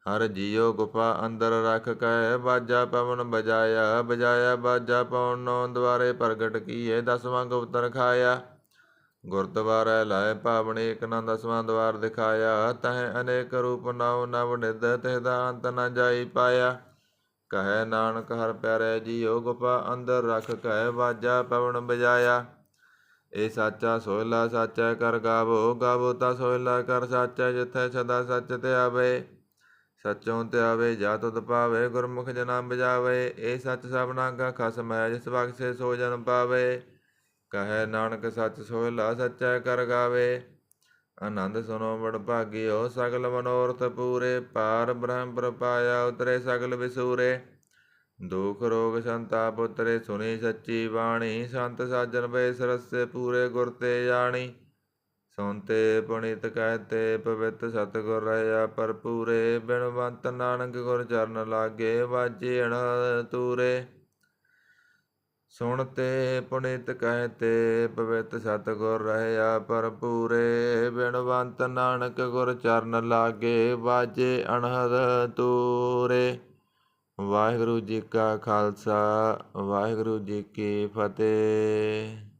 ਹਰ ਜੀਉ ਗੁਫਾ ਅੰਦਰ ਰਖ ਕੈ ਬਾਜਾ ਪਵਨ ਬਜਾਇਆ। ਬਜਾਇਆ ਬਾਜਾ ਪਵਨ ਨੌ ਦੁਆਰੇ ਪ੍ਰਗਟ ਕੀਏ ਦਸਵਾਂ ਗੁਪਤ ਰਖਾਇਆ। ਗੁਰਦੁਆਰੈ ਲਾਏ ਭਾਵਣੀ ਇਕ ਨਾ ਦਸਵਾਂ ਦੁਆਰ ਦਿਖਾਇਆ। ਤਹ ਅਨੇਕ ਰੂਪ ਨਵ ਨਵ ਨਿਧ ਤਿਹ ਦਾ ਅੰਤ ਨ ਜਾਈ ਪਾਇਆ। ਕਹੈ ਨਾਨਕ ਹਰ ਪਿਆਰੇ ਜੀਉ ਗੁਫਾ ਅੰਦਰ ਰਖ ਕੈ ਬਾਜਾ ਪਵਨ ਬਜਾਇਆ। ਇਹ ਸਾਚਾ ਸੋਹਿਲਾ ਸਾਚਾ ਕਰ ਗਾਵੋ, ਗਾਵੋ ਤਾਂ ਸੋਹਿਲਾ ਕਰ ਸਾਚਾ, ਜਿੱਥੈ ਸਦਾ ਸੱਚ ਧਿਆਵੇ। ਸੱਚੋਂ ਧਿਆਵੇ ਜਾ ਤੁਧ ਪਾਵੇ, ਗੁਰਮੁਖ ਜਨਾ ਬਜਾਵੇ। ਇਹ ਸੱਚ ਸਭਨਾ ਕਾ ਖਸਮ ਹੈ, ਜਿਸ ਬਖਸ਼ੇ ਸੋ ਜਨ ਪਾਵੇ। ਕਹੈ ਨਾਨਕ ਸੱਚ ਸੋਹਿਲਾ ਸੱਚਾ ਕਰ ਗਾਵੇ। ਆਨੰਦ ਸੁਨੋ ਬੜ ਭਾਗਿਓ, ਸਗਲ ਮਨੋਰਥ ਪੂਰੇ। ਪਾਰ ਬ੍ਰਹਮ ਪ੍ਰਪਾਇਆ, ਉਤਰੇ ਸਗਲ ਵਿਸੂਰੇ। ਦੁਖ ਰੋਗ ਸੰਤਾਪ ਉਤਰੇ, ਸੁਣੀ ਸੱਚੀ ਬਾਣੀ। ਸੰਤ ਸਾਜਨ ਭਏ ਸਰਸੇ, ਪੂਰੇ ਗੁਰ ਤੇ ਜਾਣੀ। ਸੁਨਤੇ ਪੁਨੀਤ ਕਹਤੇ, ਪਵਿੱਤ ਸਤਿਗੁਰ ਰਹਿਆ ਭਰਪੂਰੇ। ਬਿਨਵੰਤ ਨਾਨਕ ਗੁਰ ਚਰਨ ਲਾਗੇ, ਵਾਜੇ ਅਣ ਤੂਰੇ। ਸੁਣਤੇ ਪੁਨੀਤ ਕਹਤੇ, ਪਵਿੱਤ ਸਤਿਗੁਰ ਰਹਿਆ ਭਰਪੂਰੇ। ਬਿਨਵੰਤ ਨਾਨਕ ਗੁਰ ਚਰਨ ਲਾਗੇ, ਵਾਜੇ ਅਣਹਦ ਤੂਰੇ। ਵਾਹਿਗੁਰੂ ਜੀ ਕਾ ਖਾਲਸਾ, ਵਾਹਿਗੁਰੂ ਜੀ ਕੀ ਫਤਿਹ।